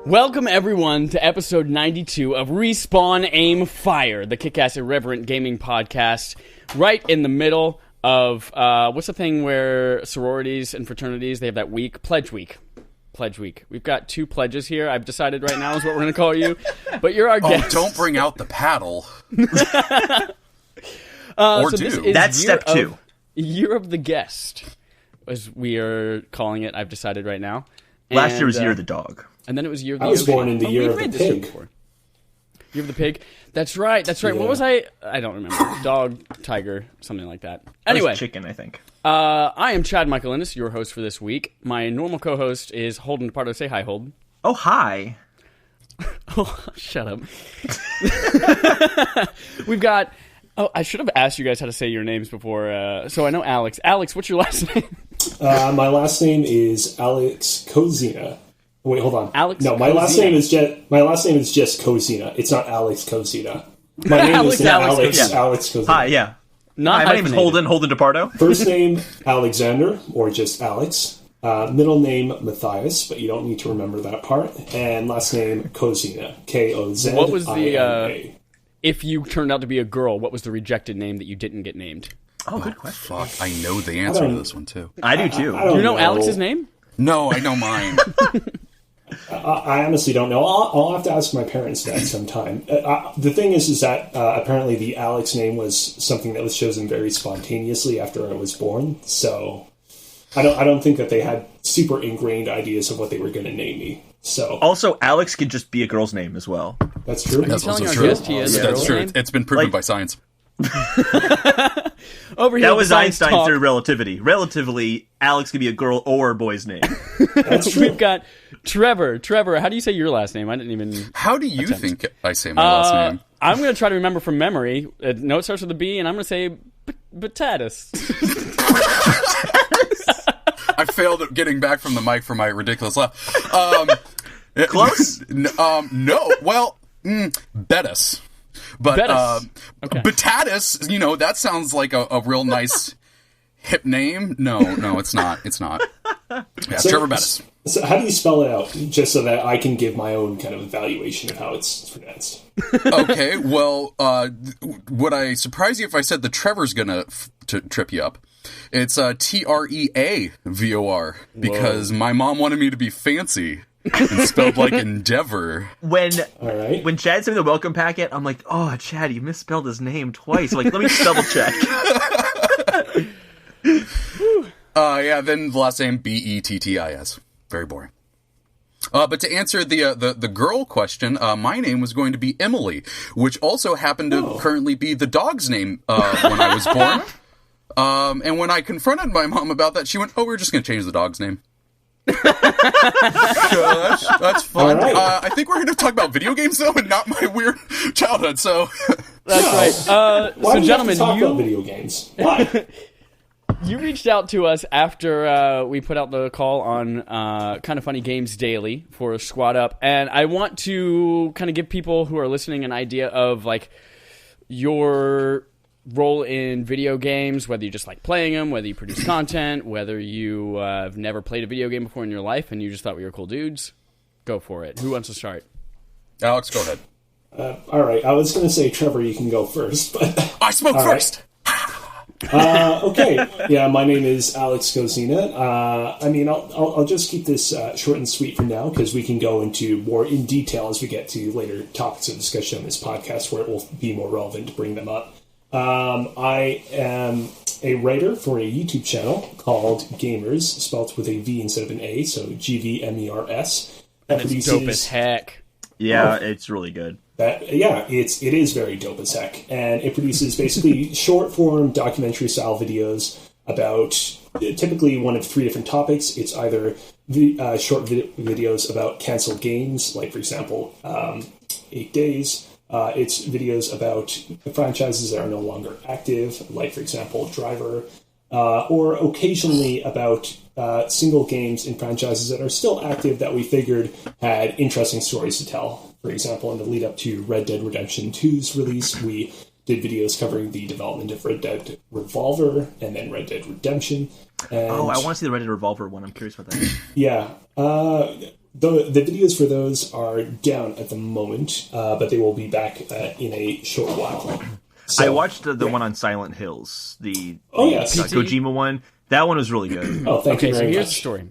Welcome, everyone, to episode 92 of Respawn Aim Fire, the kick-ass irreverent gaming podcast, right in the middle of, what's the thing where sororities and fraternities, they have that week? Pledge Week. Pledge Week. We've got two pledges here. I've decided right now is what we're going to call you, but you're our guest. Don't bring out the paddle. Or so do. That's step two. Year of the Guest, as we are calling it, I've decided right now. Last year was Year of the Dog. And then it was Year of the I was born in the Year of the Pig. Year of the Pig. That's right. Yeah. What was I? I don't remember. Dog, tiger, something like that. Anyway. Chicken, I think. I am Chad Michael Innes, your host for this week. My normal co-host is Holden DePardo. Say hi, Holden. Oh, hi. Oh, shut up. We've got... Oh, I should have asked you guys how to say your names before. So I know Alex. Alex, what's your last name? My last name is Alex Kozina. Wait, hold on. Alex. No, my last name is just Kozina. It's not Alex Kozina. My name is Alex Kozina. Hi, yeah. Not Hi, my name's Holden DePardo. First name Alexander, or just Alex. Middle name Matthias, but you don't need to remember that part. And last name Kozina. Kozina. What was the? If you turned out to be a girl, what was the rejected name that you didn't get named? Oh, good question. Fuck, I know the answer to this one, too. I do, too. Do you know Alex's name? No, I know mine. I honestly don't know. I'll have to ask my parents that sometime. The thing is that apparently the Alex name was something that was chosen very spontaneously after I was born. So I don't think that they had super ingrained ideas of what they were going to name me. So also, Alex could just be a girl's name as well. That's true. That's also true. That's true. It's been proven by science. Over here, that was Einstein's theory of relativity. Relatively, Alex could be a girl or a boy's name. That's true. We've got Treavor. Treavor, how do you say your last name? I didn't even... How do you think I say my last name? I'm going to try to remember from memory. No, it starts with a B, and I'm going to say Bettis. I failed at getting back from the mic for my ridiculous laugh. Close? No. Well, Bettis. But Bettis. Okay. Betatis, that sounds like a real nice hip name. No, it's not. It's not. Yeah, Treavor Bettis. So how do you spell it out, just so that I can give my own kind of evaluation of how it's pronounced? Okay, well, would I surprise you if I said the Trevor's gonna trip you up? It's Treavor, because my mom wanted me to be fancy. And spelled like Endeavor. When Chad sent me the welcome packet, I'm like, oh, Chad, you misspelled his name twice. I'm like, let me just double check. Yeah, then the last name, Bettis. Very boring. But to answer the girl question, my name was going to be Emily, which also happened to currently be the dog's name when I was born. And when I confronted my mom about that, she went, oh, we're just going to change the dog's name. That's fun. Right. I think we're going to talk about video games though, and not my weird childhood. So that's right. Why so, do you gentlemen, have to talk about video games? Why? You reached out to us after we put out the call on Kind of Funny Games Daily for Squad Up, and I want to kind of give people who are listening an idea of like your role in video games, whether you just like playing them, whether you produce content, whether you have never played a video game before in your life and you just thought we were cool dudes. Go for it. Who wants to start? Alex, go ahead. All right. I was going to say, Trevor, you can go first, but I spoke first. Okay. Yeah, my name is Alex Kozina. I'll just keep this short and sweet for now because we can go into more in detail as we get to later topics of discussion on this podcast where it will be more relevant to bring them up. I am a writer for a YouTube channel called Gamers, spelled with a V instead of an A, so GVMERS. And it's dope as heck. Yeah, it's really good. It is very dope as heck, and it produces basically short-form documentary-style videos about typically one of three different topics. It's either short videos about canceled games, like, for example, 8 Days. It's videos about franchises that are no longer active, like, for example, Treavor, or occasionally about single games in franchises that are still active that we figured had interesting stories to tell. For example, in the lead up to Red Dead Redemption 2's release, we did videos covering the development of Red Dead Revolver and then Red Dead Redemption. And, I want to see the Red Dead Revolver one. I'm curious about that. Yeah. the videos for those are down at the moment, but they will be back in a short while. So, I watched the one on Silent Hills, the yes. Kojima one. That one was really good. Oh, thank you Okay, so very here's much. the story.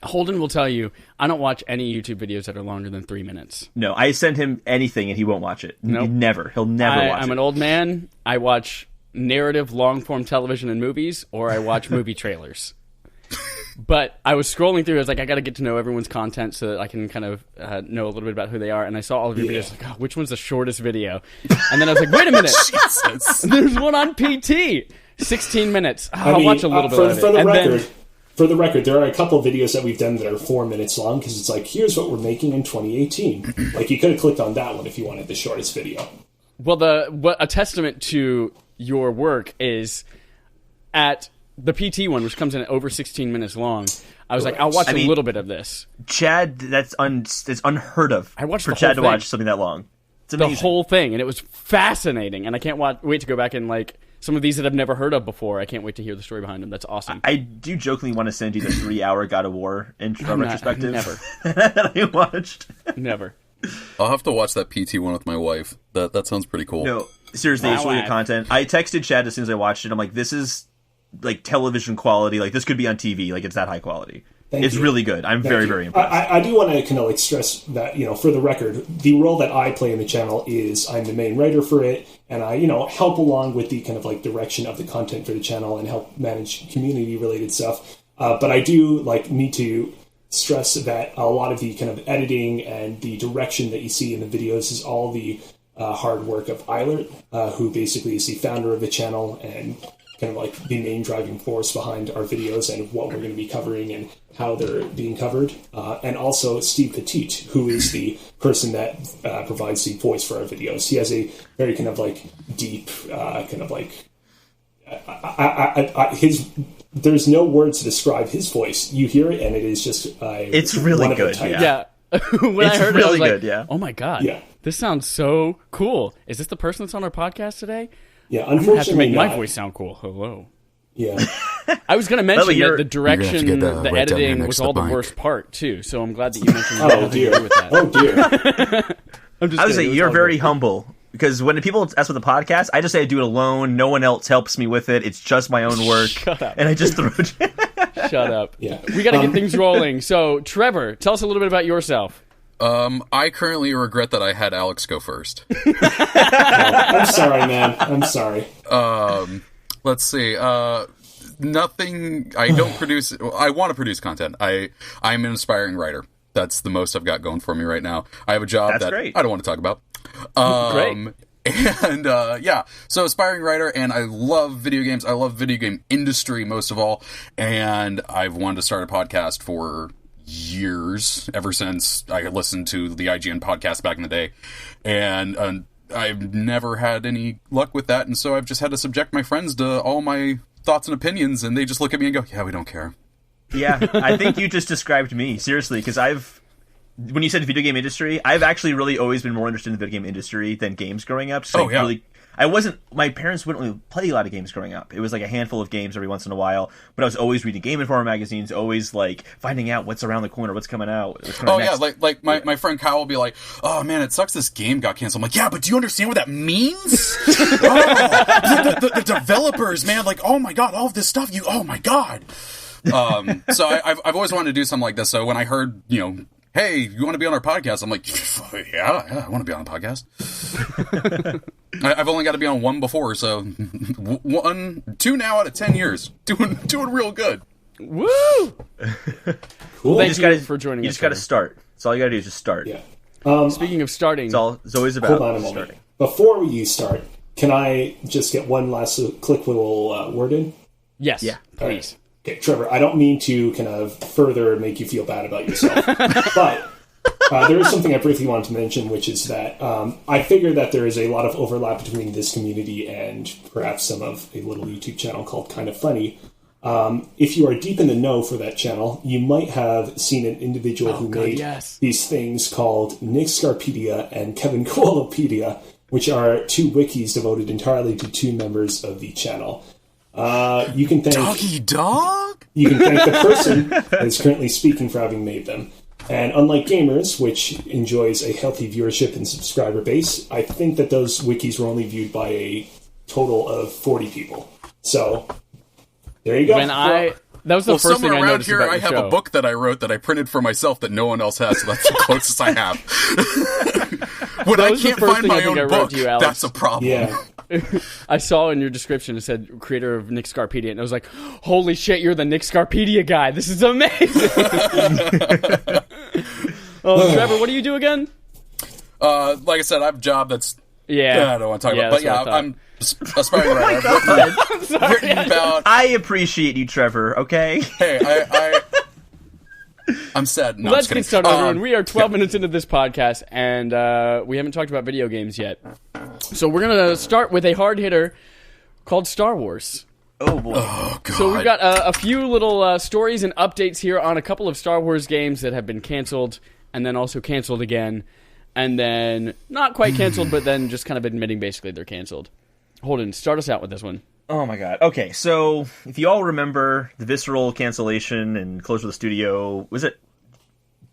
Holden will tell you, I don't watch any YouTube videos that are longer than 3 minutes. No, I send him anything and he won't watch it. Nope. Never. He'll never watch it. I'm an old man. I watch narrative, long-form television and movies, or I watch movie trailers. But I was scrolling through. I was like, I got to get to know everyone's content so that I can kind of know a little bit about who they are. And I saw all of your videos. Like, oh, which one's the shortest video? And then I was like, wait a minute. There's one on PT. 16 minutes. I'll watch a little bit of it. For the record, there are a couple of videos that we've done that are 4 minutes long because it's like, here's what we're making in 2018. Like, you could have clicked on that one if you wanted the shortest video. Well, a testament to your work is at the PT one, which comes in at over 16 minutes long. I was like, I'll watch a little bit of this. Chad, that's unheard of. I watched for the Chad whole to thing. watch something that long. It's amazing. The whole thing, and it was fascinating. And I can't wait to go back and like some of these that I've never heard of before. I can't wait to hear the story behind them. That's awesome. I do jokingly want to send you the 3-hour God of War intro retrospective. Never. that I watched. Never. I'll have to watch that PT one with my wife. That sounds pretty cool. No, seriously, it's really good content. I texted Chad as soon as I watched it. I'm like, this is like television quality. Like, this could be on TV. Like, it's that high quality. It's really good. I'm very, very impressed. I do want to kind of like stress that, for the record, the role that I play in the channel is I'm the main writer for it, and I, help along with the kind of like direction of the content for the channel and help manage community related stuff. But I do need to stress that a lot of the kind of editing and the direction that you see in the videos is all the hard work of Eilert, who basically is the founder of the channel and kind of like the main driving force behind our videos and what we're going to be covering and how they're being covered. And also Steve Petit, who is the person that provides the voice for our videos. He has a very kind of like deep, kind of like... there's no words to describe his voice. You hear it and it is just... it's really good, yeah. When it's I heard really it, I was good, like, yeah. oh my God, yeah. This sounds so cool. Is this the person that's on our podcast today? Yeah, I'm gonna have to unfortunately make my not. voice sound cool. Hello. Yeah. I was going to mention that the You're direction, gonna have to get, the right down here editing next was to the all the mic. worst part, too. So I'm glad that you mentioned Oh, dear. with that. Oh, dear. I'm just I would kidding. say It was you're all very good. humble. Because when people ask for the podcast, I just say I do it alone. No one else helps me with it. It's just my own work. Shut up. And I just throw it. Shut up. Yeah. We got to get things rolling. So, Treavor, tell us a little bit about yourself. I currently regret that I had Alex go first. I'm sorry, man. I'm sorry. Let's see. Nothing. I don't produce. I want to produce content. I'm an aspiring writer. That's the most I've got going for me right now. I have a job That's that great. I don't want to talk about. Great. And yeah, so aspiring writer, and I love video games. I love video game industry most of all, and I've wanted to start a podcast for years, ever since I listened to the IGN podcast back in the day, and I've never had any luck with that, and so I've just had to subject my friends to all my thoughts and opinions, and they just look at me and go, yeah, we don't care. Yeah, I think you just described me, seriously, because when you said video game industry, I've actually really always been more interested in the video game industry than games growing up. So my parents wouldn't really play a lot of games growing up. It was like a handful of games every once in a while, but I was always reading Game Informer magazines, always like finding out what's around the corner, what's coming out. My friend Kyle will be like, oh man, it sucks this game got canceled. I'm like, yeah, but do you understand what that means? the developers, man, like, oh my god, all of this stuff, oh my god. So I've always wanted to do something like this. So when I heard, hey, you want to be on our podcast? I'm like, yeah, I want to be on a podcast. I've only got to be on one before, so 2 now out of 10 years, doing real good. Woo! Cool. Thank you for joining us. You just got to start. That's all you got to do is just start. Yeah. Speaking of starting, It's always about Hold on a moment. starting. Before you start, can I just get one last quick little word in? yes, Yeah. please. Okay, Trevor, I don't mean to kind of further make you feel bad about yourself, but there is something I briefly wanted to mention, which is that I figure that there is a lot of overlap between this community and perhaps some of a little YouTube channel called Kind of Funny. If you are deep in the know for that channel, you might have seen an individual who made these things called Nick Scarpedia and Kevin Koalopedia, which are two wikis devoted entirely to two members of the channel. You can thank Doggy dog? You can thank the person that is currently speaking for having made them. And unlike gamers, which enjoys a healthy viewership and subscriber base, I think that those wikis were only viewed by a total of 40 people. So, there you go. That was the first thing I noticed here, about I the have show. a book that I wrote that I printed for myself that no one else has, so that's the closest I have. When I can't find my own book, that's a problem. Yeah. I saw in your description it said creator of Nick Scarpedia, and I was like, holy shit, you're the Nick Scarpedia guy. This is amazing. Trevor, what do you do again? Like I said, I have a job that's... Yeah. I don't want to talk about it. But I'm aspiring writer. I've written about... I appreciate you, Trevor, okay? Hey, I'm sad. No, Let's get started, everyone. We are 12 minutes into this podcast, and we haven't talked about video games yet. So we're going to start with a hard hitter called Star Wars. Oh, boy. Oh, God. So we've got a few little stories and updates here on a couple of Star Wars games that have been canceled, and then also canceled again, and then not quite canceled, but then just kind of admitting basically they're canceled. Holden, start us out with this one. Oh my god. Okay, so if you all remember the Visceral cancellation and closure of the studio, was it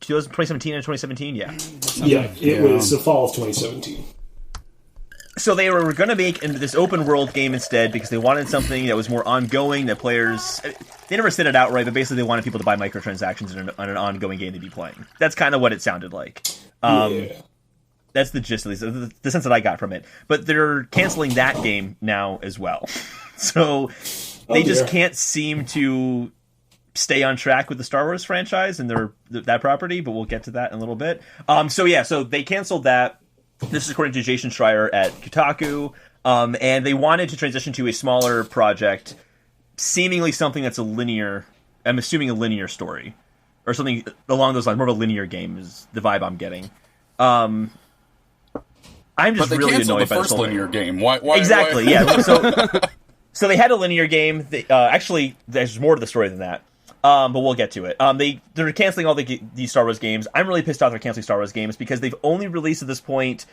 2017 and 2017? Yeah. Yeah, it was the fall of 2017. So they were going to make this open world game instead because they wanted something that was more ongoing, that players... They never said it outright, but basically they wanted people to buy microtransactions on an ongoing game they'd be playing. That's kind of what it sounded like. That's the gist, at least, the sense that I got from it. But they're canceling that game now as well. So they just can't seem to stay on track with the Star Wars franchise and that property, but we'll get to that in a little bit. So they canceled that. This is according to Jason Schreier at Kotaku. And they wanted to transition to a smaller project, seemingly something that's I'm assuming a linear story. Or something along those lines, more of a linear game is the vibe I'm getting. I'm just really annoyed by the first linear game. Why? Exactly, yeah. So they had a linear game. Actually, there's more to the story than that. But we'll get to it. They're canceling all these Star Wars games. I'm really pissed off they're canceling Star Wars games because they've only released at this point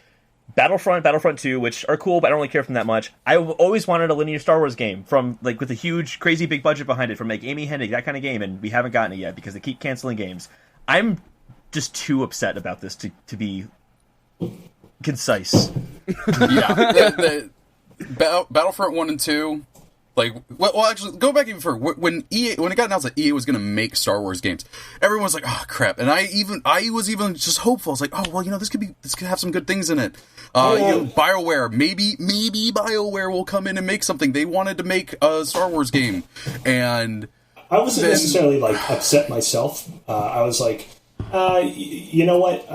Battlefront 2, which are cool, but I don't really care for them that much. I've always wanted a linear Star Wars game with a huge, crazy big budget behind it from Amy Hennig, that kind of game, and we haven't gotten it yet because they keep canceling games. I'm just too upset about this to be concise. Yeah, Battlefront 1 and 2, actually, go back even further. When it got announced that EA was going to make Star Wars games, everyone was like, "Oh crap!" And I was even just hopeful. I was like, "Oh well, this could have some good things in it." BioWare, maybe BioWare will come in and make something. They wanted to make a Star Wars game, and I wasn't necessarily upset myself. I was like, you know what?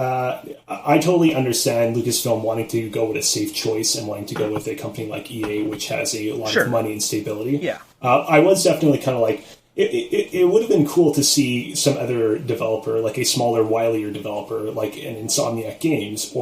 I totally understand Lucasfilm wanting to go with a safe choice and wanting to go with a company like EA, which has a lot of money and stability. Yeah. I was definitely kind of like, it would have been cool to see some other developer, like a smaller, wilier developer, like an Insomniac Games,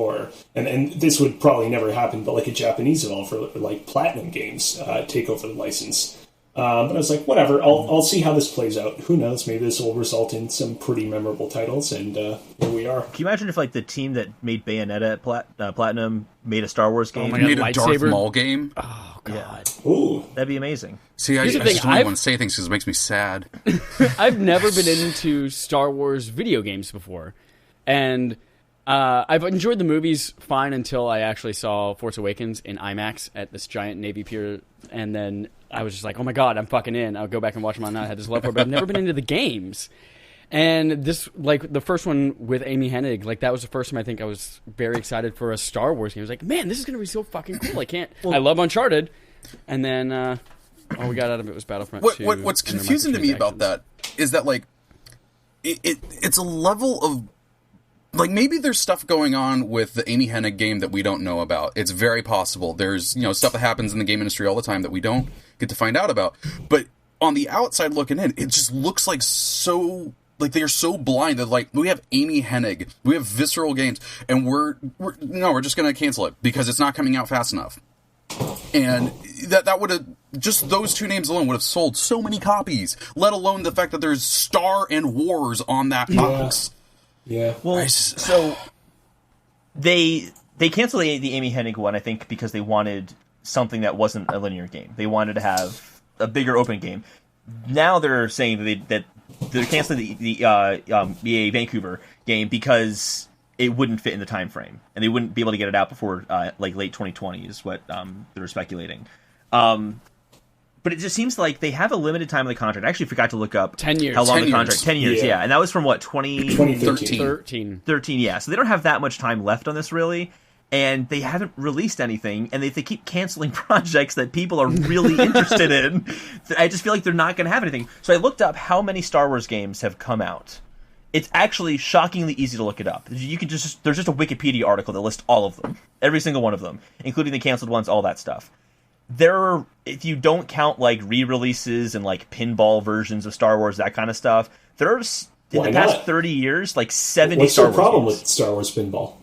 and this would probably never happen, but like a Japanese developer, like Platinum Games, take over the license. But I was like, whatever, I'll see how this plays out. Who knows? Maybe this will result in some pretty memorable titles, and here we are. Can you imagine if the team that made Bayonetta at Platinum made a Star Wars game? Oh my God, made a lightsaber? Darth Maul game? Oh, God. Yeah. Ooh. That'd be amazing. See, I just don't want to say things because it makes me sad. I've never been into Star Wars video games before. And I've enjoyed the movies fine until I actually saw Force Awakens in IMAX at this giant Navy pier, and then I was just like, oh my God, I'm fucking in. I'll go back and watch them on that. I had this love for it, but I've never been into the games. And this, the first one with Amy Hennig, that was the first time I think I was very excited for a Star Wars game. I was like, man, this is going to be so fucking cool. I love Uncharted. And then all we got out of it was Battlefront 2. What's confusing to me about that is that, it's a level of... maybe there's stuff going on with the Amy Hennig game that we don't know about. It's very possible. There's, stuff that happens in the game industry all the time that we don't get to find out about. But on the outside looking in, it just looks they are so blind that, we have Amy Hennig, we have Visceral Games, and we're just going to cancel it because it's not coming out fast enough. And that would have, just those two names alone would have sold so many copies, let alone the fact that there's Star and Wars on that box. Yeah. Well, so they canceled the Amy Hennig one, I think, because they wanted something that wasn't a linear game. They wanted to have a bigger open game. Now they're saying that they're canceling the EA Vancouver game because it wouldn't fit in the time frame, and they wouldn't be able to get it out before like late 2020 is what they were speculating. But it just seems like they have a limited time on the contract. I actually forgot to look up 10 years. how long 10 the contract. years. 10 years, Yeah. and that was from what 2013. 13. Yeah, so they don't have that much time left on this really, and they haven't released anything, and if they keep canceling projects that people are really interested in, I just feel like they're not going to have anything. So I looked up how many Star Wars games have come out. It's actually shockingly easy to look it up. You can there's just a Wikipedia article that lists all of them, every single one of them, including the canceled ones, all that stuff. If you don't count like re-releases and like pinball versions of Star Wars, that kind of stuff, there's in the past 30 years like 70 What's Star your Wars problem games. with Star Wars pinball?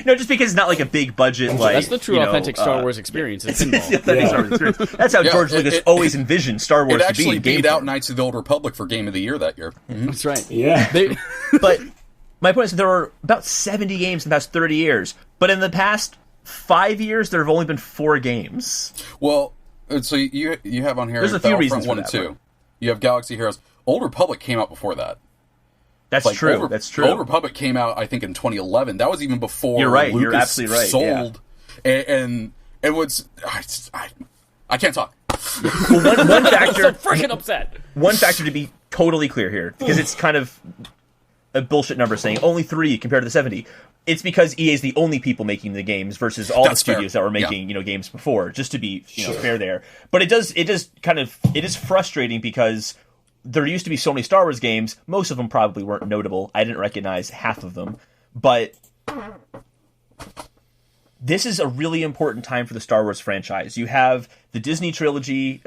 No, just because it's not like a big budget. Like That's the true authentic Star Wars experience. It's pinball. the authentic Star Wars experience. That's how George Lucas always envisioned Star Wars It to be. actually in game beat out form. Knights of the Old Republic for Game of the Year that year. That's right. Yeah. But my point is there are about 70 games in the past 30 years, but in the past 5 years there have only been 4 games. Well, so you have on here There's a few Battlefront reasons 1 for and that, 2. right? You have Galaxy Heroes. Old Republic came out before that. That's true. That's true. Old Republic came out, I think, in 2011. That was even before You're right. Lucas You're absolutely right. sold. And it was... I can't talk. Well, one factor. I'm so freaking upset. One factor to be totally clear here, because it's kind of a bullshit number saying only 3 compared to the 70. It's because EA is the only people making the games versus all That's the studios fair. that were making games before. Just to be Sure. fair there, but it is frustrating because there used to be so many Star Wars games. Most of them probably weren't notable. I didn't recognize half of them, but this is a really important time for the Star Wars franchise. You have the Disney trilogy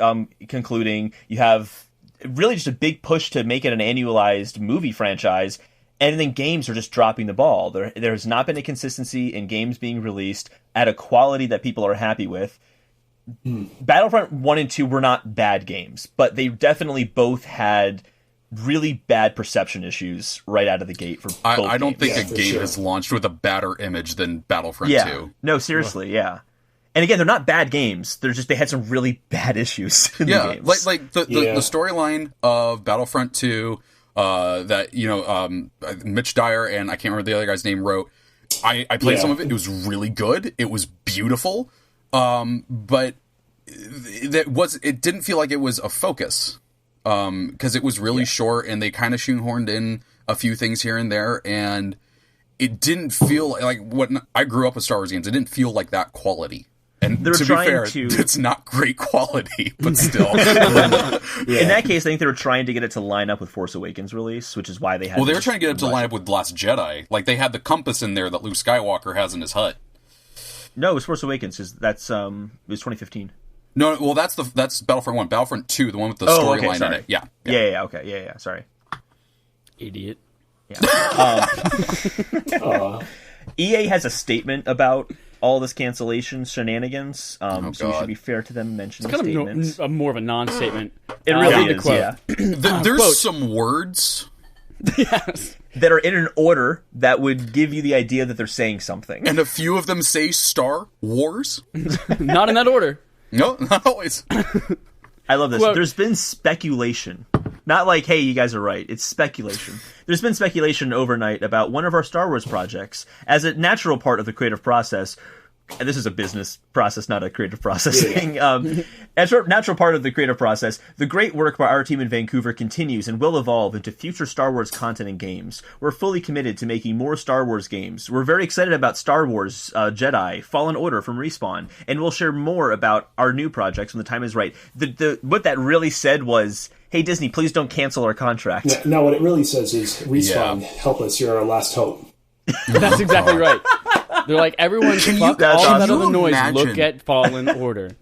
concluding. You have really just a big push to make it an annualized movie franchise. And then games are just dropping the ball. There has not been a consistency in games being released at a quality that people are happy with. Battlefront 1 and 2 were not bad games, but they definitely both had really bad perception issues right out of the gate for both I don't games. think a game sure. has launched with a badder image than Battlefront 2. No, seriously, yeah. And again, they're not bad games. They had some really bad issues in the games. Like the storyline of Battlefront 2 that Mitch Dyer and I can't remember the other guy's name wrote. I played some of it. It was really good. It was beautiful. But it didn't feel like it was a focus. Because it was really short and they kind of shoehorned in a few things here and there, and it didn't feel like what I grew up with Star Wars games. It didn't feel like that quality. And to be fair, it's not great quality, but still. In that case, I think they were trying to get it to line up with Force Awakens release, which is why they had. Well, they were trying to get it to line up with Last Jedi. Like they had the compass in there that Luke Skywalker has in his hut. No, it was Force Awakens. It was 2015. No, well, that's Battlefront 1. Battlefront 2, the one with the storyline in it. Yeah. Okay. Yeah. Sorry. Idiot. Yeah. EA has a statement about all this cancellation shenanigans, so we should be fair to them and mention the statements. Kind of more of a non-statement. It really is, yeah. There's some words Yes. that are in an order that would give you the idea that they're saying something. and a few of them say Star Wars. Not in that order. No, not always. I love this. Quote, There's been speculation. Not like, hey, you guys are right. It's speculation. There's been speculation overnight about one of our Star Wars projects as a natural part of the creative process. And this is a business process, not a creative process thing. As a natural part of the creative process, the great work by our team in Vancouver continues and will evolve into future Star Wars content and games. We're fully committed to making more Star Wars games. We're very excited about Star Wars Jedi, Fallen Order from Respawn, and we'll share more about our new projects when the time is right. What that really said was, hey, Disney, please don't cancel our contract. No, what it really says is, Respawn, help us, you're our last hope. That's exactly right. They're like, everyone fuck all that other noise, imagine? look at Fallen Order.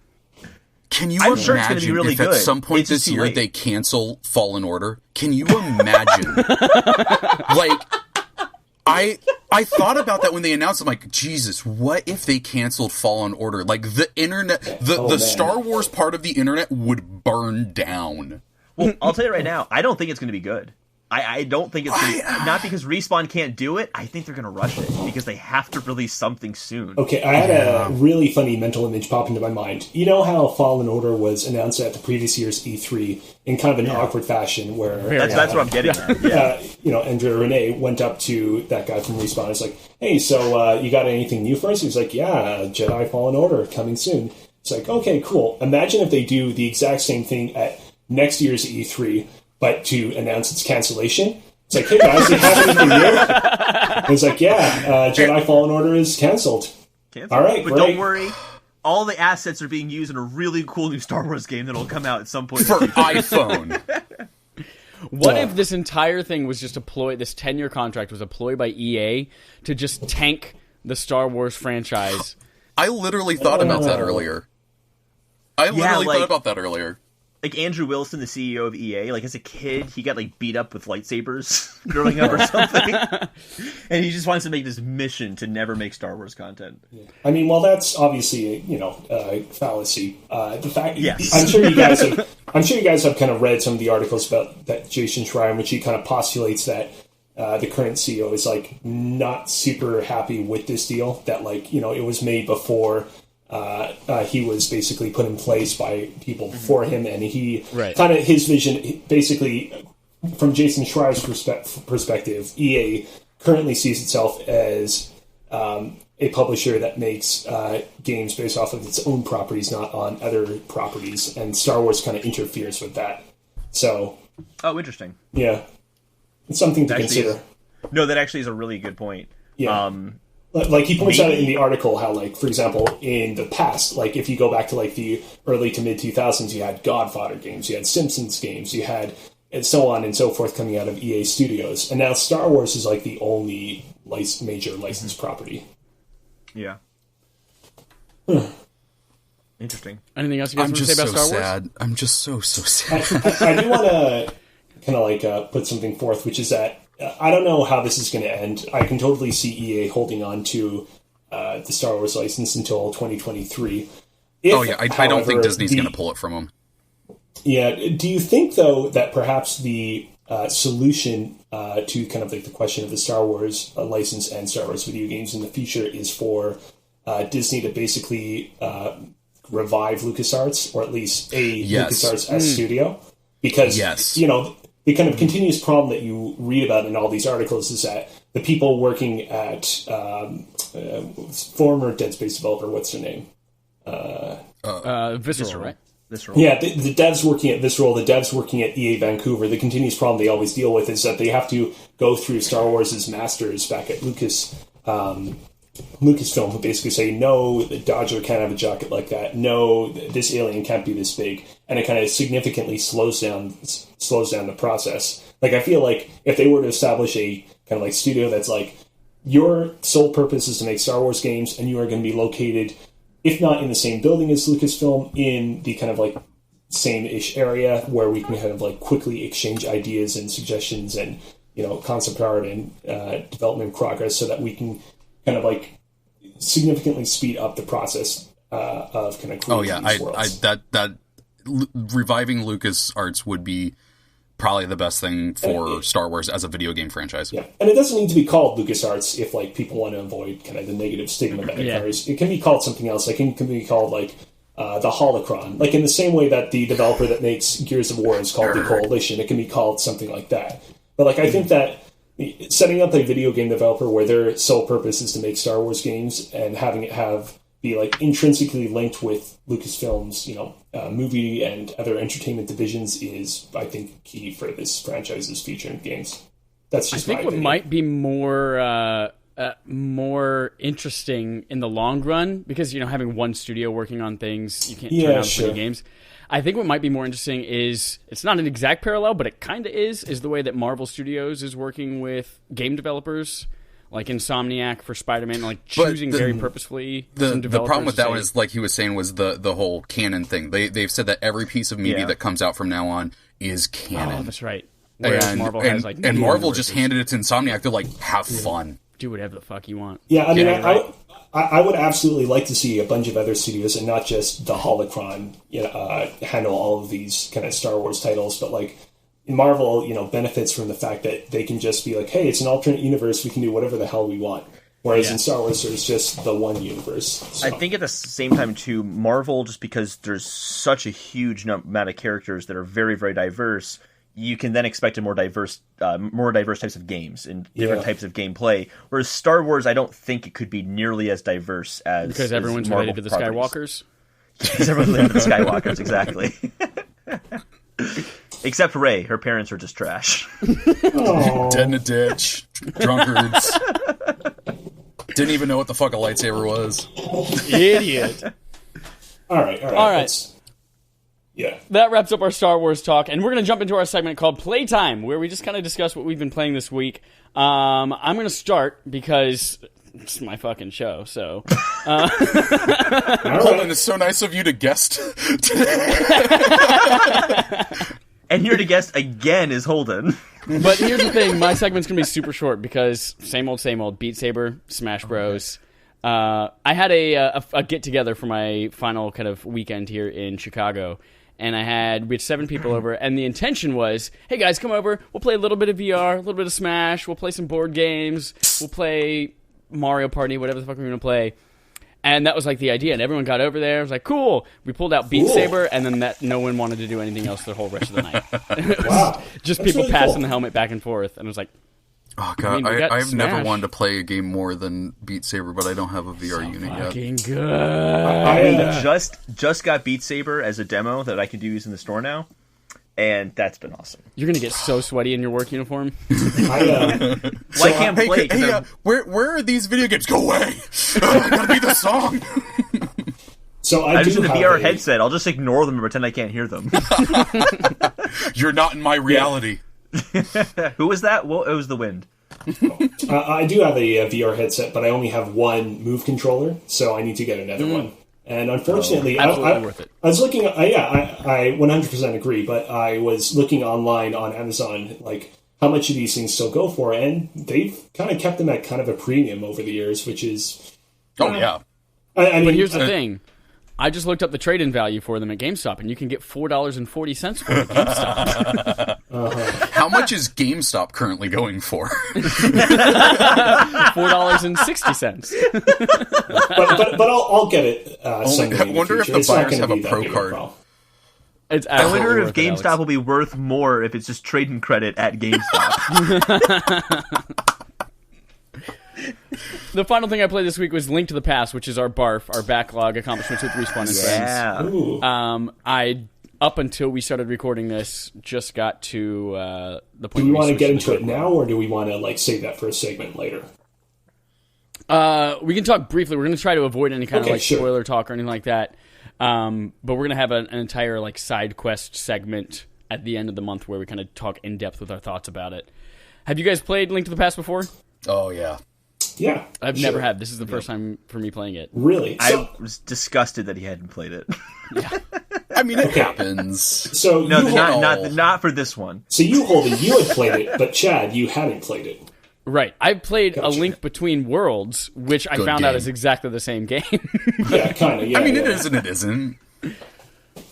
Can you I'm imagine sure it's gonna be really if at good. some point It's just this too year late. they cancel Fallen Order? Can you imagine? Like, I thought about that when they announced. I'm like, Jesus, what if they canceled Fallen Order? Like the internet, the Star Wars part of the internet would burn down. Well, I'll tell you right now, I don't think it's going to be good. I don't think it's gonna, not because Respawn can't do it. I think they're going to rush it because they have to release something soon. Okay, I had a really funny mental image pop into my mind. You know how Fallen Order was announced at the previous year's E3 in kind of an awkward fashion, where that's what I'm getting at. Yeah. Andrea Renee went up to that guy from Respawn. It's like, hey, so you got anything new for us? He's like, yeah, Jedi Fallen Order coming soon. It's like, okay, cool. Imagine if they do the exact same thing at next year's E3, but to announce its cancellation. It's like, hey guys, do you have anything new? And it's like, yeah, Jedi Fallen Order is canceled. All right, but great. Don't worry. All the assets are being used in a really cool new Star Wars game that'll come out at some point. For iPhone. What if this entire thing was just a ploy, this 10-year contract was a ploy by EA to just tank the Star Wars franchise? I literally thought about that earlier. Thought about that earlier. Like Andrew Wilson, the CEO of EA, like as a kid, he got like beat up with lightsabers growing up or something, and he just wants to make this mission to never make Star Wars content. Yeah. I mean, well, that's obviously a fallacy. The fact, yes. I'm sure you guys have kind of read some of the articles about that Jason Schreier, in which he kind of postulates that the current CEO is like not super happy with this deal. That it was made before. He was basically put in place by people before him, and he kind of his vision, basically, from Jason Schreier's perspective, EA currently sees itself as a publisher that makes games based off of its own properties, not on other properties, and Star Wars kind of interferes with that. So, interesting. Yeah, it's something to consider. That actually is a really good point. Yeah. Like he points out in the article how, like, for example, in the past, like if you go back to like the early to mid 2000s, you had Godfather games, you had Simpsons games, you had and so on and so forth coming out of EA Studios, and now Star Wars is like the only major licensed property. Yeah. Interesting. Anything else you guys want to say about Star Wars? Sad. I'm just so sad. I do want to kind of like put something forth, which is that I don't know how this is going to end. I can totally see EA holding on to the Star Wars license until 2023. I don't think Disney's going to pull it from them. Yeah. Do you think, though, that perhaps the solution to kind of like the question of the Star Wars license and Star Wars video games in the future is for Disney to basically revive LucasArts, or at least LucasArts as studio? Because, the kind of continuous problem that you read about in all these articles is that the people working at former Dead Space developer, what's their name? Visceral, right? Visceral. Yeah, the devs working at Visceral, the devs working at EA Vancouver, the continuous problem they always deal with is that they have to go through Star Wars' masters back at Lucasfilm, who basically say, no, the Dodger can't have a jacket like that. No, this alien can't be this big. And it kind of significantly slows down the process. Like, I feel like if they were to establish a kind of like studio that's like, your sole purpose is to make Star Wars games, and you are going to be located, if not in the same building as Lucasfilm, in the kind of like same-ish area where we can kind of like quickly exchange ideas and suggestions and, concept art and development progress, so that we can kind of like significantly speed up the process of kind of creating these worlds. That reviving LucasArts would be probably the best thing for Star Wars as a video game franchise. Yeah, and it doesn't need to be called LucasArts if like people want to avoid kind of the negative stigma that it carries. It can be called something else. Like, it can be called like the Holocron. Like, in the same way that the developer that makes Gears of War is called the Coalition, it can be called something like that. But like, I think that setting up a video game developer where their sole purpose is to make Star Wars games and having it be like intrinsically linked with Lucasfilm's, movie and other entertainment divisions is, I think, key for this franchise's future in games. That's just I think my what opinion. might be more interesting in the long run, because having one studio working on things, you can't turn out video games. I think what might be more interesting is, it's not an exact parallel, but it kind of is the way that Marvel Studios is working with game developers, like Insomniac for Spider-Man, like choosing very purposefully. The problem with that one is, like he was saying, was the whole canon thing. They've said that every piece of media that comes out from now on is canon. Oh, that's right. Whereas Marvel has like Marvel just handed it to Insomniac. They're like, have fun. Do whatever the fuck you want. Yeah, I mean, I would absolutely like to see a bunch of other studios, and not just the Holocron, handle all of these kind of Star Wars titles, but like, Marvel, benefits from the fact that they can just be like, hey, it's an alternate universe, we can do whatever the hell we want. Whereas in Star Wars, there's just the one universe. So. I think at the same time, too, Marvel, just because there's such a huge amount of characters that are very, very diverse, you can then expect a more diverse types of games and different types of gameplay. Whereas Star Wars, I don't think it could be nearly as diverse as because everyone's Marvel related to the properties. Skywalkers. Because everyone's related to the Skywalkers, exactly. Except Rey, her parents are just trash. Dead in a ditch, drunkards. Didn't even know what the fuck a lightsaber was. Idiot. All right. Yeah. That wraps up our Star Wars talk, and we're going to jump into our segment called Playtime, where we just kind of discuss what we've been playing this week. I'm going to start because it's my fucking show, so... Holden, it's so nice of you to guest. And here to guest again is Holden. But here's the thing, my segment's going to be super short because same old, Beat Saber, Smash Bros. I had a get-together for my final kind of weekend here in Chicago, and we had 7 people over, and the intention was, hey guys, come over, we'll play a little bit of VR, a little bit of Smash, we'll play some board games, we'll play Mario Party, whatever the fuck we're going to play. And that was like the idea, and everyone got over there. I was like, cool. We pulled out Beat Saber, and then no one wanted to do anything else the whole rest of the night. Wow. Just That's people really passing cool. the helmet back and forth, and it was like, Oh god, I've never wanted to play a game more than Beat Saber, but I don't have a VR unit yet. fucking good. I just got Beat Saber as a demo that I can use in the store now, and that's been awesome. You're going to get so sweaty in your work uniform. I can't play. Where are these video games? Go away! I gotta be the song. So I'm using the VR headset. I'll just ignore them and pretend I can't hear them. You're not in my reality. Who was that? Well, it was the wind. I do have a VR headset, but I only have one Move controller, so I need to get another one. And unfortunately, worth it. I was looking. I 100% agree. But I was looking online on Amazon, like how much do these things still go for, and they've kind of kept them at kind of a premium over the years, which is. Yeah. I mean, But here's the thing. I just looked up the trade-in value for them at GameStop, and you can get $4.40 for it at GameStop. How much is GameStop currently going for? $4.60. but I'll get it. Someday I wonder if the buyers have a pro card. I wonder if GameStop will be worth more if it's just trading credit at GameStop. The final thing I played this week was Link to the Past, which is our BARF, our backlog accomplishments with Respawn and friends. I, up until we started recording this, just got to the point. Do we want to get into it now, or do we want to save that for a segment later? We can talk briefly. We're going to try to avoid any kind of spoiler talk or anything like that. But we're going to have an entire side quest segment at the end of the month where we kind of talk in depth with our thoughts about it. Have you guys played Link to the Past before? Oh yeah. Yeah, I've never had. This is the first time for me playing it. Really? I was disgusted that he hadn't played it. Yeah. I mean, it happens. So no, not for this one. So you, Holden, you had played it, but Chad, you hadn't played it. Right. I played A Link Between Worlds, which I found out is exactly the same game. Yeah, kind of. Yeah, I mean, it is and it isn't.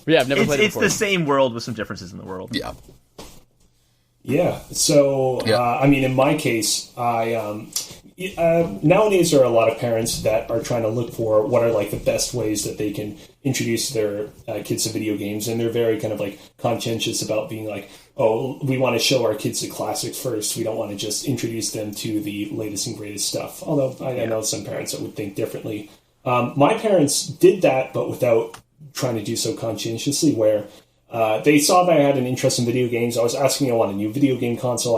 Yeah, I've never played it before. It's the same world with some differences in the world. Yeah. Yeah. So, I mean, in my case, nowadays there are a lot of parents that are trying to look for what are the best ways that they can introduce their kids to video games, and they're very kind of conscientious about being oh, we want to show our kids the classics first. We don't want to just introduce them to the latest and greatest stuff. Although I know some parents that would think differently. My parents did that, but without trying to do so conscientiously, where they saw that I had an interest in video games. I was asking, I want a new video game console.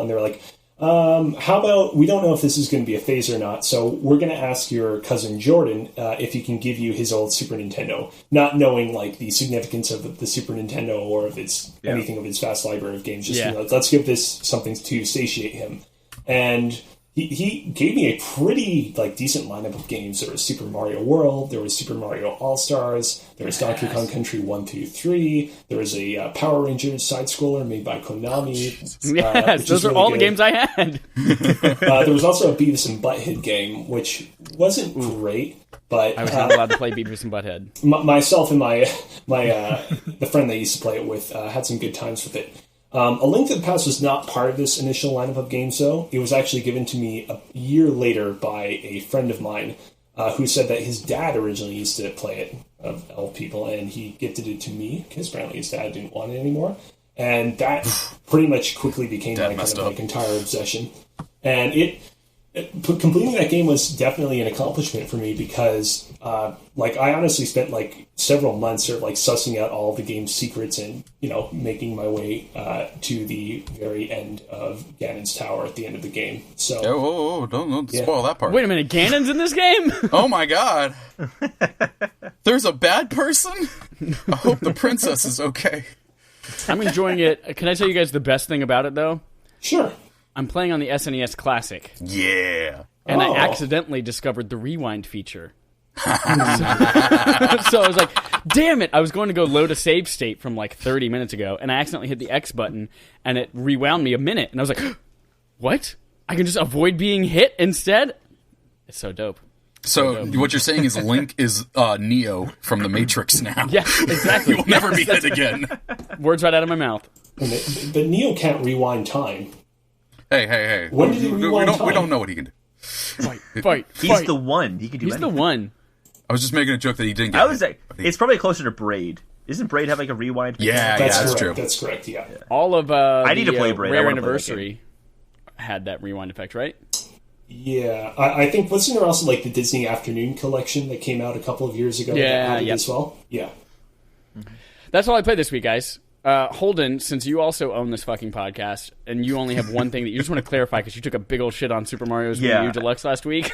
And they were like, how about, we don't know if this is going to be a phase or not, so we're going to ask your cousin Jordan if he can give you his old Super Nintendo, not knowing the significance of the Super Nintendo or of anything of its vast library of games. Just let's give this something to satiate him. And he gave me a pretty decent lineup of games. There was Super Mario World, there was Super Mario All-Stars, there was Donkey Kong Country 1, 2, 3, there was a Power Rangers side-scroller made by Konami. Yes, those are really all the games I had. There was also a Beavis and Butthead game, which wasn't great, But I was not allowed to play Beavis and Butthead. Myself and the friend that I used to play it with had some good times with it. A Link to the Past was not part of this initial lineup of games, though. It was actually given to me a year later by a friend of mine who said that his dad originally used to play it, of all people, and he gifted it to me because apparently his dad didn't want it anymore. And that pretty much quickly became my kind of like entire obsession. And completing that game was definitely an accomplishment for me because, I honestly spent like several months sort of like sussing out all the game's secrets and, making my way to the very end of Ganon's Tower at the end of the game. So, don't spoil that part. Wait a minute, Ganon's in this game? Oh my god! There's a bad person. I hope the princess is okay. I'm enjoying it. Can I tell you guys the best thing about it, though? Sure. I'm playing on the SNES Classic. Yeah. And I accidentally discovered the rewind feature. So I was like, damn it. I was going to go load a save state from like 30 minutes ago, and I accidentally hit the X button, and it rewound me a minute. And I was like, what? I can just avoid being hit instead? It's so dope. So what you're saying is Link is Neo from the Matrix now. Yeah, exactly. He will never be hit again. Words right out of my mouth. But Neo can't rewind time. Hey. When did he rewind time? We don't know what he can do. Fight. He's the one. He can do He's anything. the one. I was just making a joke that he didn't get hit. It's probably closer to Braid. Isn't Braid have like a rewind? Yeah, That's true. That's correct, yeah. All of I need to play Braid. Rare Anniversary had that rewind effect, right? Yeah. I think, wasn't there also like the Disney Afternoon collection that came out a couple of years ago? Yeah, as well? Yeah. That's all I played this week, guys. Holden, since you also own this fucking podcast, and you only have one thing that you just want to clarify because you took a big old shit on Super Mario's Wii U Deluxe last week,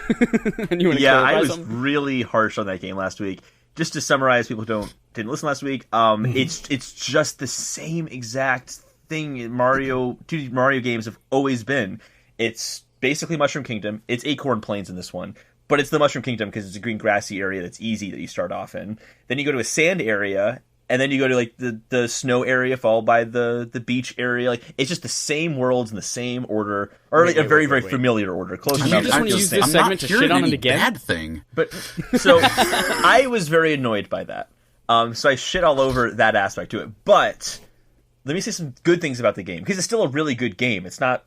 and you want to clarify I was something? really harsh on that game last week. Just to summarize, people who didn't listen last week, it's just the same exact thing 2D Mario games have always been. It's basically Mushroom Kingdom. It's Acorn Plains in this one, but it's the Mushroom Kingdom because it's a green grassy area that's easy that you start off in. Then you go to a sand area. And then you go to like the snow area, followed by the beach area. Like it's just the same worlds in the same order, or a very familiar order. Close enough. You just want to use this segment to shit on it again? Bad thing. But so I was very annoyed by that. So I shit all over that aspect to it. But let me say some good things about the game because it's still a really good game. It's not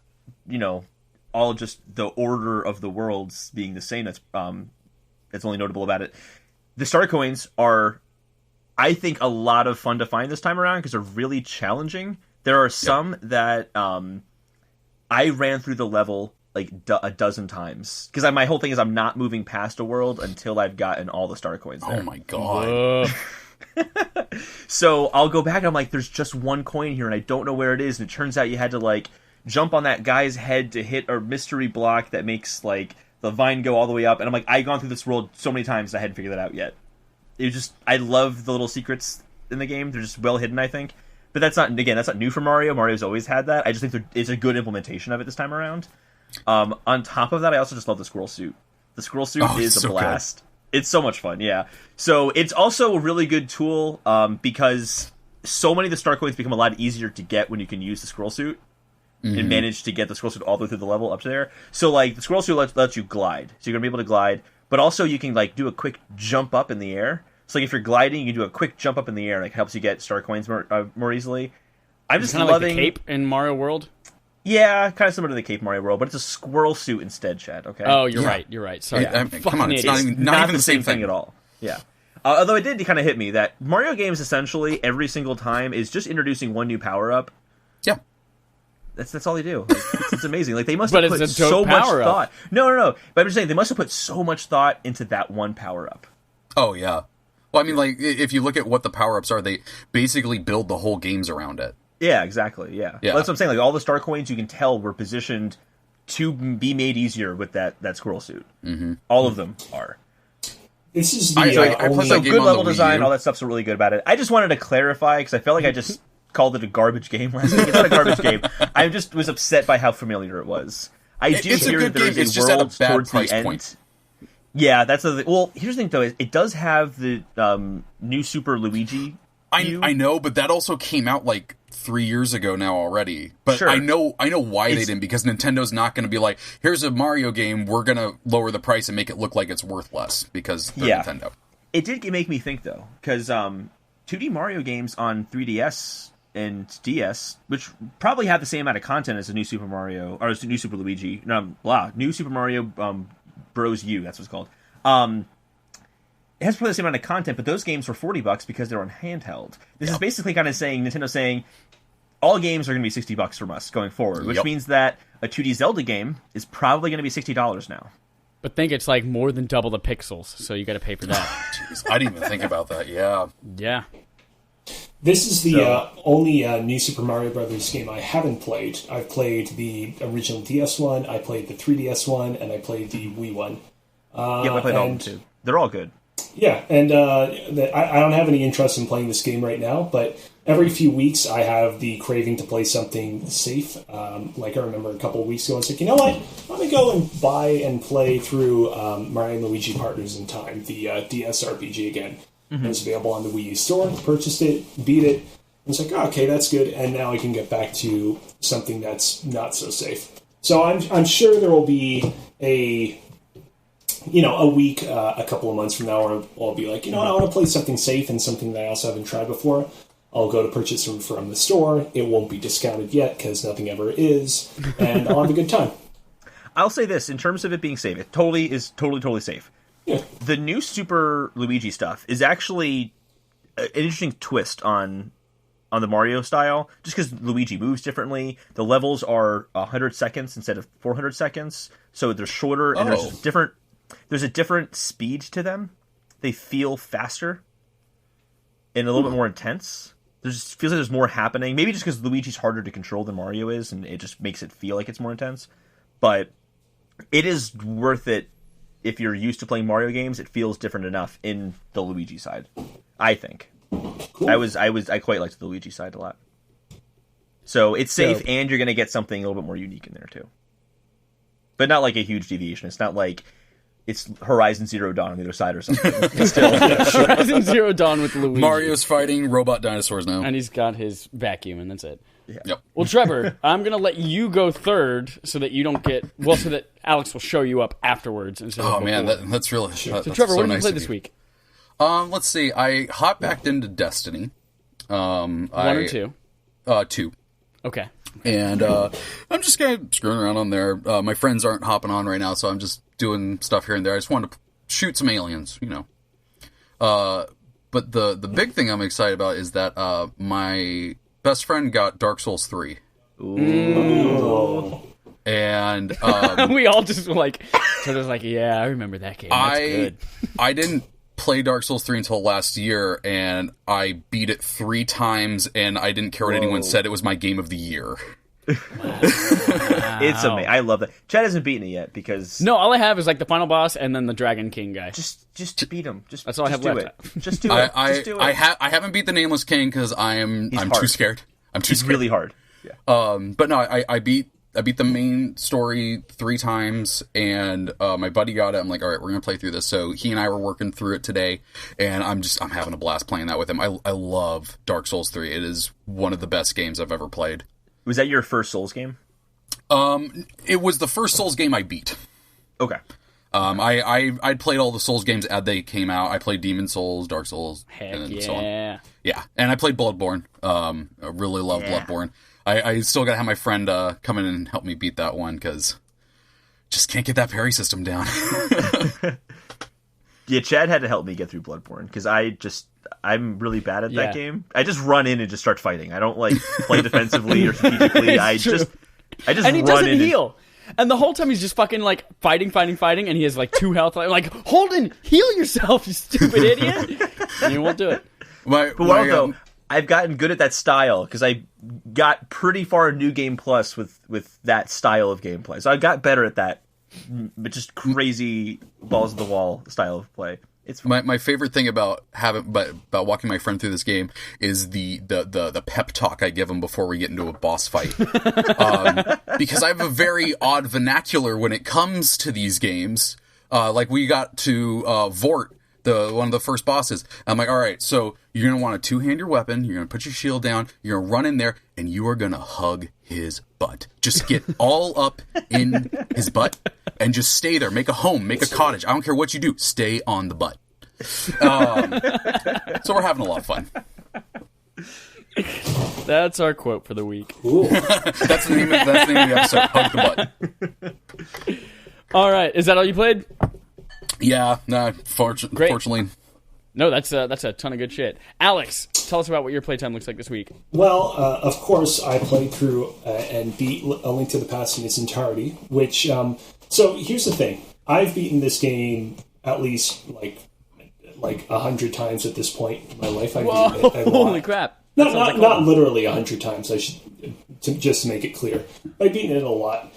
all just the order of the worlds being the same. That's only notable about it. The star coins are, I think, a lot of fun to find this time around because they're really challenging. There are some that I ran through the level like a dozen times because my whole thing is I'm not moving past a world until I've gotten all the star coins there. Oh my god. So I'll go back and I'm like, there's just one coin here and I don't know where it is, and it turns out you had to like jump on that guy's head to hit a mystery block that makes like the vine go all the way up, and I'm like, I've gone through this world so many times I hadn't figured that out yet. I love the little secrets in the game. They're just well hidden, I think. But that's not new for Mario. Mario's always had that. I just think it's a good implementation of it this time around. On top of that, I also just love the squirrel suit. The squirrel suit is a blast. Good. It's so much fun, yeah. So it's also a really good tool because so many of the star coins become a lot easier to get when you can use the squirrel suit and manage to get the squirrel suit all the way through the level up to there. So like the squirrel suit lets you glide. So you're going to be able to glide. But also you can like do a quick jump up in the air. So like if you're gliding, you can do a quick jump up in the air, and it helps you get star coins more easily. I'm just loving like the cape in Mario World. Yeah, kind of similar to the Cape Mario World, but it's a squirrel suit instead, Chad. Okay. Oh, you're right. You're right. Sorry. Come on, it's not even the same thing at all. Yeah. Although it did kind of hit me that Mario games essentially every single time is just introducing one new power up. Yeah. That's all they do. Like, it's amazing. Like they must have put so much thought. No. But I'm just saying they must have put so much thought into that one power up. Oh yeah. Well, I mean, like if you look at what the power ups are, they basically build the whole games around it. Yeah, exactly. Yeah. Well, that's what I'm saying. Like all the star coins, you can tell were positioned to be made easier with that squirrel suit. Mm-hmm. All of them are. This is the good level design. All that stuff's really good about it. I just wanted to clarify because I felt like I just called it a garbage game last week. It's not a garbage game. I just was upset by how familiar it was. I do hear that there is a world towards the end. Point. Yeah, that's well. Here's the thing, though: is it does have the new Super Luigi I know, but that also came out like 3 years ago now already. But sure. I know why they didn't, because Nintendo's not going to be like, here's a Mario game, we're going to lower the price and make it look like it's worth less because they're Nintendo. It did make me think, though, because 2D Mario games on 3DS and DS, which probably have the same amount of content as a new Super Mario, or as a new Super Luigi, new Super Mario Bros. U, that's what it's called. It has probably the same amount of content, but those games were $40 because they're on handheld. This is basically kind of saying, Nintendo saying, all games are going to be $60 from us going forward, which means that a 2D Zelda game is probably going to be $60 now. But think it's like more than double the pixels, so you got to pay for that. Jeez, I didn't even think about that. Yeah. This is the only new Super Mario Brothers game I haven't played. I've played the original DS one, I played the 3DS one, and I played the Wii one. I played all of them too. They're all good. Yeah, and I don't have any interest in playing this game right now, but every few weeks I have the craving to play something safe. Like I remember a couple of weeks ago, I was like, you know what? Let me go and buy and play through Mario and Luigi Partners in Time, the DS RPG again. Mm-hmm. It was available on the Wii U store, purchased it, beat it. I was like, oh, okay, that's good, and now I can get back to something that's not so safe. So I'm sure there will be a week, a couple of months from now, where I'll be like, I want to play something safe and something that I also haven't tried before. I'll go to purchase them from the store. It won't be discounted yet because nothing ever is, and I'll have a good time. I'll say this, in terms of it being safe, it totally safe. Yeah. The new Super Luigi stuff is actually an interesting twist on the Mario style, just because Luigi moves differently. The levels are 100 seconds instead of 400 seconds, so they're shorter, and there's a different speed to them. They feel faster and a little bit more intense. Feels like there's more happening. Maybe just because Luigi's harder to control than Mario is, and it just makes it feel like it's more intense. But it is worth it if you're used to playing Mario games. It feels different enough in the Luigi side, I think. Cool. I quite liked the Luigi side a lot. So it's safe, and you're going to get something a little bit more unique in there too. But not like a huge deviation. It's not like it's Horizon Zero Dawn on the other side or something. It's still Horizon Zero Dawn with Luigi. Mario's fighting robot dinosaurs now. And he's got his vacuum, and that's it. Yeah. Yep. Well, Trevor, I'm going to let you go third so that you don't get... Well, so that Alex will show you up afterwards. Instead of man, that's really... So, Trevor, what did you play this week? Let's see. I hop backed into Destiny. One or two? Two. Okay. And I'm just kind of screwing around on there. My friends aren't hopping on right now, so I'm just doing stuff here and there. I just wanted to shoot some aliens, But the big thing I'm excited about is that my best friend got Dark Souls 3. Ooh. And we all just were like, sort of like, yeah, I remember that game. That's good. I didn't play Dark Souls 3 until last year, and I beat it 3 times, and I didn't care what anyone said. It was my game of the year. Wow. It's amazing. I love that. Chad hasn't beaten it yet because... No, all I have is like the final boss and then the Dragon King guy. Just beat him. That's all I have left. Just do it. Just do it. I haven't beat the Nameless King because I'm too scared. He's really hard. Yeah. But no, I beat the main story 3 times, and my buddy got it. I'm like, all right, we're gonna play through this. So he and I were working through it today, and I'm having a blast playing that with him. I love Dark Souls 3. It is one of the best games I've ever played. Was that your first Souls game? It was the first Souls game I beat. Okay. I'd played all the Souls games as they came out. I played Demon Souls, Dark Souls, and so on. Yeah, and I played Bloodborne. I really love Bloodborne. I still gotta have my friend come in and help me beat that one, because just can't get that parry system down. Yeah, Chad had to help me get through Bloodborne, because I'm really bad at that game. I just run in and just start fighting. I don't like play defensively or strategically. I just and he doesn't heal. And the whole time he's just fucking like fighting, and he has like 2 health. Like, Holden, heal yourself, you stupid idiot! And he won't do it. Though, I've gotten good at that style because I got pretty far in New Game Plus with that style of gameplay. So I got better at that, but just crazy balls of the wall style of play. It's my favorite thing about walking my friend through this game is the pep talk I give him before we get into a boss fight, because I have a very odd vernacular when it comes to these games. Like we got to Vort one of the first bosses. I'm like, all right, so you're going to want to two-hand your weapon. You're going to put your shield down. You're going to run in there, and you are going to hug his butt. Just get all up in his butt and just stay there. Make a home. Make a cottage. I don't care what you do. Stay on the butt. So we're having a lot of fun. That's our quote for the week. That's the name of the episode. Hug the butt. All right. Is that all you played? Yeah. No, fortunately. No, that's a ton of good shit. Alex, tell us about what your playtime looks like this week. Well, of course, I played through and beat A Link to the Past in its entirety, which, so here's the thing. I've beaten this game at least, like 100 times at this point in my life. I've beaten it a lot. Holy crap. Not literally 100 times, just to make it clear. I've beaten it a lot.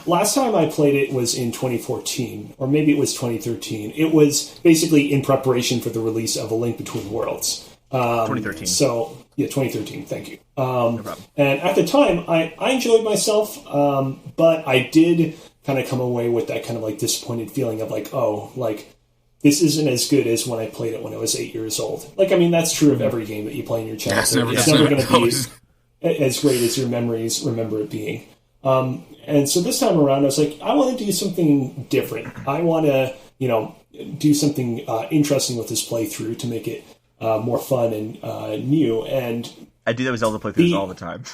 Last time I played it was in 2014, or maybe it was 2013. It was basically in preparation for the release of A Link Between Worlds. 2013. So, yeah, 2013, thank you. No problem. And at the time, I enjoyed myself, but I did kind of come away with that kind of like disappointed feeling of like, oh, like, this isn't as good as when I played it when I was 8 years old. Like, I mean, that's true of every game that you play in your childhood. It's never going to be as great as your memories remember it being. And so this time around, I was like, I want to do something different. I want to, do something interesting with this playthrough to make it more fun and new. And I do that with Zelda playthroughs all the time.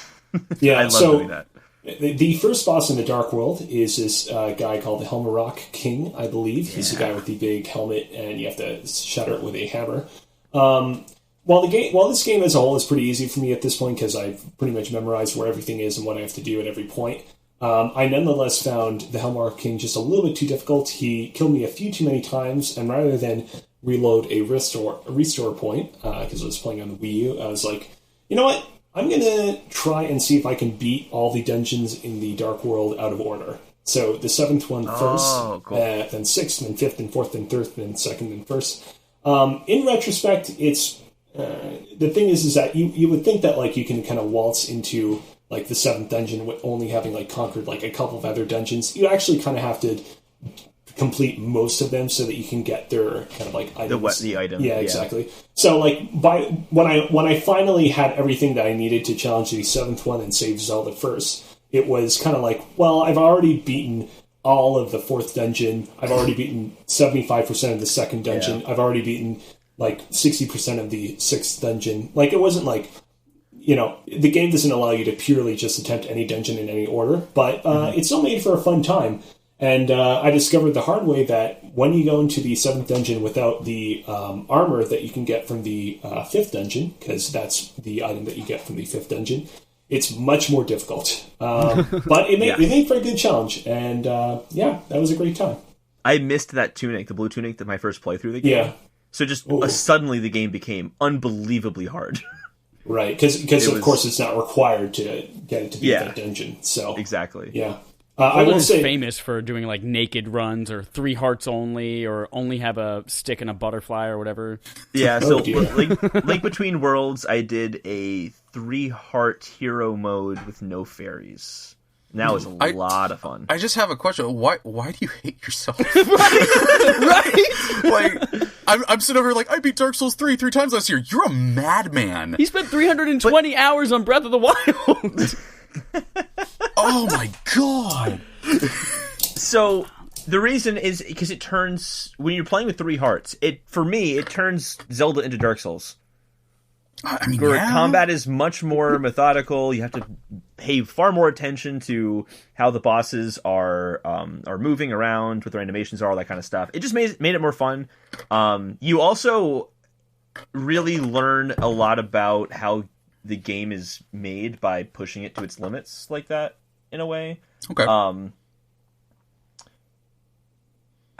Yeah, I love doing that. The first boss in the Dark World is this guy called the Helmarock King, I believe. He's the guy with the big helmet, and you have to shatter it with a hammer. While this game as a whole is pretty easy for me at this point, because I've pretty much memorized where everything is and what I have to do at every point, I nonetheless found the Helmarock King just a little bit too difficult. He killed me a few too many times, and rather than reload a restore point, because I was playing on the Wii U, I was like, you know what? I'm going to try and see if I can beat all the dungeons in the Dark World out of order. So the 7th one first, cool. Then 6th, then 5th, then 4th, then 3rd, then 2nd, then 1st. In retrospect, it's the thing is that you would think that like you can kind of waltz into like the 7th dungeon with only having like conquered like a couple of other dungeons. You actually kind of have to complete most of them so that you can get their kind of like items. The item. Yeah, exactly. So like when I finally had everything that I needed to challenge the 7th one and save Zelda first, it was kind of like, well, I've already beaten all of the 4th dungeon. I've already beaten 75% of the 2nd dungeon. Yeah. I've already beaten like 60% of the 6th dungeon. Like it wasn't like, the game doesn't allow you to purely just attempt any dungeon in any order, but it's still made for a fun time. And I discovered the hard way that when you go into the 7th dungeon without the armor that you can get from the 5th dungeon, because that's the item that you get from the 5th dungeon, it's much more difficult. But it made for a good challenge. And that was a great time. I missed that tunic, the blue tunic, that my first playthrough of the game. Yeah. So just suddenly the game became unbelievably hard. Right, because of course it's not required to get it to beat that dungeon. So exactly. Yeah. I will say famous for doing like naked runs or 3 hearts only, or only have a stick and a butterfly or whatever. Yeah, so Link Between Worlds, I did a 3-heart hero mode with no fairies. And that was a lot of fun. I just have a question. Why do you hate yourself? Right? Like, I'm sitting over here like, I beat Dark Souls 3 times last year. You're a madman. He spent 320 hours on Breath of the Wild. Oh my god. So the reason is because it turns, when you're playing with 3 hearts, it turns Zelda into Dark Souls. I mean, where combat is much more methodical. You have to pay far more attention to how the bosses are moving around, what their animations are, all that kind of stuff. It just made it more fun. You also really learn a lot about how the game is made by pushing it to its limits like that, in a way. Okay. I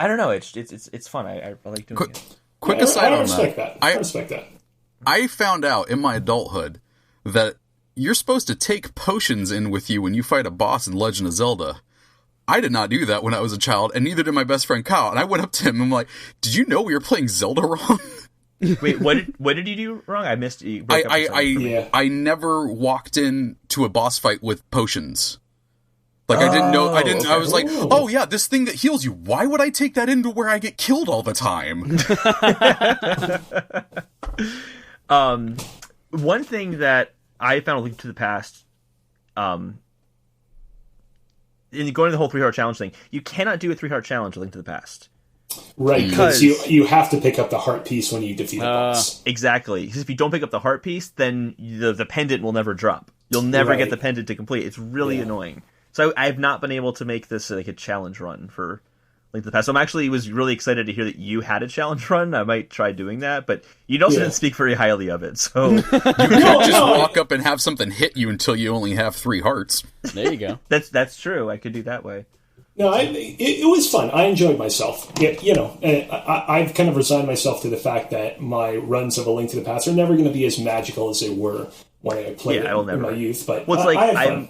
don't know. It's fun. I like doing it. Quick aside on that. I respect that. I found out in my adulthood that you're supposed to take potions in with you when you fight a boss in Legend of Zelda. I did not do that when I was a child, and neither did my best friend Kyle. And I went up to him and I'm like, "Did you know we were playing Zelda wrong?" Wait, what did you do wrong? I missed you. I never walked in to a boss fight with potions. Like, I didn't know, I was like, oh yeah, this thing that heals you, why would I take that into where I get killed all the time? One thing that I found a Link to the Past, in going to the whole 3-heart challenge thing, you cannot do a 3-heart challenge with Link to the Past. Right, because you have to pick up the heart piece when you defeat a boss. Exactly, because if you don't pick up the heart piece, then the pendant will never drop. You'll never get the pendant to complete. It's really annoying. So I've not been able to make this like a challenge run for Link to the Past. So I'm actually was really excited to hear that you had a challenge run. I might try doing that, but you also didn't speak very highly of it. So you could just walk up and have something hit you until you only have 3 hearts. There you go. That's true. I could do that way. No, it was fun. I enjoyed myself. I've kind of resigned myself to the fact that my runs of A Link to the Past are never going to be as magical as they were when I played it in my youth. But well, it's like I had fun.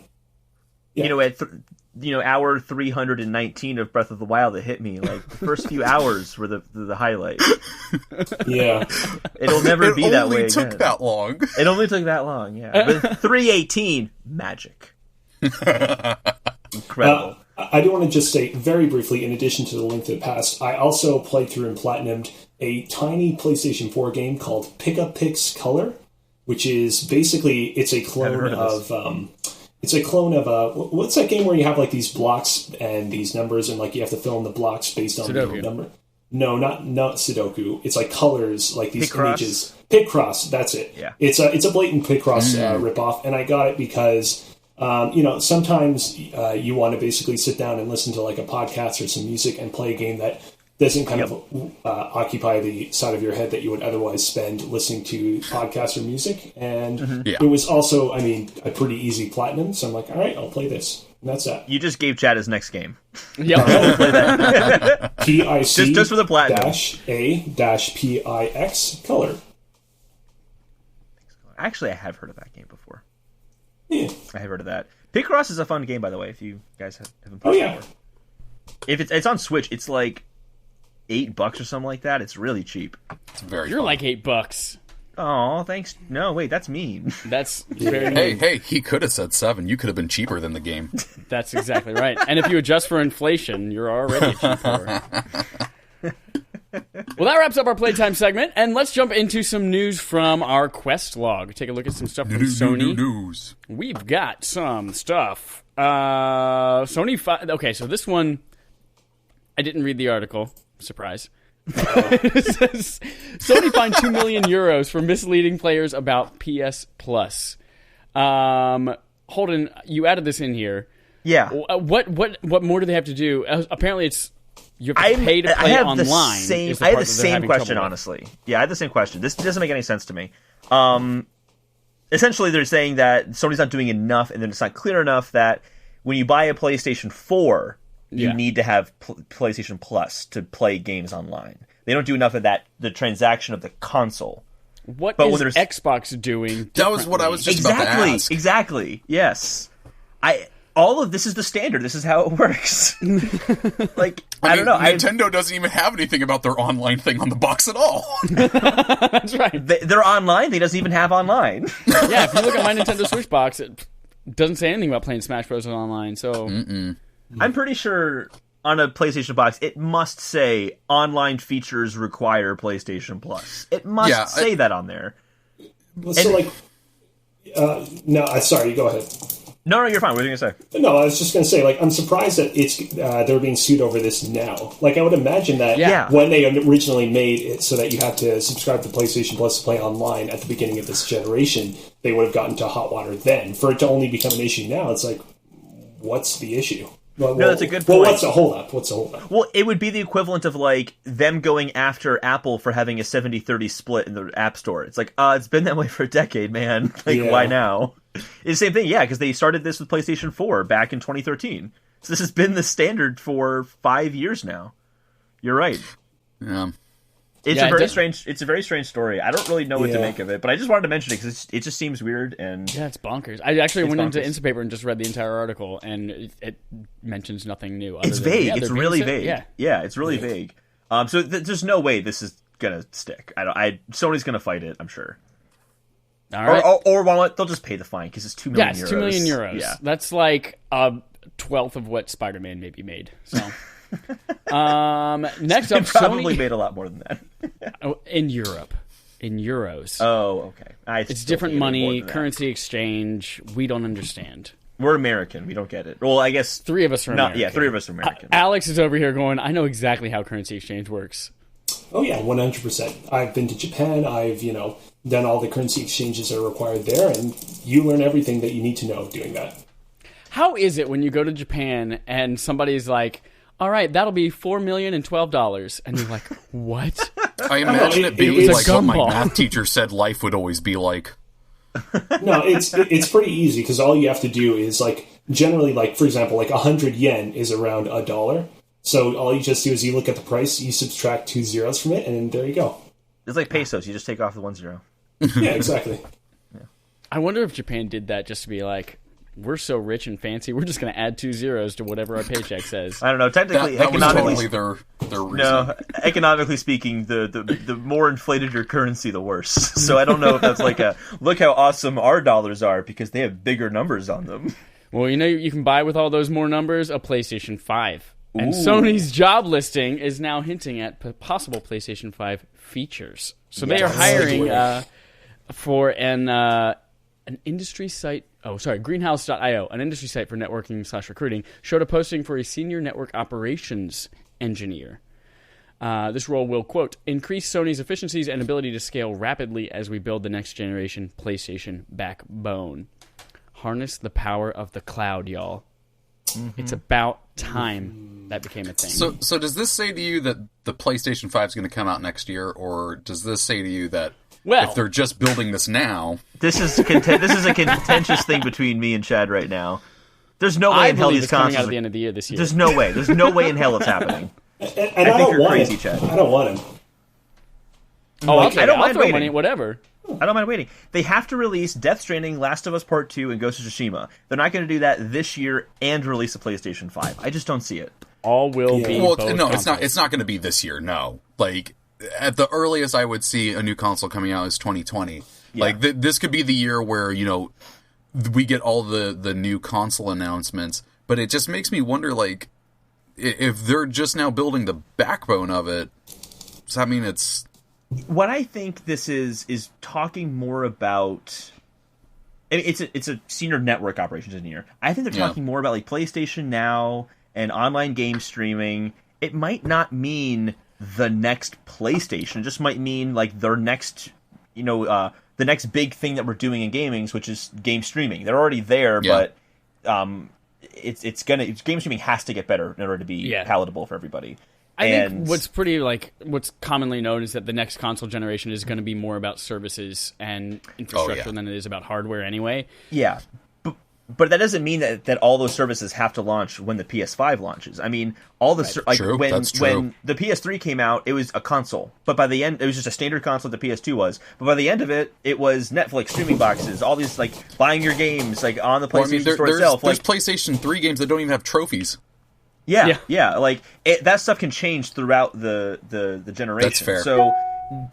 At hour 319 of Breath of the Wild that hit me, like the first few hours were the highlight. Yeah. It'll never be that way again. It only took that long. It only took that long, yeah. But 318, magic. Incredible. I do want to just say very briefly, in addition to the Link to the Past, I also played through and platinumed a tiny PlayStation 4 game called Pick Up Pix Color, which is basically, it's a clone of what's that game where you have like these blocks and these numbers and like you have to fill in the blocks based on the number? No, not Sudoku. It's like colors, like these images. Picross, that's it. Yeah. It's a blatant Picross ripoff, and I got it because sometimes you want to basically sit down and listen to like a podcast or some music and play a game that doesn't kind of occupy the side of your head that you would otherwise spend listening to podcasts or music. And it was also, a pretty easy platinum. So I'm like, all right, I'll play this. And that's that. You just gave Chad his next game. Yep. Play that. PIC just for the platinum. -A-PIX color. Actually, I have heard of that game before. Yeah. I have heard of that. Picross is a fun game, by the way, if you guys haven't played it before. If it's on Switch, it's like $8 or something like that. It's really cheap. It's very You're fun. like $8. Oh, thanks. No, wait, that's mean. That's very mean. Hey, he could have said 7. You could have been cheaper than the game. That's exactly right. And if you adjust for inflation, you're already cheaper. Well, that wraps up our Playtime segment, and let's jump into some news from our Quest log. Take a look at some stuff from Sony. News. We've got some stuff. Sony... Okay, so this one... I didn't read the article. Surprise. It says, Sony fined €2 million for misleading players about PS Plus. Holden, you added this in here. Yeah. What more do they have to do? Apparently, it's you have to pay to play online. I had the same question, honestly. Yeah, I had the same question. This doesn't make any sense to me. Essentially, they're saying that Sony's not doing enough, and then it's not clear enough that when you buy a PlayStation 4, you need to have PlayStation Plus to play games online. They don't do enough of that, the transaction of the console. What is Xbox doing? That was what I was just about to ask. Exactly. Yes. All of this is the standard. This is how it works. I don't know. Nintendo doesn't even have anything about their online thing on the box at all. That's right. They're online. They doesn't even have online. Yeah, if you look at my Nintendo Switch box, it doesn't say anything about playing Smash Bros. Online. So I'm pretty sure on a PlayStation box, it must say online features require PlayStation Plus. It must say that on there. So, sorry, go ahead. No, you're fine. What were you going to say? No, I was just going to say, I'm surprised that they're being sued over this now. I would imagine that when they originally made it so that you had to subscribe to PlayStation Plus to play online at the beginning of this generation, they would have gotten to hot water then. For it to only become an issue now, it's like, what's the issue? No, that's a good point. Well, what's the holdup? Well, it would be the equivalent of, them going after Apple for having a 70-30 split in the App Store. It's like, it's been that way for a decade, man. Why now? It's the same thing, because they started this with PlayStation 4 back in 2013. So this has been the standard for 5 years now. You're right. Yeah. It's a very strange story. I don't really know what to make of it, but I just wanted to mention it because it just seems weird. And yeah, it's bonkers. I actually went into Instapaper and just read the entire article, and it mentions nothing new. It's vague. It's really vague. Yeah, it's really vague. So there's no way this is gonna stick. Sony's gonna fight it, I'm sure. All right. Or they'll just pay the fine because it's €2 million. Yeah, it's €2 million. Yeah, that's like a 12th of what Spider-Man maybe made. So, next up, probably Sony made a lot more than that. in Europe, in euros. Oh, okay. It's different money, currency exchange. We don't understand. We're American. We don't get it. Well, I guess 3 of us are American. Yeah, 3 of us are American. Alex is over here going, I know exactly how currency exchange works. Oh yeah, 100%. I've been to Japan. I've done all the currency exchanges that are required there, and you learn everything that you need to know doing that. How is it when you go to Japan and somebody's like, all right, that'll be $4,012, and you're like, what? I imagine it being like what my math teacher said life would always be like. No, it's pretty easy because all you have to do is generally for example 100 yen is around $1. So all you just do is you look at the price, you subtract 2 zeros from it, and there you go. It's like pesos. You just take off the 1 0. Yeah, exactly. Yeah. I wonder if Japan did that just to be like, we're so rich and fancy, we're just going to add 2 zeros to whatever our paycheck says. I don't know. Technically, that economically, was totally their reason. No, economically speaking, the more inflated your currency, the worse. So I don't know if that's like a look how awesome our dollars are because they have bigger numbers on them. Well, you can buy with all those more numbers a PlayStation 5. And Sony's job listing is now hinting at possible PlayStation 5 features. So they are hiring for an industry site. Oh, sorry, Greenhouse.io, an industry site for networking/recruiting, showed a posting for a senior network operations engineer. This role will, quote, increase Sony's efficiencies and ability to scale rapidly as we build the next generation PlayStation backbone. Harness the power of the cloud, y'all. Mm-hmm. It's about time that became a thing. So does this say to you that the PlayStation 5 is going to come out next year, or does this say to you that if they're just building this now... This is a contentious thing between me and Chad right now. There's no way in hell these consoles... coming out at the end of the year this year. There's no way. There's no way in hell it's happening. And I think you're crazy, Chad. I don't want him. Oh, I don't mind waiting. Money, whatever. I don't mind waiting. They have to release Death Stranding, Last of Us Part 2, and Ghost of Tsushima. They're not going to do that this year and release a PlayStation 5. I just don't see it. All will be Well, both no, consoles. it's not going to be this year, no. At the earliest I would see a new console coming out is 2020. Yeah. This could be the year where, we get all the new console announcements, but it just makes me wonder, if they're just now building the backbone of it, does that mean it's... What I think this is talking more about... I mean, it's a senior network operations engineer. I think they're talking more about PlayStation Now and online game streaming. It might not mean the next PlayStation. It just might mean their next, the next big thing that we're doing in gaming, which is game streaming. They're already there, but game streaming has to get better in order to be palatable for everybody. I think what's commonly known is that the next console generation is going to be more about services and infrastructure than it is about hardware anyway. Yeah. But that doesn't mean that all those services have to launch when the PS5 launches. I mean, all the when the PS3 came out, it was a console. But by the end, it was just a standard console that the PS2 was. But by the end of it, it was Netflix, streaming boxes, all these buying your games on the PlayStation Store itself. There's PlayStation 3 games that don't even have trophies. Yeah. That stuff can change throughout the generation. That's fair. So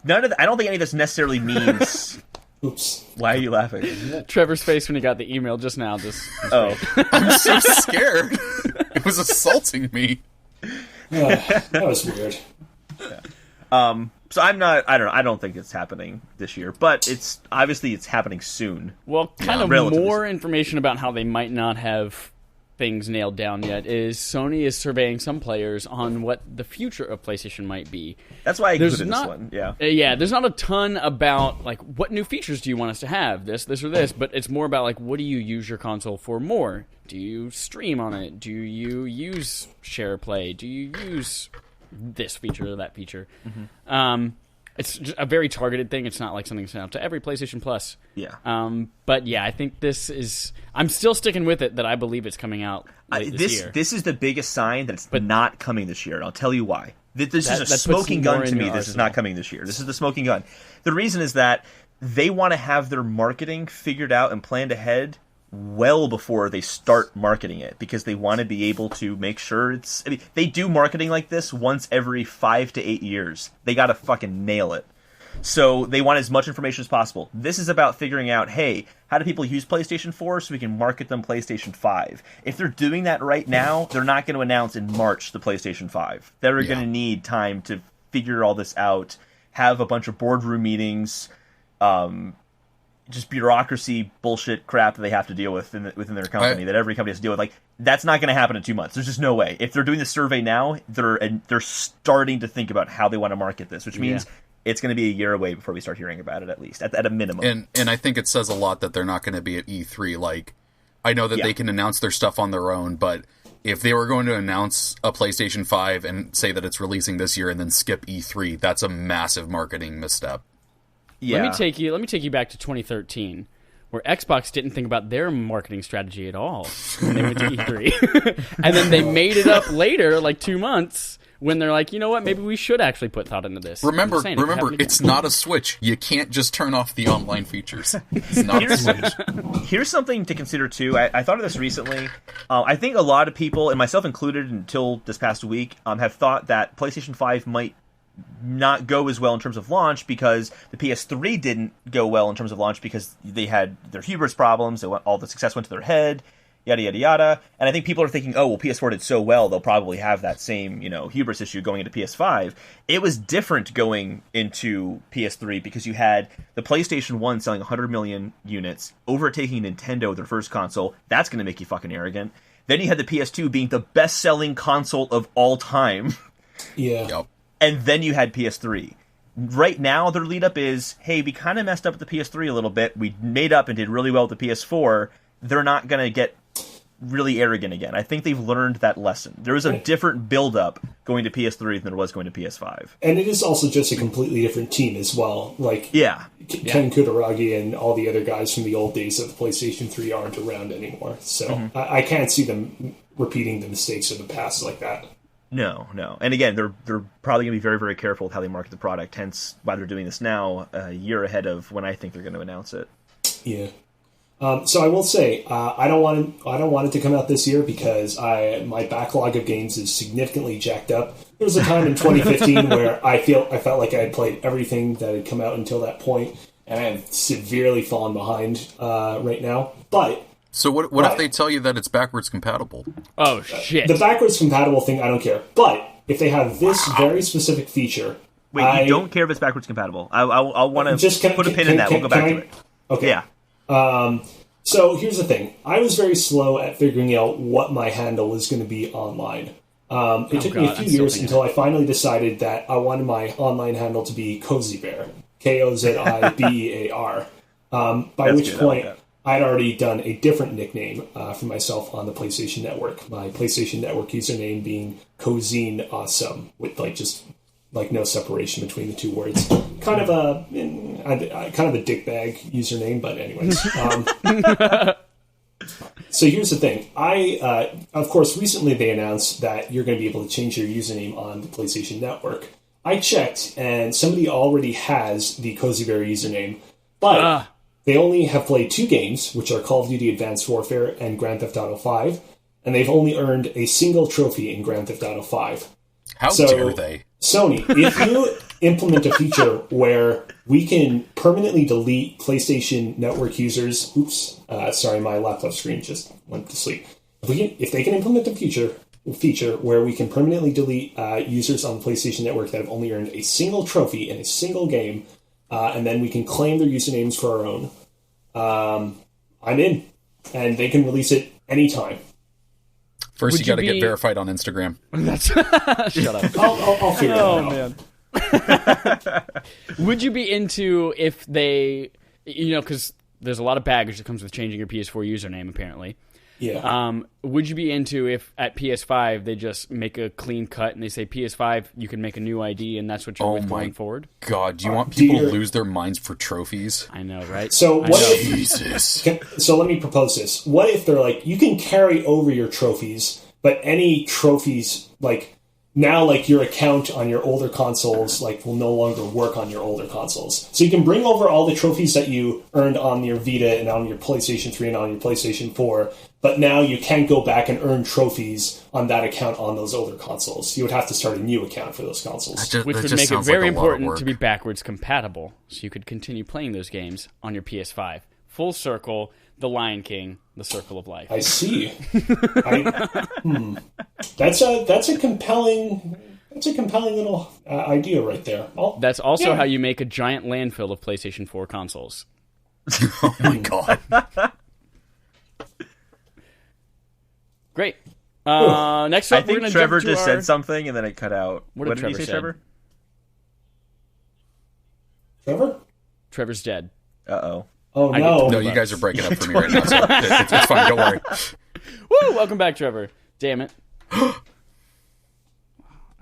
I don't think any of this necessarily means. Oops. Why are you laughing? Trevor's face when he got the email just now. I'm so scared. It was assaulting me. That was weird. Yeah. So I'm not. I don't know. I don't think it's happening this year, but it's happening soon. Well, kind of more information about how they might not have things nailed down yet is Sony is surveying some players on what the future of PlayStation might be. That's why I included this one. Yeah, there's not a ton about what new features do you want us to have, this or this, but it's more about what do you use your console for more? Do you stream on it? Do you use share play? Do you use this feature or that feature? Mm-hmm. It's just a very targeted thing. It's not something sent out to every PlayStation Plus. Yeah. But yeah, I think this is... I'm still sticking with it that I believe it's coming out late this year. This is the biggest sign that it's not coming this year, and I'll tell you why. This is a smoking gun to me. This is not coming this year. This is the smoking gun. The reason is that they want to have their marketing figured out and planned ahead well before they start marketing it, because they want to be able to make sure it's... they do marketing like this once every 5 to 8 years. They got to fucking nail it. So they want as much information as possible. This is about figuring out, hey, how do people use PlayStation 4 so we can market them PlayStation 5? If they're doing that right now, they're not going to announce in March the PlayStation 5. They're going to need time to figure all this out, have a bunch of boardroom meetings, just bureaucracy bullshit crap that they have to deal with within their company, that every company has to deal with. Like, that's not going to happen in 2 months. There's just no way. If they're doing the survey now, they're starting to think about how they want to market this, which means it's going to be a year away before we start hearing about it, at least, at a minimum. And I think it says a lot that they're not going to be at E3. Like, I know that they can announce their stuff on their own, but if they were going to announce a PlayStation 5 and say that it's releasing this year and then skip E3, that's a massive marketing misstep. Yeah. Let me take you back to 2013, where Xbox didn't think about their marketing strategy at all when they went to E3. And then they made it up later, like 2 months, when they're like, you know what, maybe we should actually put thought into this. Remember, it's not a Switch. You can't just turn off the online features. It's not a Switch. Here's something to consider, too. I thought of this recently. I think a lot of people, and myself included until this past week, have thought that PlayStation 5 might not go as well in terms of launch because the PS3 didn't go well in terms of launch because they had their hubris problems. All the success went to their head, yada, yada, yada. And I think people are thinking, oh, well, PS4 did so well, they'll probably have that same, hubris issue going into PS5. It was different going into PS3 because you had the PlayStation 1 selling 100 million units, overtaking Nintendo, their first console. That's going to make you fucking arrogant. Then you had the PS2 being the best-selling console of all time. Yeah. Yep. And then you had PS3. Right now, their lead-up is, hey, we kind of messed up with the PS3 a little bit. We made up and did really well with the PS4. They're not going to get really arrogant again. I think they've learned that lesson. There is a different build-up going to PS3 than there was going to PS5. And it is also just a completely different team as well. Like, Ken Kutaragi and all the other guys from the old days of the PlayStation 3 aren't around anymore. So I can't see them repeating the mistakes of the past like that. No. And again, they're probably going to be very, very careful with how they market the product, hence why they're doing this now, a year ahead of when I think they're going to announce it. Yeah. So I will say, I don't want it to come out this year because my backlog of games is significantly jacked up. There was a time in 2015 where I felt like I had played everything that had come out until that point, and I have severely fallen behind right now. But so what if they tell you that it's backwards compatible? Oh, shit. The backwards compatible thing, I don't care. But if they have this very specific feature... Wait, you don't care if it's backwards compatible? I'll want to put a pin in that. We'll go back to it. Okay. Yeah. So here's the thing. I was very slow at figuring out what my handle was going to be online. It took me a few years until I finally decided that I wanted my online handle to be Kozibear. Kozibear. By which point... I'd already done a different nickname for myself on the PlayStation Network. My PlayStation Network username being Kozina Awesome, with no separation between the two words. Kind of a dickbag username, but anyways. So here's the thing. Of course, recently they announced that you're going to be able to change your username on the PlayStation Network. I checked, and somebody already has the Kozibear username, but... They only have played 2 games, which are Call of Duty Advanced Warfare and Grand Theft Auto 5, and they've only earned a single trophy in Grand Theft Auto 5. How dare they? Sony, if you implement a feature where we can permanently delete PlayStation Network users... Oops, sorry, my laptop screen just went to sleep. If they can implement a feature where we can permanently delete users on the PlayStation Network that have only earned a single trophy in a single game... and then we can claim their usernames for our own. I'm in. And they can release it anytime. First, you got to get verified on Instagram. Shut up. I'll figure it out. Man. Would you be into if they... because there's a lot of baggage that comes with changing your PS4 username, apparently. Yeah. Would you be into if at PS5 they just make a clean cut and they say PS5 you can make a new ID and that's what you're with going forward? God, do you want people to lose their minds for trophies? I know, right? So what if, Jesus. So let me propose this. What if they're like, you can carry over your trophies, but any trophies, like now, like, your account on your older consoles, like, will no longer work on your older consoles. So you can bring over all the trophies that you earned on your Vita and on your PlayStation 3 and on your PlayStation 4, but now you can't go back and earn trophies on that account on those older consoles. You would have to start a new account for those consoles. Which would make it very important to be backwards compatible, so you could continue playing those games on your PS5. Full circle, The Lion King, The Circle of Life. I see. That's a compelling little idea right there. That's also how you make a giant landfill of PlayStation 4 consoles. Oh my god. Great. Next up, I think Treavor just said something and then it cut out. What did he say, Treavor? Trevor's dead. Uh-oh. Oh, no. No, you guys are breaking up for me right now, so it's fine, don't worry. Woo! Welcome back, Treavor. Damn it.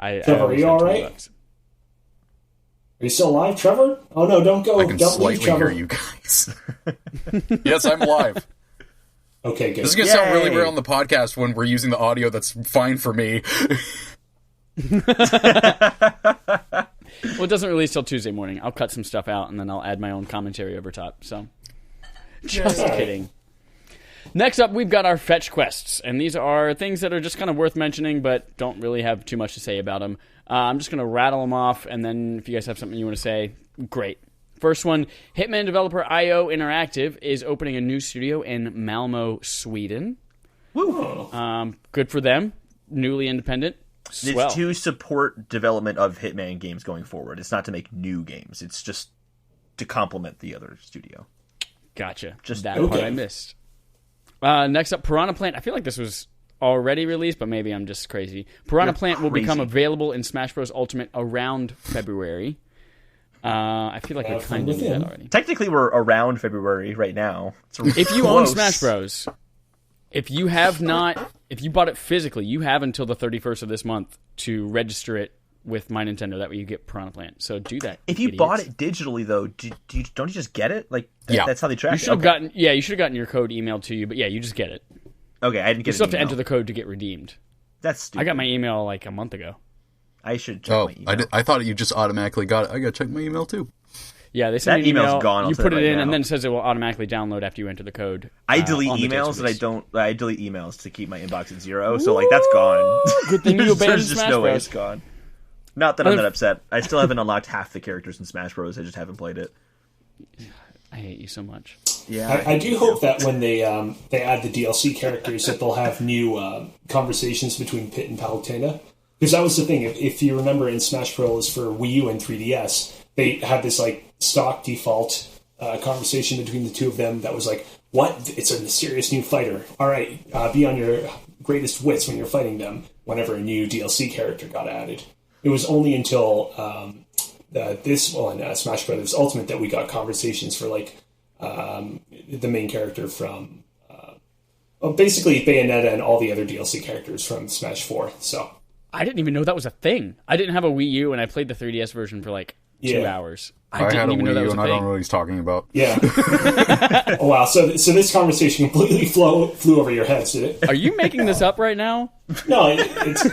Trevor, are you all right? Are you still alive, Trevor? Oh, no, don't go. I can don't slightly leave, Trevor. hear you guys. Yes, I'm live. Okay, good. This is going to sound really weird on the podcast when we're using the audio that's fine for me. Well, it doesn't release till Tuesday morning. I'll cut some stuff out, and then I'll add my own commentary over top. So, just kidding. Next up, we've got our fetch quests, and these are things that are just kind of worth mentioning, but don't really have too much to say about them. I'm just going to rattle them off, and then if you guys have something you want to say, great. First one, Hitman developer IO Interactive is opening a new studio in Malmö, Sweden. Woo! Good for them. Newly independent. Swell. It's to support development of Hitman games going forward. It's not to make new games. It's just to complement the other studio. Gotcha. Just that part I missed. Next up, Piranha Plant. I feel like this was already released, but maybe I'm just crazy. Piranha Plant will become available in Smash Bros. Ultimate around February. I feel like I kind of knew that already. Technically, we're around February right now. If you own Smash Bros., if you bought it physically, you have until the 31st of this month to register it with My Nintendo. That way you get Piranha Plant. So do that. If you bought it digitally, though, don't you just get it? Like, that's how they track it? You should have gotten your code emailed to you, but yeah, you just get it. Okay, I didn't get it. You still have to enter the code to get redeemed. That's stupid. I got my email like a month ago. I should check my email. I thought you just automatically got it. I got to check my email, too. Yeah, they send that you an email. Email's gone. You put it in, and then it says it will automatically download after you enter the code. I delete emails, and I delete emails to keep my inbox at 0. So like that's gone. Good thing you abandoned There's just Smash no way Bros. it's gone. Not that I'm that upset. I still haven't unlocked half the characters in Smash Bros. I just haven't played it. I hate you so much. Yeah, I do hope that when they add the DLC characters, that they'll have new conversations between Pit and Palutena. Because that was the thing. If you remember in Smash Bros. For Wii U and 3DS, they had this like stock default conversation between the two of them that was like, "What? It's a mysterious new fighter. All right, be on your greatest wits when you're fighting them." Whenever a new DLC character got added, it was only until this one, Smash Bros. Ultimate, that we got conversations for like the main character from basically Bayonetta and all the other DLC characters from Smash 4. So I didn't even know that was a thing. I didn't have a Wii U, and I played the 3DS version for like 2 hours. I didn't even know that was a thing. I don't know what he's talking about. Yeah. Oh, wow. So this conversation completely flew over your heads, did it? Are you making this up right now? No. It's...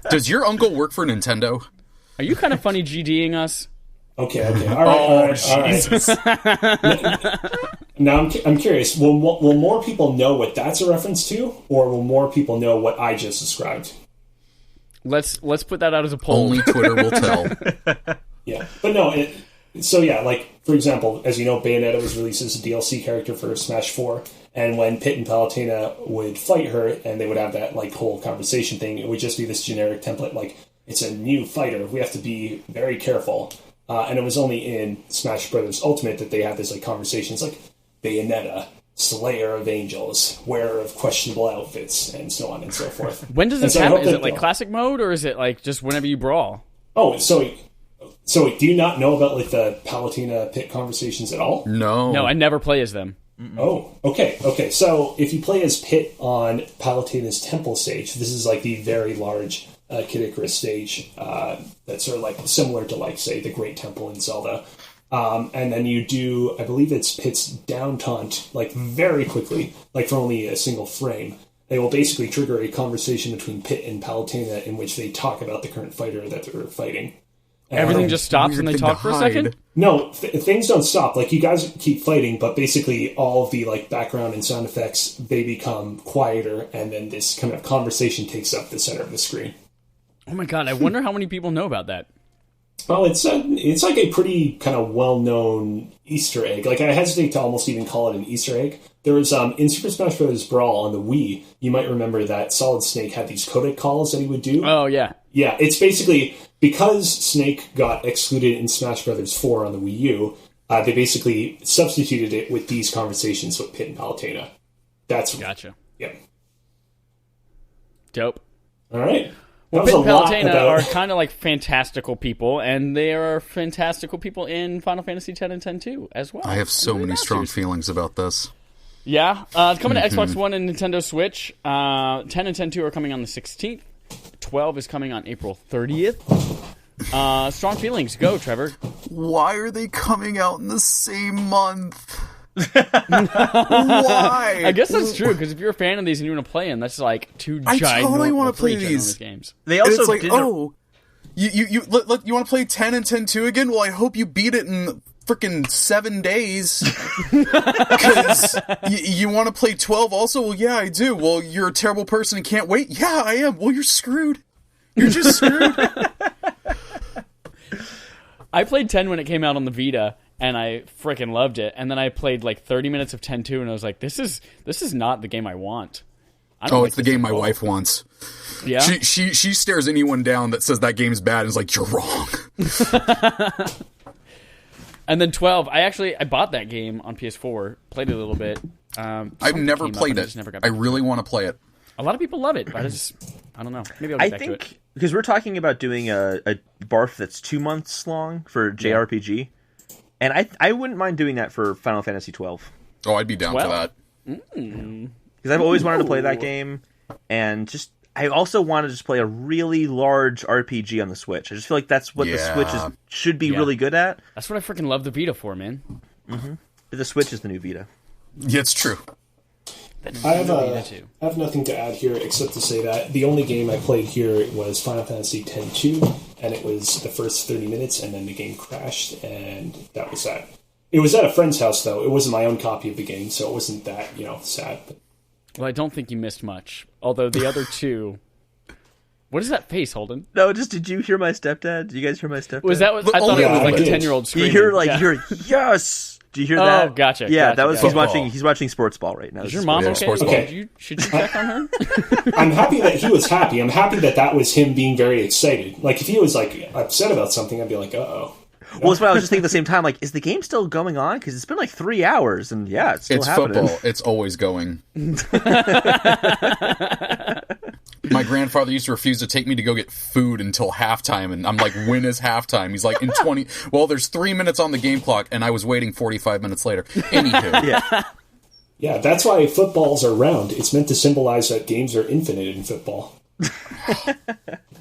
Does your uncle work for Nintendo? Are you kind of funny GDing us? Okay. All right. Now I'm curious. Will more people know what that's a reference to, or will more people know what I just described? Let's put that out as a poll. Only Twitter will tell. Yeah, but no. So yeah, like for example, as you know, Bayonetta was released as a DLC character for Smash 4, and when Pit and Palutena would fight her, and they would have that like whole conversation thing, it would just be this generic template, like it's a new fighter. We have to be very careful. And it was only in Smash Bros. Ultimate that they had this like conversations like Bayonetta, Slayer of Angels, wearer of questionable outfits, and so on and so forth. When does this happen? Is it like classic mode, or is it like just whenever you brawl? Oh, so do you not know about like the Palutena Pit conversations at all? No, I never play as them. Mm-mm. Oh, okay. So if you play as Pit on Palutena's temple stage, this is like the very large Kid Icarus stage that's sort of like similar to like say the Great Temple in Zelda. And then you do, I believe it's Pit's down taunt, like very quickly, like for only a single frame. They will basically trigger a conversation between Pitt and Palutena in which they talk about the current fighter that they're fighting. Everything just stops and they talk for a second? No, things don't stop. Like, you guys keep fighting, but basically all of the like background and sound effects, they become quieter, and then this kind of conversation takes up the center of the screen. Oh my god, I wonder how many people know about that. Well, it's like a pretty kind of well-known Easter egg. Like, I hesitate to almost even call it an Easter egg. There was, in Super Smash Bros. Brawl on the Wii, you might remember that Solid Snake had these codec calls that he would do. Oh, yeah. Yeah, it's basically, because Snake got excluded in Smash Bros. 4 on the Wii U, they basically substituted it with these conversations with Pit and Palutena. That's... Gotcha. Yeah. Dope. All right. Well, Pit and Palutena are kind of like fantastical people, and they are fantastical people in Final Fantasy X and X too, as well. I have so many strong feelings about this. Yeah, coming to Xbox One and Nintendo Switch. 10 and X 2 are coming on the 16th. 12 is coming on April 30th. Strong feelings. Go, Trevor. Why are they coming out in the same month? Why? I guess that's true, because if you're a fan of these and you want to play them, that's like two giant. I totally want to play these games. They also it's like, you want to play 10 and 10-2 again? Well, I hope you beat it in freaking 7 days. Because you want to play 12 also? Well, yeah, I do. Well, you're a terrible person and can't wait? Yeah, I am. Well, you're screwed. You're just screwed. I played 10 when it came out on the Vita, and I freaking loved it. And then I played like 30 minutes of 10-2, and I was like, this is not the game I want. It's the game my wife wants. Yeah? She stares anyone down that says that game's bad and is like, you're wrong. And then 12, I bought that game on PS4, played it a little bit. I've never played it. I really want to play it. A lot of people love it, but I don't know. Maybe I'll get back to it. Because we're talking about doing a barf that's 2 months long for JRPG, and I wouldn't mind doing that for Final Fantasy 12. Oh, I'd be down for that. Because I've always wanted to play that game, and I also want to just play a really large RPG on the Switch. I just feel like that's what the Switch should be really good at. That's what I freaking love the Vita for, man. Mm-hmm. The Switch is the new Vita. Yeah, it's true. I have nothing to add here except to say that the only game I played here was Final Fantasy X-2, and it was the first 30 minutes, and then the game crashed, and that was that. It was at a friend's house, though. It wasn't my own copy of the game, so it wasn't that, sad. But... Well, I don't think you missed much. Although the other two... What is that face, Holden? No, did you hear my stepdad? Did you guys hear my stepdad? Was that what... I thought it was like a 10-year-old screaming. You hear, yes! Do you hear that? Oh, gotcha. Yeah, gotcha, that was gotcha. he's watching Sports Ball right now. Is your mom okay? Should you check on her? I'm happy that he was happy. I'm happy that was him being very excited. Like, if he was, upset about something, I'd be like, uh-oh. Well, that's what I was just thinking at the same time. Like, is the game still going on? Because it's been 3 hours, and yeah, it's still happening. It's football. It's always going. My grandfather used to refuse to take me to go get food until halftime, and I'm like, when is halftime? He's like, in 20... Well, there's 3 minutes on the game clock, and I was waiting 45 minutes later. Anywho. Yeah. Yeah, that's why footballs are round. It's meant to symbolize that games are infinite in football.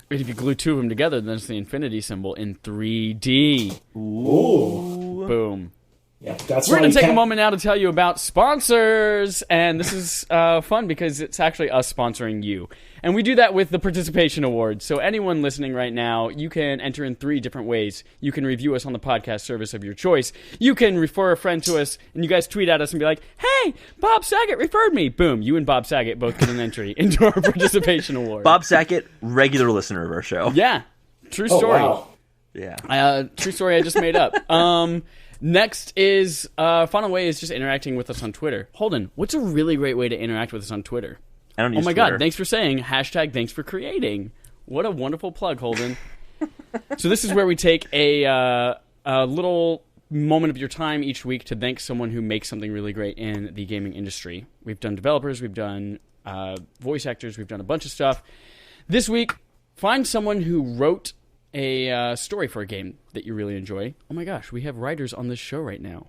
If you glue two of them together, then it's the infinity symbol in 3D. Ooh. Boom. Yeah, that's We're going to take a moment now to tell you about sponsors. And this is fun because it's actually us sponsoring you. And we do that with the Participation Awards. So anyone listening right now, you can enter in 3 different ways. You can review us on the podcast service of your choice. You can refer a friend to us, and you guys tweet at us and be like, hey, Bob Saget referred me. Boom, you and Bob Saget both get an entry into our Participation Award. Bob Saget, regular listener of our show. Yeah, true story. Oh, wow. Yeah. True story I just made up. Next is, final way is just interacting with us on Twitter. Holden, what's a really great way to interact with us on Twitter? I don't use Twitter. God, thanks for saying #thanks for creating. What a wonderful plug, Holden. So this is where we take a little moment of your time each week to thank someone who makes something really great in the gaming industry. We've done developers, we've done voice actors, we've done a bunch of stuff. This week, find someone who wrote a story for a game that you really enjoy. Oh my gosh, we have writers on this show right now.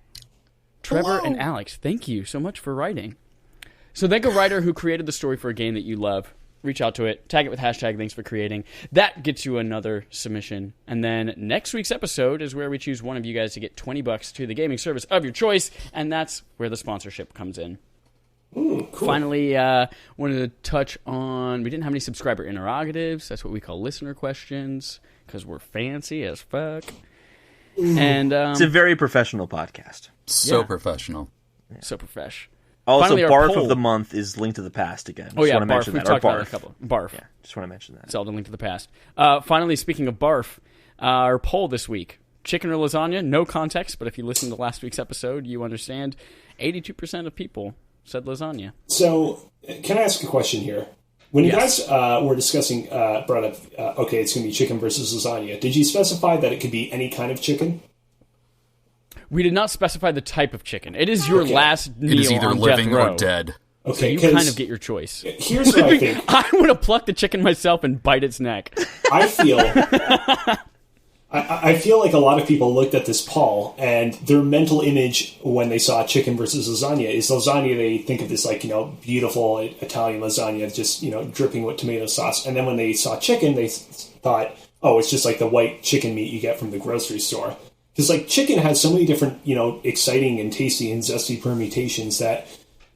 Trevor and Alex, thank you so much for writing. So thank a writer who created the story for a game that you love. Reach out to it. Tag it with #thanks for creating. That gets you another submission. And then next week's episode is where we choose one of you guys to get $20 to the gaming service of your choice. And that's where the sponsorship comes in. Cool. Finally, wanted to touch on, we didn't have any subscriber interrogatives. That's what we call listener questions, because we're fancy as fuck. And it's a very professional podcast. So professional. So profesh. Also, Finally, our Barf poll. of the Month is Link to the Past again. Oh, yeah, want to Barf. mention We've that. Or talked about it Barf. a couple. Barf. Yeah, just want to mention that. Zelda Link to the Past. Finally, speaking of Barf, our poll this week. Chicken or lasagna? No context, but if you listen to last week's episode, you understand 82% of people said lasagna. So, can I ask a question here? When you guys were discussing, brought up, okay, it's going to be chicken versus lasagna, did you specify that it could be any kind of chicken? We did not specify the type of chicken. It is your last meal It is either on living death row. or dead. So you kind of get your choice. Here's what I think. I would have plucked the chicken myself and bite its neck. I feel like a lot of people looked at this poll, and their mental image when they saw chicken versus lasagna is lasagna. They think of this like, beautiful Italian lasagna, just, dripping with tomato sauce. And then when they saw chicken, they thought, oh, it's just like the white chicken meat you get from the grocery store. Because like chicken has so many different, exciting and tasty and zesty permutations that,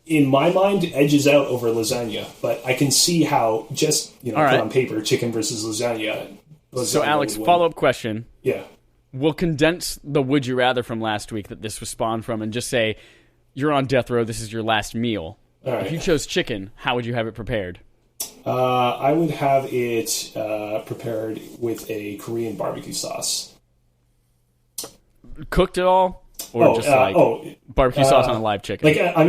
in my mind, edges out over lasagna. But I can see how just, put on paper, chicken versus lasagna. So, Alex, follow-up question. Yeah. We'll condense the would you rather from last week that this was spawned from and just say, you're on death row, this is your last meal. All right. If you chose chicken, how would you have it prepared? I would have it prepared with a Korean barbecue sauce. Cooked at all? Or barbecue sauce on a live chicken?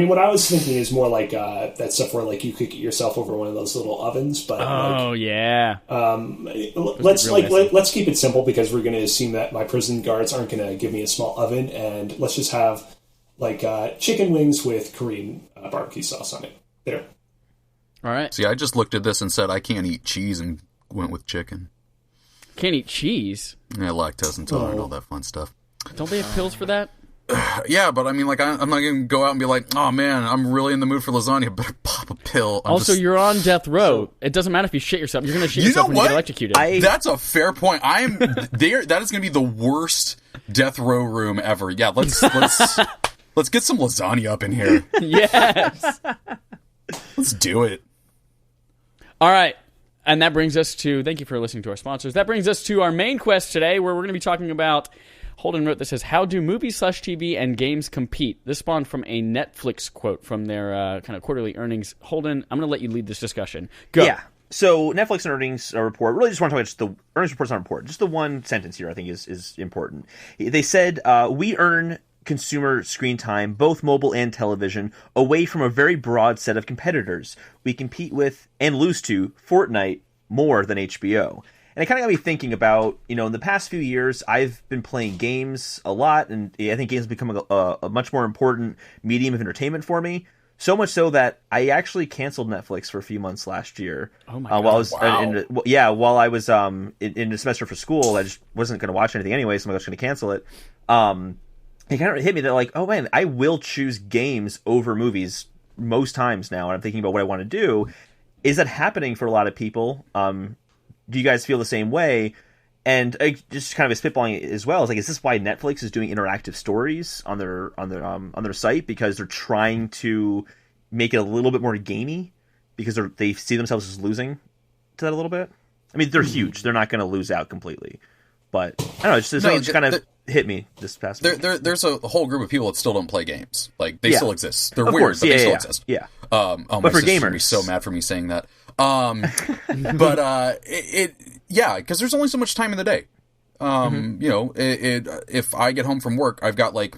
What I was thinking is more like that stuff where like you cook it yourself over one of those little ovens. But let's keep it simple because we're going to assume that my prison guards aren't going to give me a small oven, and let's just have like chicken wings with Korean barbecue sauce on it. There. All right. See, I just looked at this and said I can't eat cheese and went with chicken. Can't eat cheese? Yeah, lactose intolerant, all that fun stuff. Don't they have pills for that? Yeah, but I'm not going to go out and be like, oh man, I'm really in the mood for lasagna, better pop a pill. You're on death row. It doesn't matter if you shit yourself. You're going to shit yourself when you get electrocuted. That's a fair point. That is going to be the worst death row room ever. Yeah, let's get some lasagna up in here. Yes. Let's do it. All right. And that brings us to, thank you for listening to our sponsors. That brings us to our main quest today, where we're going to be talking about, Holden wrote, this says, how do movies/TV and games compete? This spawned from a Netflix quote from their kind of quarterly earnings. Holden, I'm going to let you lead this discussion. Go. Yeah. So Netflix earnings report, really just want to talk about just the earnings report's not important. Just the one sentence here I think is important. They said, we earn consumer screen time, both mobile and television, away from a very broad set of competitors. We compete with and lose to Fortnite more than HBO. And it kind of got me thinking about, in the past few years, I've been playing games a lot, and I think games have become a much more important medium of entertainment for me. So much so that I actually canceled Netflix for a few months last year. Oh my God! While I was in a semester for school, I just wasn't going to watch anything anyway, so I was going to cancel it. It kind of hit me that like, oh man, I will choose games over movies most times now, and I'm thinking about what I want to do. Is that happening for a lot of people? Do you guys feel the same way? And just kind of a spitballing as well, is this why Netflix is doing interactive stories on their site, because they're trying to make it a little bit more gamey, because they see themselves as losing to that a little bit? I mean, they're huge; they're not going to lose out completely, but I don't know. It's kind of hit me this past week. There's a whole group of people that still don't play games. Like they still exist. They're of weird, course. but they still exist. Yeah. But for gamers, would be so mad for me saying that. But because there's only so much time in the day. If I get home from work, I've got 4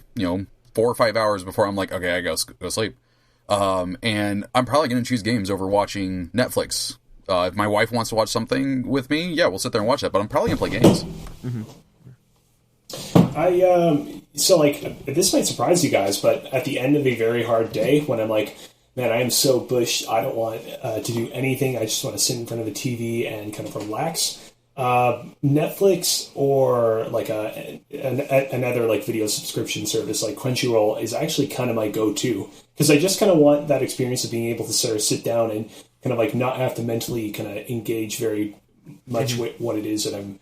or 5 hours before I'm like, okay, I gotta go sleep. And I'm probably gonna choose games over watching Netflix. If my wife wants to watch something with me, yeah, we'll sit there and watch that. But I'm probably gonna play games. Mm-hmm. This might surprise you guys, but at the end of a very hard day, when I'm like, man, I am so bushed, I don't want to do anything, I just want to sit in front of the TV and kind of relax, Netflix or another video subscription service like Crunchyroll is actually kind of my go-to, because I just kind of want that experience of being able to sort of sit down and kind of not have to mentally kind of engage very much with what it is that I'm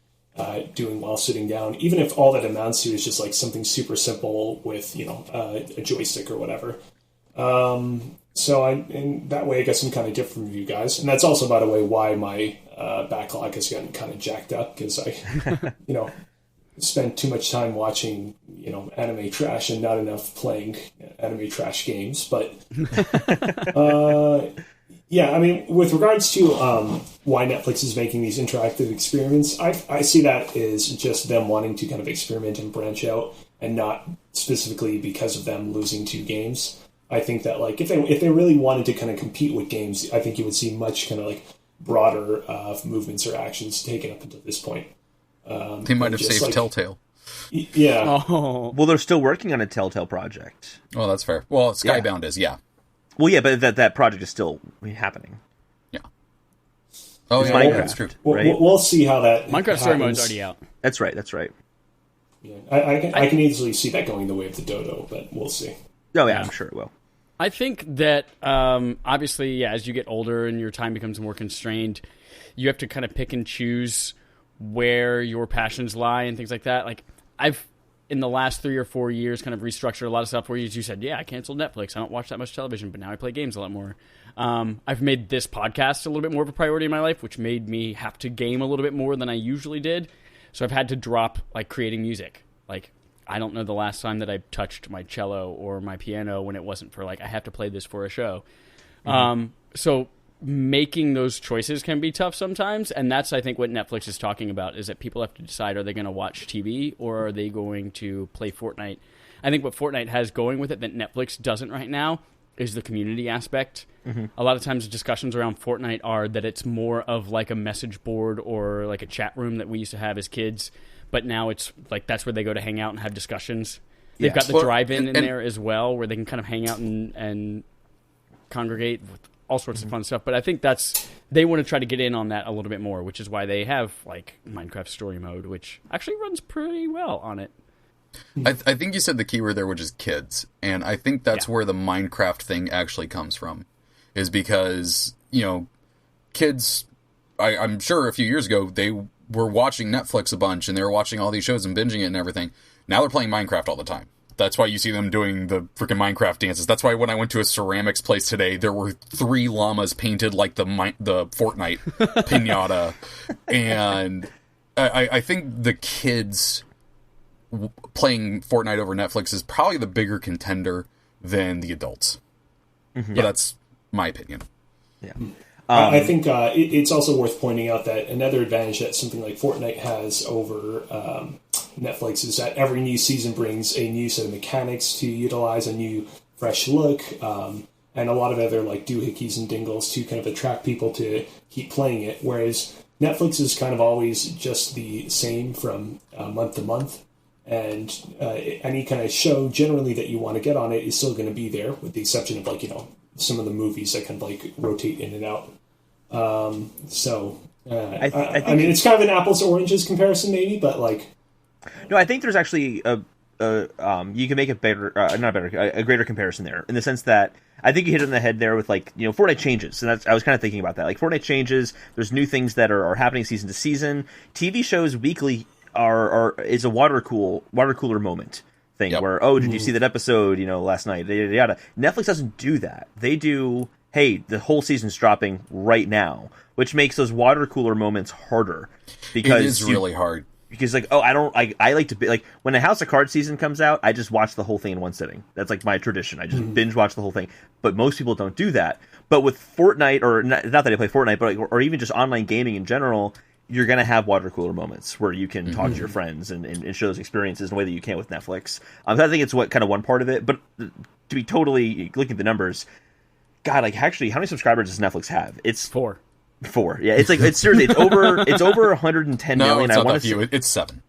doing while sitting down, even if all that amounts to is just something super simple with a joystick or whatever. So in that way, I guess I'm kind of different from you guys, and that's also, by the way, why my backlog has gotten kind of jacked up, because I, spend too much time watching, anime trash and not enough playing anime trash games. But yeah, I mean, with regards to why Netflix is making these interactive experiments, I see that as just them wanting to kind of experiment and branch out, and not specifically because of them losing 2 games. I think that, like, if they really wanted to kind of compete with games, I think you would see much kind of like broader movements or actions taken up until this point. They might have saved Telltale. Yeah. Oh. Well, they're still working on a Telltale project. Oh, that's fair. Well, Skybound is, yeah. Well, yeah, but that project is still happening. Yeah. Oh, it's yeah, Minecraft, that's true. Right? We'll see how that Minecraft Story Mode's already out. That's right. Yeah. I can easily see that going the way of the dodo, but we'll see. Oh, yeah, I'm sure it will. I think that, obviously, as you get older and your time becomes more constrained, you have to kind of pick and choose where your passions lie and things like that. Like, I've, in the last 3 or 4 years, kind of restructured a lot of stuff where you said, I canceled Netflix. I don't watch that much television, but now I play games a lot more. I've made this podcast a little bit more of a priority in my life, which made me have to game a little bit more than I usually did. So I've had to drop, like, creating music. Like, I don't know the last time that I touched my cello or my piano when it wasn't for, like, I have to play this for a show. Mm-hmm. So making those choices can be tough sometimes, and that's, I think, what Netflix is talking about, is that people have to decide, are they going to watch TV or are they going to play Fortnite? I think what Fortnite has going with it that Netflix doesn't right now is the community aspect. Mm-hmm. A lot of times the discussions around Fortnite are that it's more of like a message board or like a chat room that we used to have as kids, but now it's like that's where they go to hang out and have discussions. They've got the drive-in in there as well, where they can kind of hang out and congregate with all sorts of fun stuff. But I think they want to try to get in on that a little bit more, which is why they have like Minecraft Story Mode, which actually runs pretty well on it. I think you said the keyword there, which is kids, and I think that's where the Minecraft thing actually comes from, is because kids. I'm sure a few years ago they were watching Netflix a bunch and they were watching all these shows and binging it and everything. Now they're playing Minecraft all the time. That's why you see them doing the freaking Minecraft dances. That's why when I went to a ceramics place today, there were 3 llamas painted like the Fortnite pinata. And I think the kids playing Fortnite over Netflix is probably the bigger contender than the adults. Mm-hmm. But that's my opinion. Yeah. I think it's also worth pointing out that another advantage that something like Fortnite has over Netflix is that every new season brings a new set of mechanics to utilize, a new fresh look, and a lot of other like doohickeys and dingles to kind of attract people to keep playing it, whereas Netflix is kind of always just the same from month to month, and any kind of show generally that you want to get on it is still going to be there, with the exception of some of the movies that kind of like rotate in and out. I mean, it's kind of an apples to oranges comparison, maybe, but like. No, I think there's actually you can make a better, a greater comparison there, in the sense that I think you hit it on the head there with Fortnite changes, and I was kind of thinking about that. Like Fortnite changes, there's new things that are happening season to season. TV shows weekly is a water cooler moment thing where, did you see that episode last night, yada yada. Netflix doesn't do that. They do, hey, the whole season's dropping right now, which makes those water cooler moments harder, because it is really hard. Because I like to be like, when a House of Cards season comes out, I just watch the whole thing in one sitting. That's like my tradition. I just binge watch the whole thing. But most people don't do that. But with Fortnite, or not that I play Fortnite, but or even just online gaming in general, you're going to have water cooler moments where you can talk to your friends and share those experiences in a way that you can't with Netflix. So I think it's one part of it. But to be totally looking at the numbers, God, like actually, how many subscribers does Netflix have? It's 4. Yeah, it's seriously, it's over 110 million. No, it's not that few. It's 7.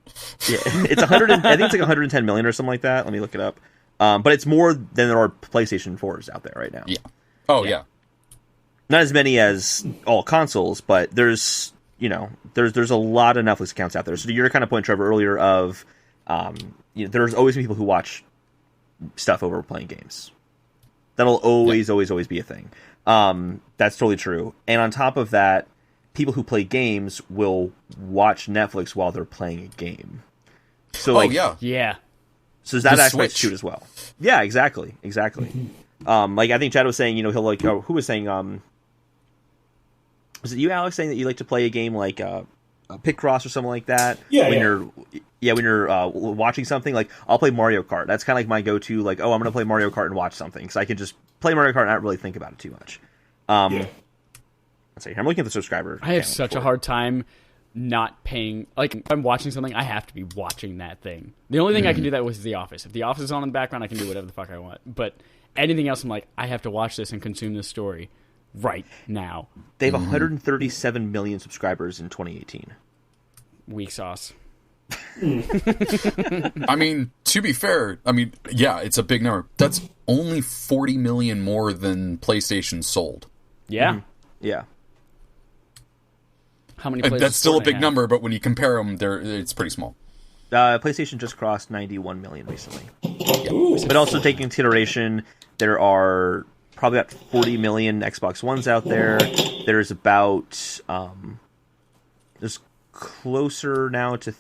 Yeah, it's 100. I think it's like 110 million or something like that. Let me look it up. But it's more than there are PlayStation 4s out there right now. Yeah. Oh yeah. Not as many as all consoles, but there's there's a lot of Netflix accounts out there. So your kind of point, Trevor, earlier of there's always people who watch stuff over playing games. That'll always be a thing. That's totally true. And on top of that, people who play games will watch Netflix while they're playing a game. So yeah. So that aspect too as well. Yeah, exactly. Like I think Chad was saying, he'll like, who was saying, was it you, Alex, saying that you like to play a game like Picross or something like that? When you're watching something, like I'll play Mario Kart. That's kind of like my go-to. Like, I'm going to play Mario Kart and watch something, because I can just play Mario Kart and not really think about it too much. Let's see. I'm looking at the subscriber. I have such a hard time not paying. Like, if I'm watching something, I have to be watching that thing. The only thing I can do that with is The Office. If The Office is on in the background, I can do whatever the fuck I want. But anything else, I'm like, I have to watch this and consume this story right now. They have 137 million subscribers in 2018. Weak sauce. I mean, to be fair, yeah, it's a big number. That's only 40 million more than PlayStation sold. Yeah. Yeah. How many players that's still a big number, but when you compare them, it's pretty small. PlayStation just crossed 91 million recently. Ooh. But also taking into consideration, there are probably about 40 million Xbox Ones out there. There's about there's closer now to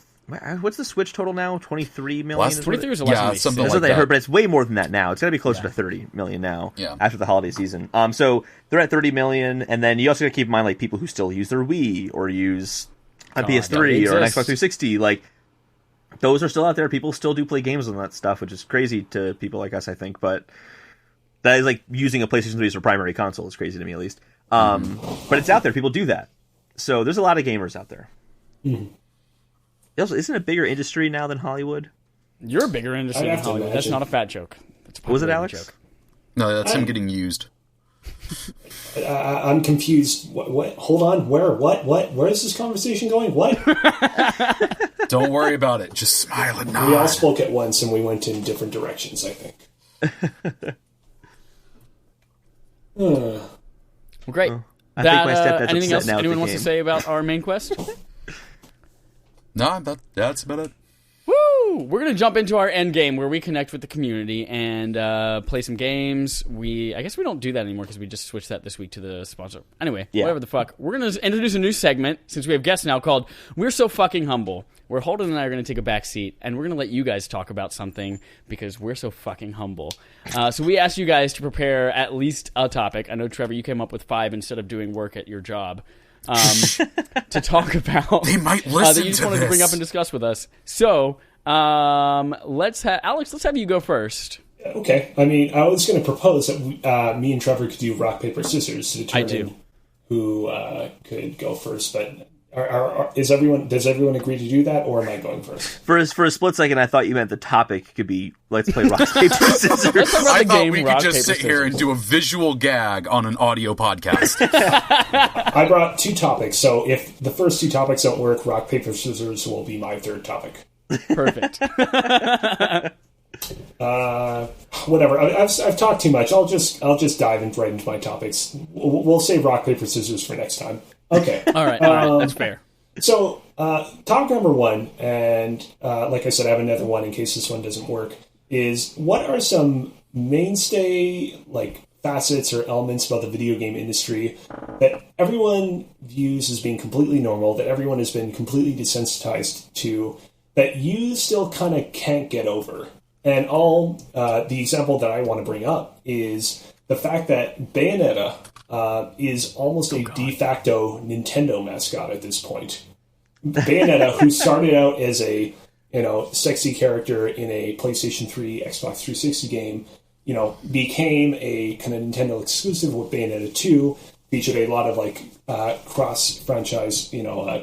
what's the Switch total now? 23 million. 23 was the last one. something That's like what I that. heard, but it's way more than that now. It's got to be closer to 30 million now. Yeah. After the holiday season. So they're at 30 million, and then you also got to keep in mind like people who still use their Wii or use a PS3 or an Xbox 360. Like those are still out there. People still do play games on that stuff, which is crazy to people like us, I think. But that is like using a PlayStation 3 as their primary console is crazy to me, at least. But it's out there. People do that. So there's a lot of gamers out there. Mm-hmm. Also, isn't it a bigger industry now than Hollywood? You're a bigger industry than Hollywood. That's not a fat joke. That's a was it, Alex? Joke. No, that's him getting used. I'm confused. What? Hold on. Where? What? Where is this conversation going? What? Don't worry about it. Just smile and nod. We all spoke at once, and we went in different directions, I think. Well, great. I think my stepdad's anything upset else now with anyone the wants to game. say about our main quest? No, that's about it. Woo! We're going to jump into our end game where we connect with the community and play some games. I guess we don't do that anymore because we just switched that this week to the sponsor. Anyway, whatever the fuck. We're going to introduce a new segment, since we have guests now, called We're So Fucking Humble, where Holden and I are going to take a back seat, and we're going to let you guys talk about something because we're so fucking humble. So we asked you guys to prepare at least a topic. I know, Trevor, you came up with 5 instead of doing work at your job. To talk about They might listen that you just to wanted to bring this. up and discuss with us. So, Alex, let's have you go first. Okay. I mean, I was going to propose that me and Trevor could do rock, paper, scissors to determine who could go first. But does everyone agree to do that, or am I going first? For a split second, I thought you meant the topic could be let's play rock paper scissors. Let's talk about I the thought game, we rock, could just paper, sit here scissors. and do a visual gag on an audio podcast. I brought 2 topics, so if the first 2 topics don't work, rock, paper, scissors will be my third topic. Perfect. Whatever. I've talked too much. I'll just dive right into my topics. We'll save rock, paper, scissors for next time. Okay. All right. That's fair. So, topic number 1, and like I said, I have another one in case this one doesn't work, is what are some mainstay, facets or elements about the video game industry that everyone views as being completely normal, that everyone has been completely desensitized to, that you still kind of can't get over? And the example that I want to bring up is the fact that Bayonetta is almost a de facto Nintendo mascot at this point. Bayonetta, who started out as a sexy character in a PlayStation 3, Xbox 360 game, became a kind of Nintendo exclusive with Bayonetta 2, featured a lot of cross-franchise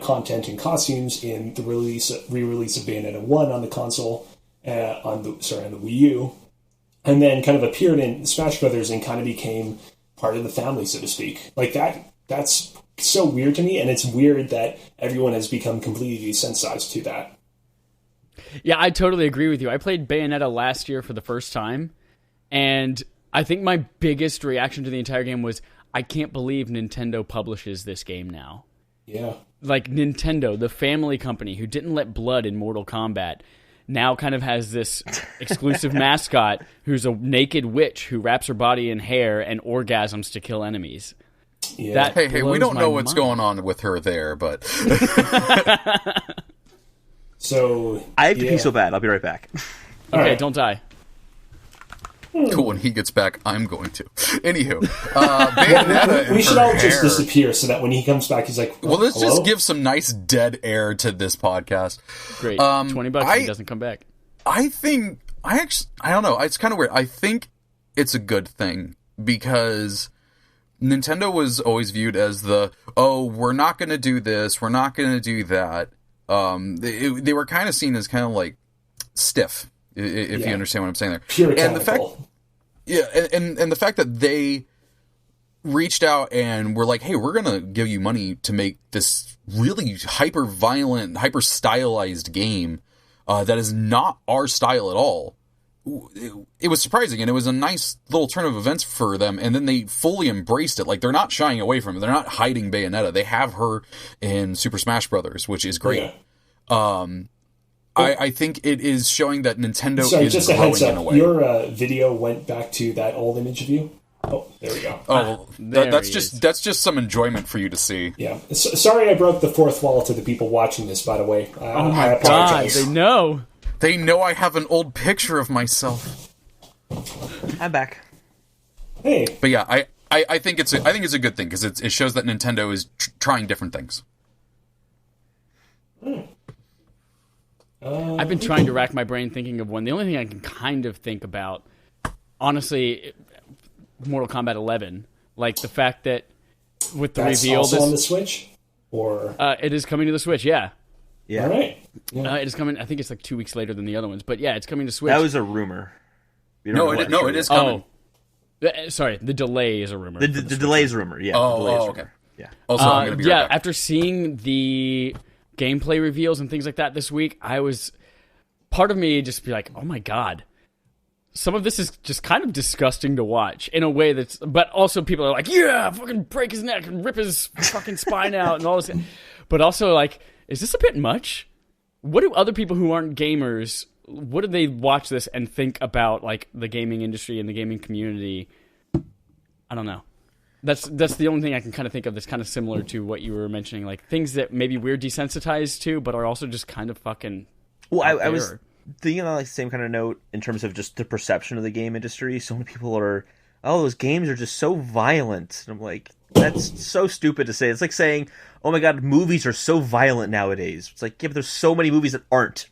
content and costumes in the re-release of Bayonetta 1 on the console, on the Wii U, and then kind of appeared in Smash Brothers and kind of became part of the family, so to speak. That's so weird to me, and it's weird that everyone has become completely desensitized to that. Yeah, I totally agree with you. I played Bayonetta last year for the first time, and I think my biggest reaction to the entire game was, I can't believe Nintendo publishes this game now. Yeah. Nintendo, the family company who didn't let blood in Mortal Kombat, now kind of has this exclusive mascot who's a naked witch who wraps her body in hair and orgasms to kill enemies. Yeah. Hey, we don't know what's mind. going on with her there, but... So I have to pee so bad. I'll be right back. Okay, right. don't die. Cool. When he gets back, I'm going to. Anywho, Bayonetta. We should all just disappear so that when he comes back, he's like, well, let's hello? just give some nice dead air to this podcast. Great. $20 if he doesn't come back. I don't know. It's kind of weird. I think it's a good thing because Nintendo was always viewed as we're not going to do this, we're not going to do that. They were kind of seen as kind of like stiff, if you understand what I'm saying there. Puritanical. And the fact, and the fact that they reached out and were like, hey, we're going to give you money to make this really hyper violent, hyper stylized game that is not our style at all. It was surprising, and it was a nice little turn of events for them, and then they fully embraced it. Like, they're not shying away from it. They're not hiding Bayonetta. They have her in Super Smash Brothers, which is great. Yeah. I think it is showing that Nintendo is just a growing heads in a up. way. Your video went back to that old image of you. Oh, there we go. Oh, that's just some enjoyment for you to see. Yeah. Sorry I broke the fourth wall to the people watching this, by the way. Oh my god, they know. They know I have an old picture of myself. I'm back. Hey. But yeah, I think it's a good thing because it shows that Nintendo is trying different things. I've been trying to rack my brain thinking of one. The only thing I can kind of think about, honestly, Mortal Kombat 11. Like the fact that with the That's reveal, also on the Switch, or it is coming to the Switch. Yeah. All right. Yeah. It is coming. I think it's like 2 weeks later than the other ones, but yeah, it's coming to Switch. That was a rumor. It is coming. Sorry, the delay is a rumor. The delay is a rumor. Yeah. Okay. Yeah. Also, I'm going to be right back. After seeing the gameplay reveals and things like that this week, part of me just be like, oh my god, some of this is just kind of disgusting to watch in a way but also people are like, yeah, fucking break his neck and rip his fucking spine out and all this, but also like, is this a bit much? What do other people who aren't gamers, what do they watch this and think about like the gaming industry and the gaming community? I don't know. That's the only thing I can kind of think of that's kind of similar to what you were mentioning, like things that maybe we're desensitized to, but are also just kind of fucking. Well, I was thinking on like the same kind of note in terms of just the perception of the game industry. So many people are, those games are just so violent. And I'm like, that's so stupid to say. It's like saying, oh my god, movies are so violent nowadays. It's like, yeah, but there's so many movies that aren't.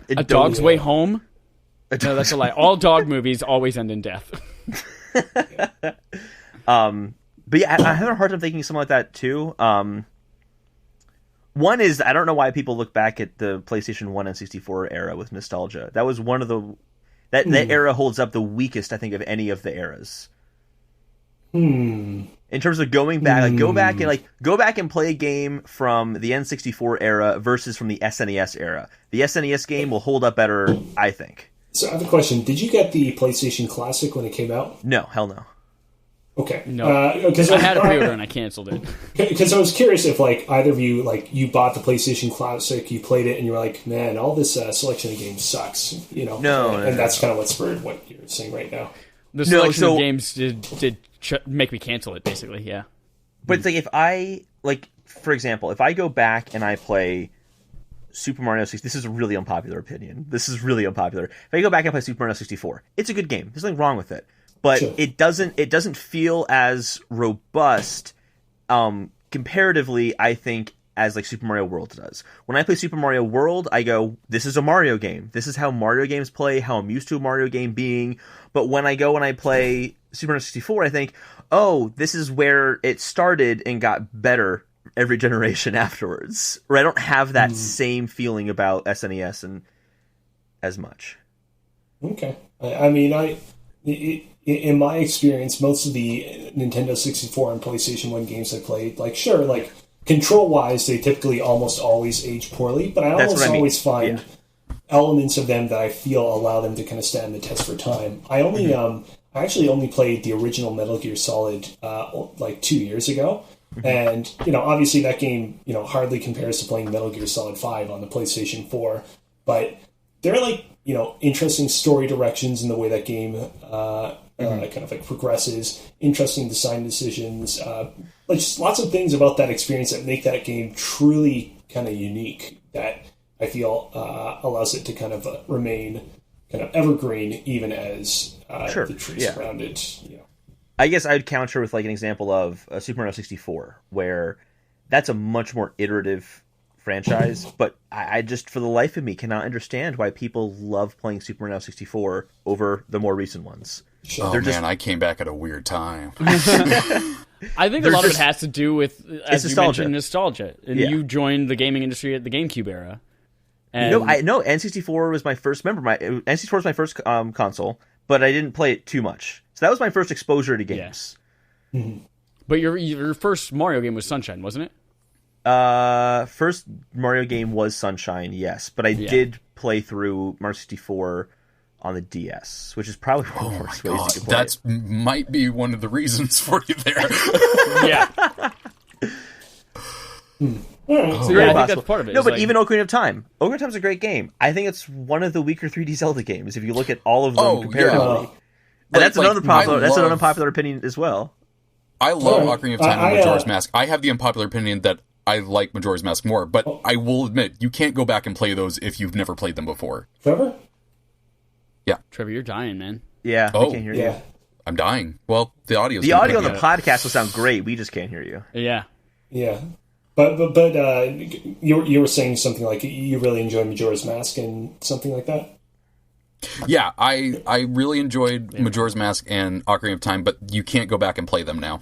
A Dog's Way Home? No, that's a lie. All dog movies always end in death. But yeah, I have a hard time thinking something like that too. One is, I don't know why people look back at the PlayStation 1 and 64 era with nostalgia. That was one of the... That era holds up the weakest, I think, of any of the eras. In terms of going back, go back and play a game from the N64 era versus from the SNES era. The SNES game will hold up better, I think. So I have a question. Did you get the PlayStation Classic when it came out? No, hell no. Okay. No. I had a pre-order and I canceled it. Because I was curious if, like, either of you, like, you bought the PlayStation Classic, you played it, and you were like, man, all this selection of games sucks, you know? No, that's kind of what spurred what you're saying right now. The selection of games did make me cancel it, basically, yeah. But it's like, if I, like, for example, if I go back and I play Super Mario 64, this is a really unpopular opinion. If I go back and play Super Mario 64, it's a good game. There's nothing wrong with it. But sure. It doesn't feel as robust, comparatively, I think, as like Super Mario World does. When I play Super Mario World, I go, this is a Mario game. This is how Mario games play, how I'm used to a Mario game being. But when I go and I play Super Mario 64, I think, oh, this is where it started and got better every generation afterwards. Or I don't have that same feeling about SNES and as much. Okay. I mean, in my experience, most of the Nintendo 64 and PlayStation 1 games I played, like, sure, like, control-wise, they typically almost always age poorly, but I always find elements of them that I feel allow them to kind of stand the test for time. I actually only played the original Metal Gear Solid, like, 2 years ago, and, you know, obviously that game, you know, hardly compares to playing Metal Gear Solid 5 on the PlayStation 4, but there are, like, you know, interesting story directions in the way that game kind of like progresses, interesting design decisions, like just lots of things about that experience that make that game truly kind of unique that I feel allows it to kind of remain kind of evergreen, even as Sure, the trees around it. I guess I'd counter with like an example of Super Mario 64, where that's a much more iterative franchise, but I just, for the life of me, cannot understand why people love playing Super Mario 64 over the more recent ones. Oh man, I came back at a weird time. I think a lot of it has to do with, as you mentioned, nostalgia. And Yeah. you joined the gaming industry at the GameCube era. And No, N64 was my first. Remember, N64 was my first console, but I didn't play it too much. So that was my first exposure to games. Yeah. Mm-hmm. But your first Mario game was Sunshine, wasn't it? First Mario game was Sunshine, yes, but I did play through Mario 64 on the DS, which is probably one of the worst ways you could play it. Might be one of the reasons for you there. Yeah. So I think that's part of it. No, It's but like, even Ocarina of Time. Ocarina of Time's a great game. I think it's one of the weaker 3D Zelda games if you look at all of them comparatively. And that's another unpopular opinion as well. I love Ocarina of Time and Majora's Mask. I have the unpopular opinion that I like Majora's Mask more, but I will admit, you can't go back and play those if you've never played them before. Trevor? Yeah. Trevor, you're dying, man. Yeah, I can't hear you. I'm dying. Well, the audio on the podcast will sound great. We just can't hear you. Yeah. Yeah. But you were saying something like you really enjoy Majora's Mask and something like that? Yeah, I really enjoyed Majora's Mask and Ocarina of Time, but you can't go back and play them now.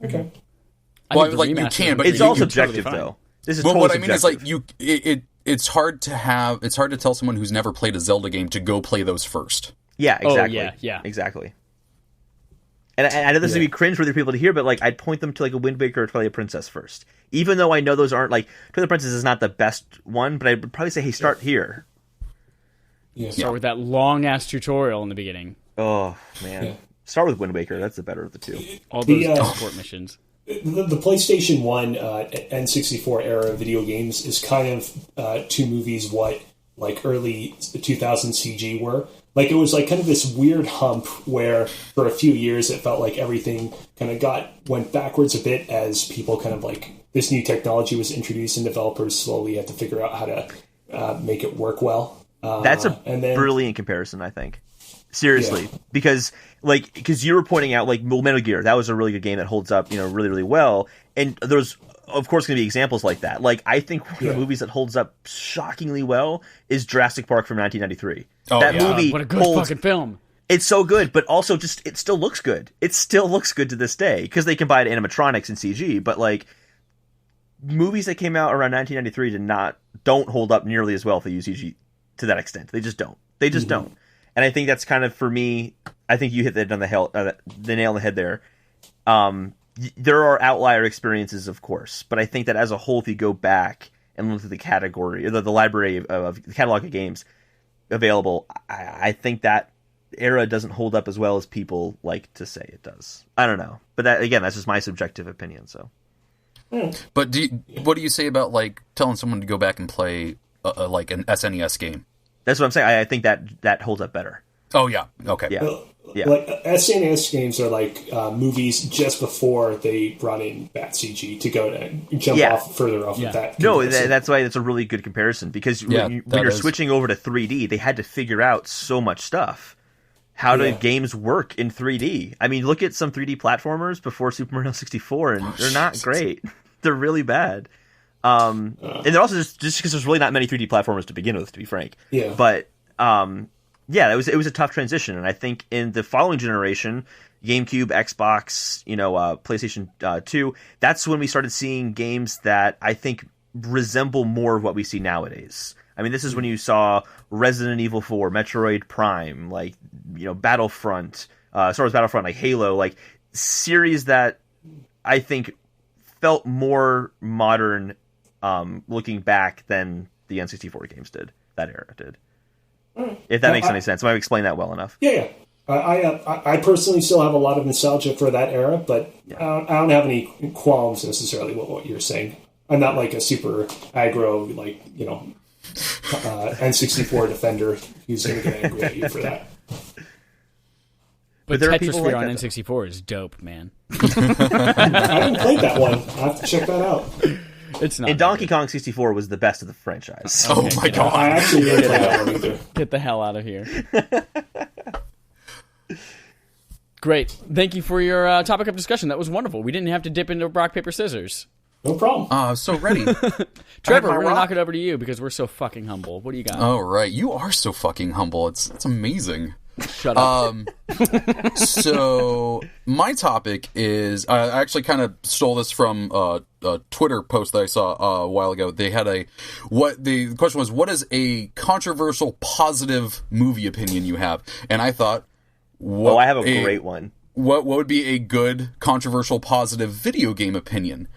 Okay. Well, like you can, but it's all subjective though. This is what I mean subjective. is like it's hard to tell someone who's never played a Zelda game to go play those first. Yeah, exactly. Yeah. Exactly. And I know this would be cringe for other people to hear, but like I'd point them to like a Wind Waker or Twilight Princess first, even though I know those aren't like Twilight Princess is not the best one, but I'd probably say, hey, start here. Yeah. Start with that long ass tutorial in the beginning. Oh man, start with Wind Waker. That's the better of the two. All those teleport missions. The PlayStation 1 N64 era video games is kind of to movies what like early 2000 CG were. Like it was like kind of this weird hump where for a few years it felt like everything kind of went backwards a bit as people kind of like this new technology was introduced and developers slowly had to figure out how to make it work well. That's a brilliant comparison, I think. Seriously, because you were pointing out like Metal Gear, that was a really good game that holds up, really, really well. And there's of course going to be examples like that. Like I think one of the movies that holds up shockingly well is Jurassic Park from 1993. Oh, that movie, what a good fucking film! It's so good, but also just it still looks good. It still looks good to this day because they combined animatronics and CG. But like movies that came out around 1993 don't hold up nearly as well if they use CG to that extent. They just don't. They just don't. And I think that's kind of, for me, I think you hit the nail on the head there. There are outlier experiences, of course, but I think that as a whole, if you go back and look at the category, or the library of the catalog of games available, I think that era doesn't hold up as well as people like to say it does. I don't know. But that, again, that's just my subjective opinion, so. But what do you say about like telling someone to go back and play like an SNES game? That's what I'm saying. I think that holds up better. Oh yeah. Okay. Yeah. Like SNES games are like movies just before they brought in that CG to go to jump off further off of that. No, that's why it's a really good comparison because when you're switching over to 3D, they had to figure out so much stuff. How do games work in 3D? I mean, look at some 3D platformers before Super Mario 64, and they're not great. They're really bad. And they're also just because there's really not many 3D platformers to begin with, to be frank. Yeah. But it was a tough transition, and I think in the following generation, GameCube, Xbox, PlayStation 2, that's when we started seeing games that I think resemble more of what we see nowadays. I mean, this is when you saw Resident Evil 4, Metroid Prime, like Battlefront, Star Wars Battlefront, like Halo, like series that I think felt more modern. Looking back than the N64 games did, that era did. If that makes any sense. Am I explain that well enough? Yeah. I personally still have a lot of nostalgia for that era, but I don't have any qualms necessarily with what you're saying. I'm not like a super aggro, like, N64 defender who's going to get angry at you for that. But Tetris like on N64 is dope, man. I haven't played that one. I have to check that out. It's not. And Donkey Kong 64 was the best of the franchise. Oh my god! I actually didn't play that one either. Get the hell out of here. Great. Thank you for your topic of discussion. That was wonderful. We didn't have to dip into rock, paper, scissors. No problem. So ready. Trevor, we're going to knock it over to you because we're so fucking humble. What do you got? Oh, right. You are so fucking humble. It's amazing. Shut up. So my topic is, I actually kind of stole this from a Twitter post that I saw a while ago. They had the question was, what is a controversial positive movie opinion you have? And I thought, I have a great one. What would be a good controversial positive video game opinion?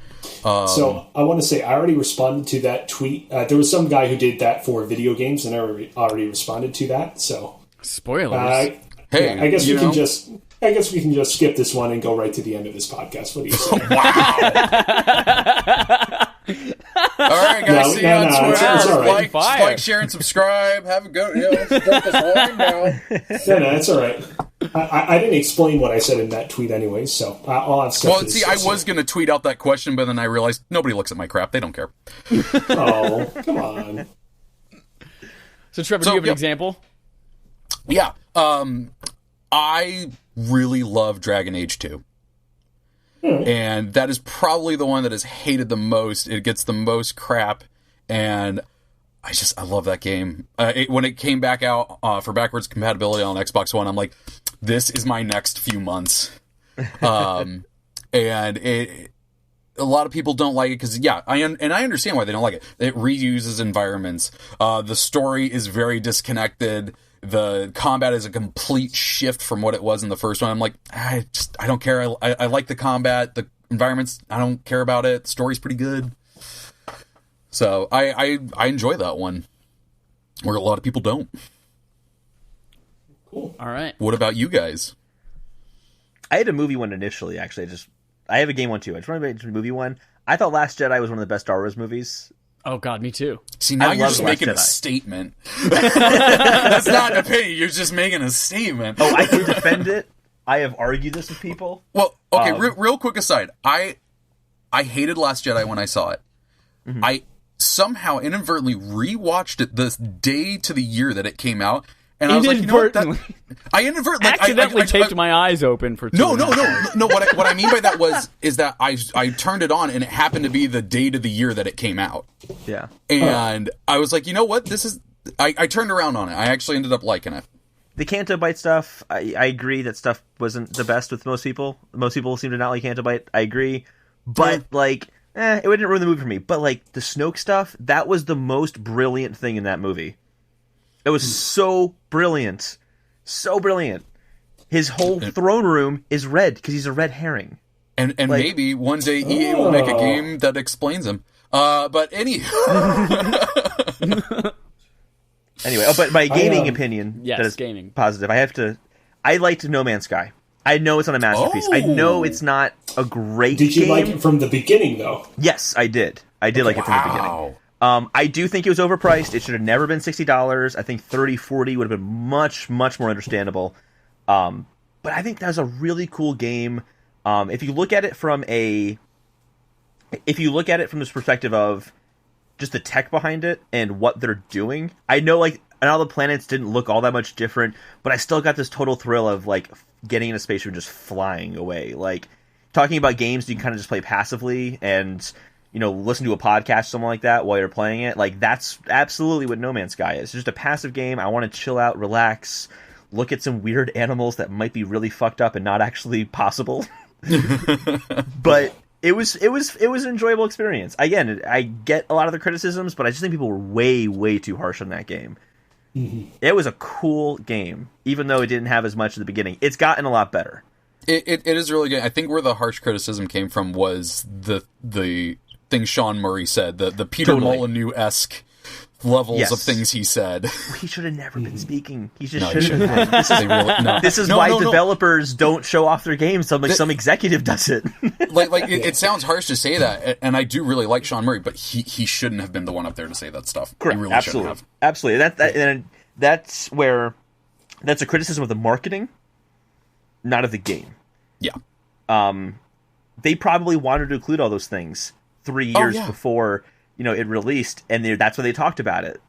So I want to say I already responded to that tweet. There was some guy who did that for video games, and I already responded to that. So spoilers. Hey, I guess we can just skip this one and go right to the end of this podcast. What do you say? Wow. All right, guys. See you on Twitter. It's all right. Like, share, and subscribe. Have a go. Let's start this line now. No, it's all right. I didn't explain what I said in that tweet anyway, so I'll have stuff. Well, see, I was going to tweet out that question, but then I realized nobody looks at my crap. They don't care. Oh, come on. So, Trevor, do you have an example? Yeah. I really love Dragon Age 2. And that is probably the one that is hated the most. It gets the most crap, and I love that game. When it came back out for backwards compatibility on Xbox One, I'm like, this is my next few months. And a lot of people don't like it because, I understand why they don't like it. It reuses environments. The story is very disconnected. The combat is a complete shift from what it was in the first one. I'm like, I don't care. I like the combat. The environments, I don't care about it. The story's pretty good. So I enjoy that one, where a lot of people don't. Cool. All right. What about you guys? I had a movie one initially, actually. I have a game one too. I just wanted to a movie one. I thought Last Jedi was one of the best Star Wars movies. Oh, God, me too. See, now you're just making a statement. That's not an opinion. You're just making a statement. Oh, I can defend it. I have argued this with people. Well, okay, real quick aside. I hated Last Jedi when I saw it. Mm-hmm. I somehow inadvertently rewatched it the day to the year that it came out. And I was like, you know what? I inadvertently accidentally taped my eyes open for 2 minutes. No. What I mean by that is that I turned it on and it happened to be the date of the year that it came out. Yeah. And I was like, you know what? I turned around on it. I actually ended up liking it. The Canto Bite stuff, I agree that stuff wasn't the best with most people. Most people seem to not like Canto Bite. I agree. But, it wouldn't ruin the movie for me. But, the Snoke stuff, that was the most brilliant thing in that movie. It was so brilliant. So brilliant. His whole throne room is red because he's a red herring. And maybe one day EA will make a game that explains him. But anyway. Anyway, but my gaming opinion, yes, that is gaming. Positive. I liked No Man's Sky. I know it's not a masterpiece. I know it's not a great game. Did you like it from the beginning, though? Yes, I did. I did like it from the beginning. I do think it was overpriced. It should have never been $60. I think $30, $40 would have been much, much more understandable. But I think that was a really cool game. If you look at it from this perspective of just the tech behind it and what they're doing, I know and all the planets didn't look all that much different, but I still got this total thrill of getting in a spaceship and just flying away. Talking about games you can kind of just play passively and listen to a podcast or something like that while you're playing it. That's absolutely what No Man's Sky is. It's just a passive game. I want to chill out, relax, look at some weird animals that might be really fucked up and not actually possible. But it was an enjoyable experience. Again, I get a lot of the criticisms, but I just think people were way, way too harsh on that game. Mm-hmm. It was a cool game, even though it didn't have as much at the beginning. It's gotten a lot better. It is really good. I think where the harsh criticism came from was the thing Sean Murray said, the Peter Molyneux-esque levels of things he said. He should have never been speaking. He just shouldn't have been. This is why developers don't show off their games. Some executive does it. It sounds harsh to say that, and I do really like Sean Murray, but he shouldn't have been the one up there to say that stuff. Correct. He really Absolutely. shouldn't have. Absolutely. And that's a criticism of the marketing, not of the game. Yeah. They probably wanted to include all those things 3 years before it released, and that's when they talked about it,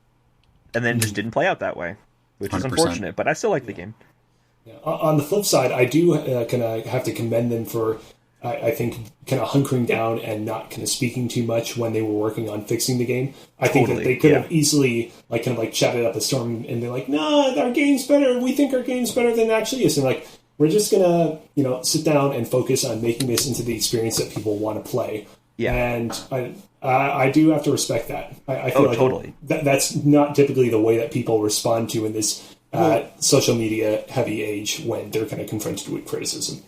and then just didn't play out that way, which 100%. Is unfortunate. But I still like the game. Yeah. On the flip side, I do kind of have to commend them for, I think, kind of hunkering down and not kind of speaking too much when they were working on fixing the game. I think that they could have easily chatted up a storm and be like, "No, our game's better. We think our game's better than it actually is." And we're just gonna sit down and focus on making this into the experience that people want to play. Yeah, and I do have to respect that. I feel totally. That's not typically the way that people respond to in this social media heavy age when they're kind of confronted with criticism.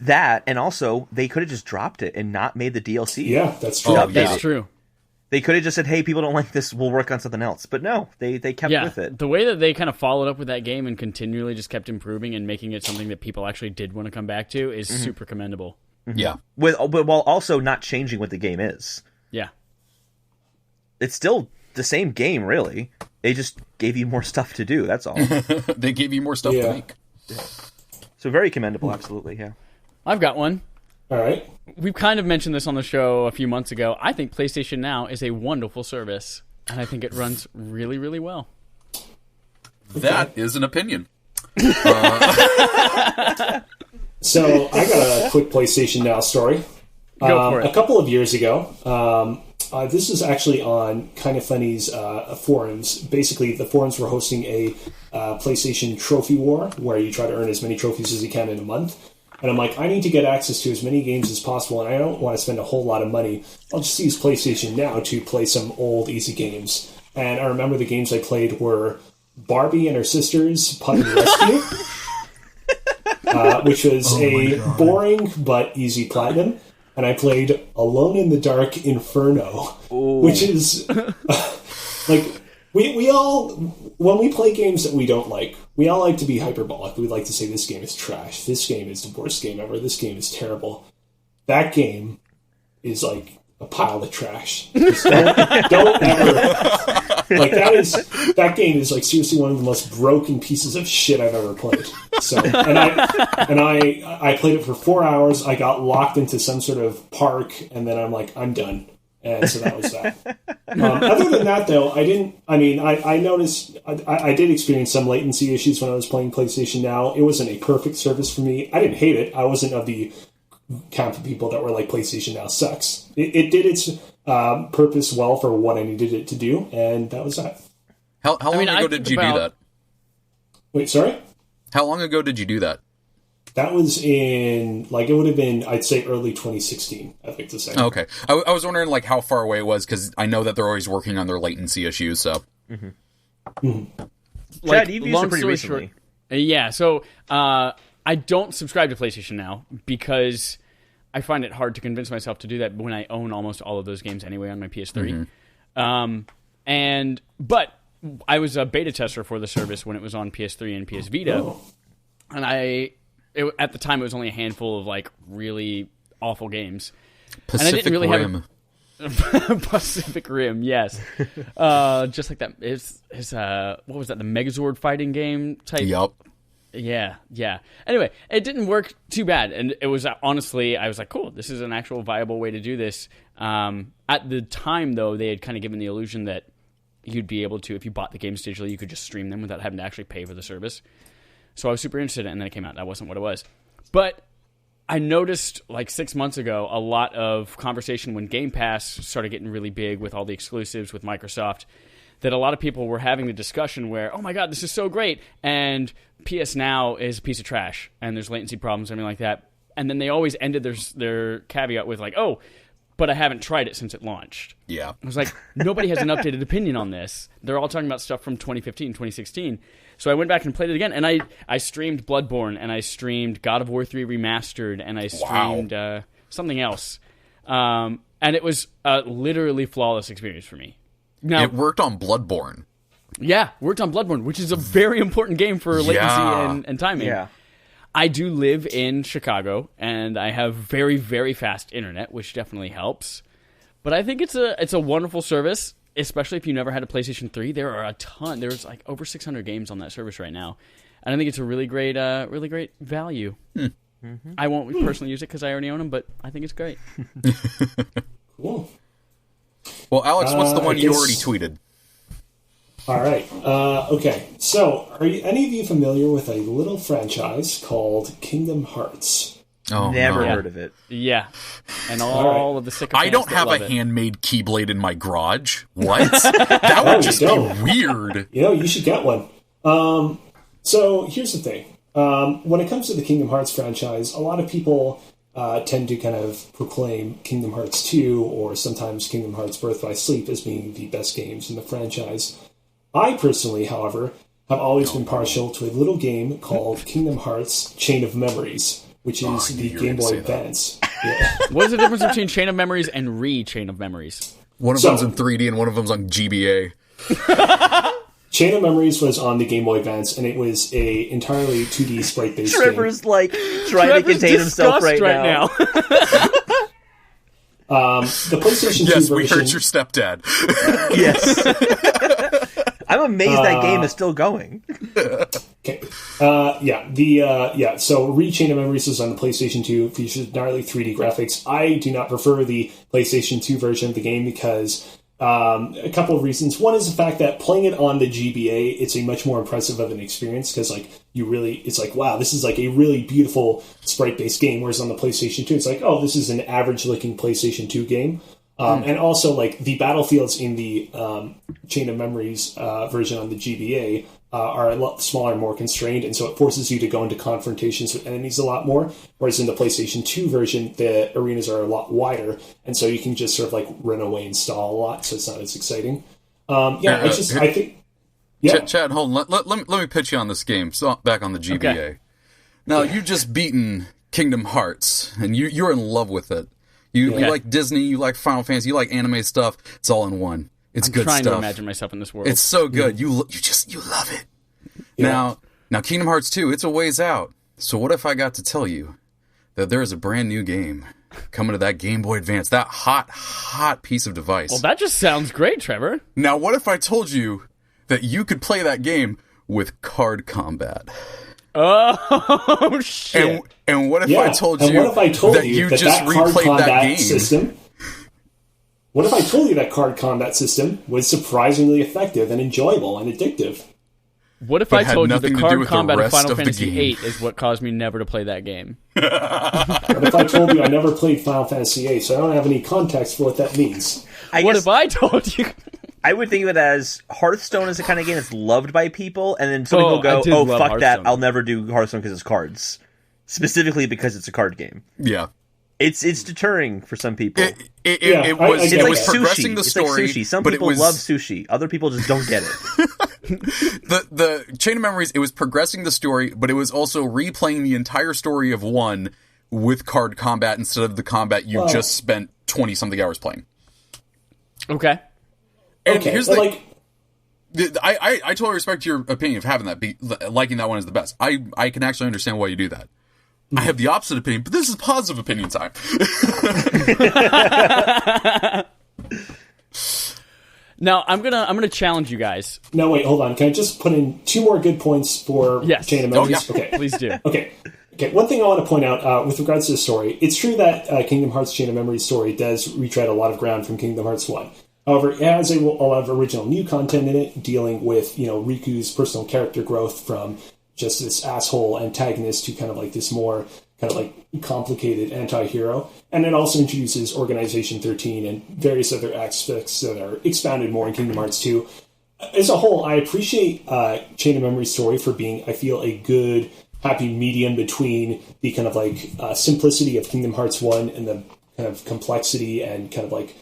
That, and also they could have just dropped it and not made the DLC. Yeah, that's true. That's true. They could have just said, "Hey, people don't like this. We'll work on something else." But no, they kept with it. The way that they kind of followed up with that game and continually just kept improving and making it something that people actually did want to come back to is super commendable. Mm-hmm. Yeah, but while also not changing what the game is. Yeah, it's still the same game, really. They just gave you more stuff to do. That's all. They gave you more stuff to make. Yeah. So very commendable, absolutely. Yeah. I've got one. All right. We've kind of mentioned this on the show a few months ago. I think PlayStation Now is a wonderful service, and I think it runs really, really well. That is an opinion. So I got a quick PlayStation Now story. Go for it. A couple of years ago, this was actually on Kind of Funny's forums. Basically, the forums were hosting a PlayStation trophy war where you try to earn as many trophies as you can in a month. And I'm like, I need to get access to as many games as possible, and I don't want to spend a whole lot of money. I'll just use PlayStation Now to play some old, easy games. And I remember the games I played were Barbie and Her Sisters Puppy Rescue, which was boring but easy platinum. And I played Alone in the Dark Inferno, which is we all, when we play games that we don't like, we all like to be hyperbolic. We like to say this game is trash, this game is the worst game ever, this game is terrible. That game is like a pile of trash. Just don't ever that game is like seriously one of the most broken pieces of shit I've ever played. So and I played it for 4 hours. I got locked into some sort of park, and then I'm like, I'm done. And so that was that. Other than that, though, I noticed I did experience some latency issues when I was playing PlayStation Now. It wasn't a perfect service for me. I didn't hate it. I wasn't of the camp of people that were like, PlayStation Now sucks. It did its purpose well for what I needed it to do, and that was that. How long ago did you do that? Wait, sorry? How long ago did you do that? That was in, it would have been, I'd say, early 2016, I'd like to say. Okay. I was wondering, how far away it was, because I know that they're always working on their latency issues, so. Mm-hmm. Chad, you've used it pretty recently. Yeah, so I don't subscribe to PlayStation Now, because I find it hard to convince myself to do that when I own almost all of those games anyway on my PS3. Mm-hmm. But I was a beta tester for the service when it was on PS3 and PS Vita, and at the time, it was only a handful of really awful games. Pacific Rim. Pacific Rim, yes. Just like that. What was that? The Megazord fighting game type. Yup. Yeah. Anyway, it didn't work too bad, and it was honestly, I was like, cool. This is an actual viable way to do this. At the time, though, they had kind of given the illusion that you'd be able to, if you bought the games digitally, you could just stream them without having to actually pay for the service. So I was super interested in it, and then it came out. That wasn't what it was. But I noticed, 6 months ago, a lot of conversation when Game Pass started getting really big with all the exclusives with Microsoft, that a lot of people were having the discussion where, oh my god, this is so great, and PS Now is a piece of trash, and there's latency problems, everything like that. And then they always ended their caveat with, but I haven't tried it since it launched. Yeah. I was like, nobody has an updated opinion on this. They're all talking about stuff from 2015, 2016. So I went back and played it again, and I streamed Bloodborne, and I streamed God of War 3 Remastered, and I streamed something else. And it was a literally flawless experience for me. Now, it worked on Bloodborne. Yeah, worked on Bloodborne, which is a very important game for latency and timing. Yeah. I do live in Chicago, and I have very, very fast internet, which definitely helps. But I think it's a wonderful service, especially if you never had a PlayStation 3. There are a ton. There's over 600 games on that service right now. And I think it's a really great value. Mm-hmm. I won't personally use it because I already own them, but I think it's great. Cool. Well, Alex, what's the one I you guess- already tweeted? All right. Okay. So, are any of you familiar with a little franchise called Kingdom Hearts? Oh, Never no. heard of it. Yeah. And all of the sycophants I don't that have a love it. handmade Keyblade in my garage. What? That would just be don't. weird. You should get one. So here's the thing. When it comes to the Kingdom Hearts franchise, a lot of people tend to kind of proclaim Kingdom Hearts 2 or sometimes Kingdom Hearts Birth by Sleep as being the best games in the franchise. I personally, however, have always been partial to a little game called Kingdom Hearts Chain of Memories, which is the you were Game gonna Boy say that. Advance. Yeah. What is the difference between Chain of Memories and Chain of Memories? One of So- them's in 3D and one of them's on GBA. Chain of Memories was on the Game Boy Advance, and it was a entirely 2D sprite-based game. Trevor's like trying to Trevor's contain himself disgust right now. The PlayStation 2 Yes, version... we heard your stepdad. Yes. I'm amazed that game is still going. Okay. So Chain of Memories is on the PlayStation 2, features gnarly 3D graphics. I do not prefer the PlayStation 2 version of the game because a couple of reasons. One is the fact that playing it on the GBA, it's a much more impressive of an experience because it's like, wow, this is like a really beautiful sprite-based game, whereas on the PlayStation 2, it's like, oh, this is an average-looking PlayStation 2 game. And also, like, the battlefields in the Chain of Memories version on the GBA are a lot smaller and more constrained, and so it forces you to go into confrontations with enemies a lot more, whereas in the PlayStation 2 version, the arenas are a lot wider, and so you can just sort of, like, run away and stall a lot, so it's not as exciting. I think... Yeah. Chad, hold on. Let me pitch you on this game. So back on the GBA. Okay. Now, you've just beaten Kingdom Hearts, and you're in love with it. You like Disney, you like Final Fantasy, you like anime stuff. It's all in one. It's I'm good trying stuff. to imagine myself in this world. It's so good. You love it. Yeah. Now Kingdom Hearts 2, it's a ways out. So what if I got to tell you that there is a brand new game coming to that Game Boy Advance, that hot piece of device. Well, that just sounds great, Trevor. Now, what if I told you that you could play that game with card combat? Oh, shit. And what if Yeah. I told and you what if I told that you just that card replayed that combat game? system? What if I told you that card combat system was surprisingly effective and enjoyable and addictive? What if But I had told you nothing the to do card with the combat of rest Final of the Fantasy game? VIII is what caused me never to play that game? What if I told you I never played Final Fantasy VIII, so I don't have any context for what that means? What if I told you? I would think of it as Hearthstone is the kind of game that's loved by people, and then some Oh, people I go, did "Oh, love fuck that! Hearthstone. I'll never do Hearthstone because it's cards." Specifically because it's a card game. Yeah. It's deterring for some people. It I was get It's like was that. progressing sushi. the It's like story. sushi. Some but people it was, love sushi. Other people just don't get it. the Chain of Memories. It was progressing the story, but it was also replaying the entire story of one with card combat instead of the combat you just spent 20 something hours playing. Okay. And Okay, here's but the like, I totally respect your opinion of having that, liking that one is the best. I can actually understand why you do that. I have the opposite opinion, but this is positive opinion time. Now I'm gonna challenge you guys. no, wait, hold on. Can I just put in two more good points for Yes. Chain of Oh, Memories? yeah. Okay. Please do. Okay. One thing I want to point out with regards to the story, it's true that Kingdom Hearts Chain of Memories story does retread a lot of ground from Kingdom Hearts 1. However, it has a lot of original new content in it, dealing with, Riku's personal character growth from just this asshole antagonist to kind of like this more kind of like complicated anti-hero. And it also introduces Organization 13 and various other aspects that are expounded more in Kingdom Hearts 2. As a whole, I appreciate Chain of Memories story for being, I feel, a good happy medium between the kind of like simplicity of Kingdom Hearts 1 and the kind of complexity and kind of like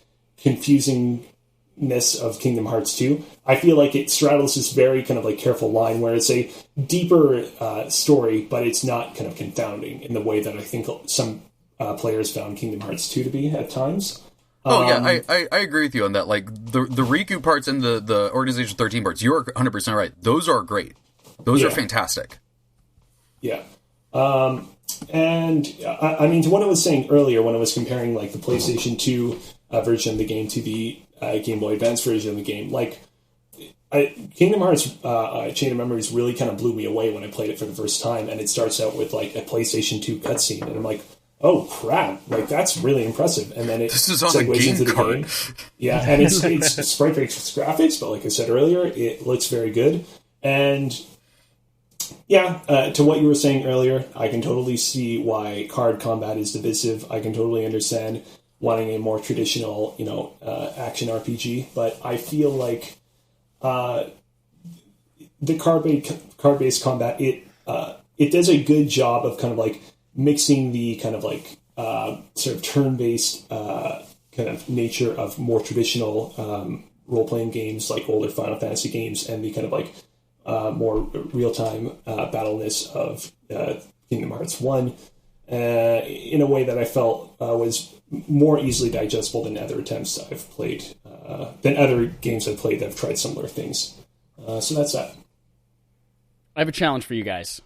confusingness of Kingdom Hearts 2. I feel like it straddles this very kind of like careful line where it's a deeper story, but it's not kind of confounding in the way that I think some players found Kingdom Hearts 2 to be at times. I agree with you on that. Like the Riku parts and the Organization 13 parts, you're 100% right. Those are great. Those are fantastic. Yeah. And I mean, to what I was saying earlier when I was comparing like the PlayStation 2 version of the game to the Game Boy Advance version of the game, like Kingdom Hearts Chain of Memories really kind of blew me away when I played it for the first time, and it starts out with like a PlayStation 2 cutscene, and I'm like, oh crap, like that's really impressive. And then it this is on segues game into the card. game. Yeah, and it's sprite-based graphics, but like I said earlier, it looks very good. And yeah, to what you were saying earlier, I can totally see why card combat is divisive. I can totally understand wanting a more traditional, action RPG. But I feel like the card-based combat, it does a good job of kind of like mixing the kind of like sort of turn-based kind of nature of more traditional role-playing games like older Final Fantasy games and the kind of like more real-time battleness of Kingdom Hearts 1 in a way that I felt was more easily digestible than other attempts I've played, than other games I've played that have tried similar things. So that's that. I have a challenge for you guys.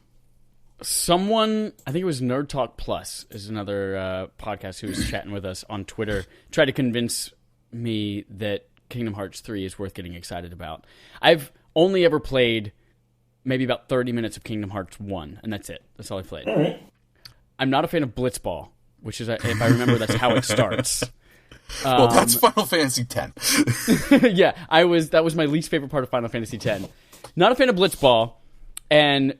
Someone, I think it was Nerd Talk Plus, is another podcast who was chatting with us on Twitter, tried to convince me that Kingdom Hearts 3 is worth getting excited about. I've only ever played maybe about 30 minutes of Kingdom Hearts 1, and that's it. That's all I played. All right. I'm not a fan of Blitzball, which is, if I remember, that's how it starts. Well, that's Final Fantasy X. Yeah, that was my least favorite part of Final Fantasy X. Not a fan of Blitzball, and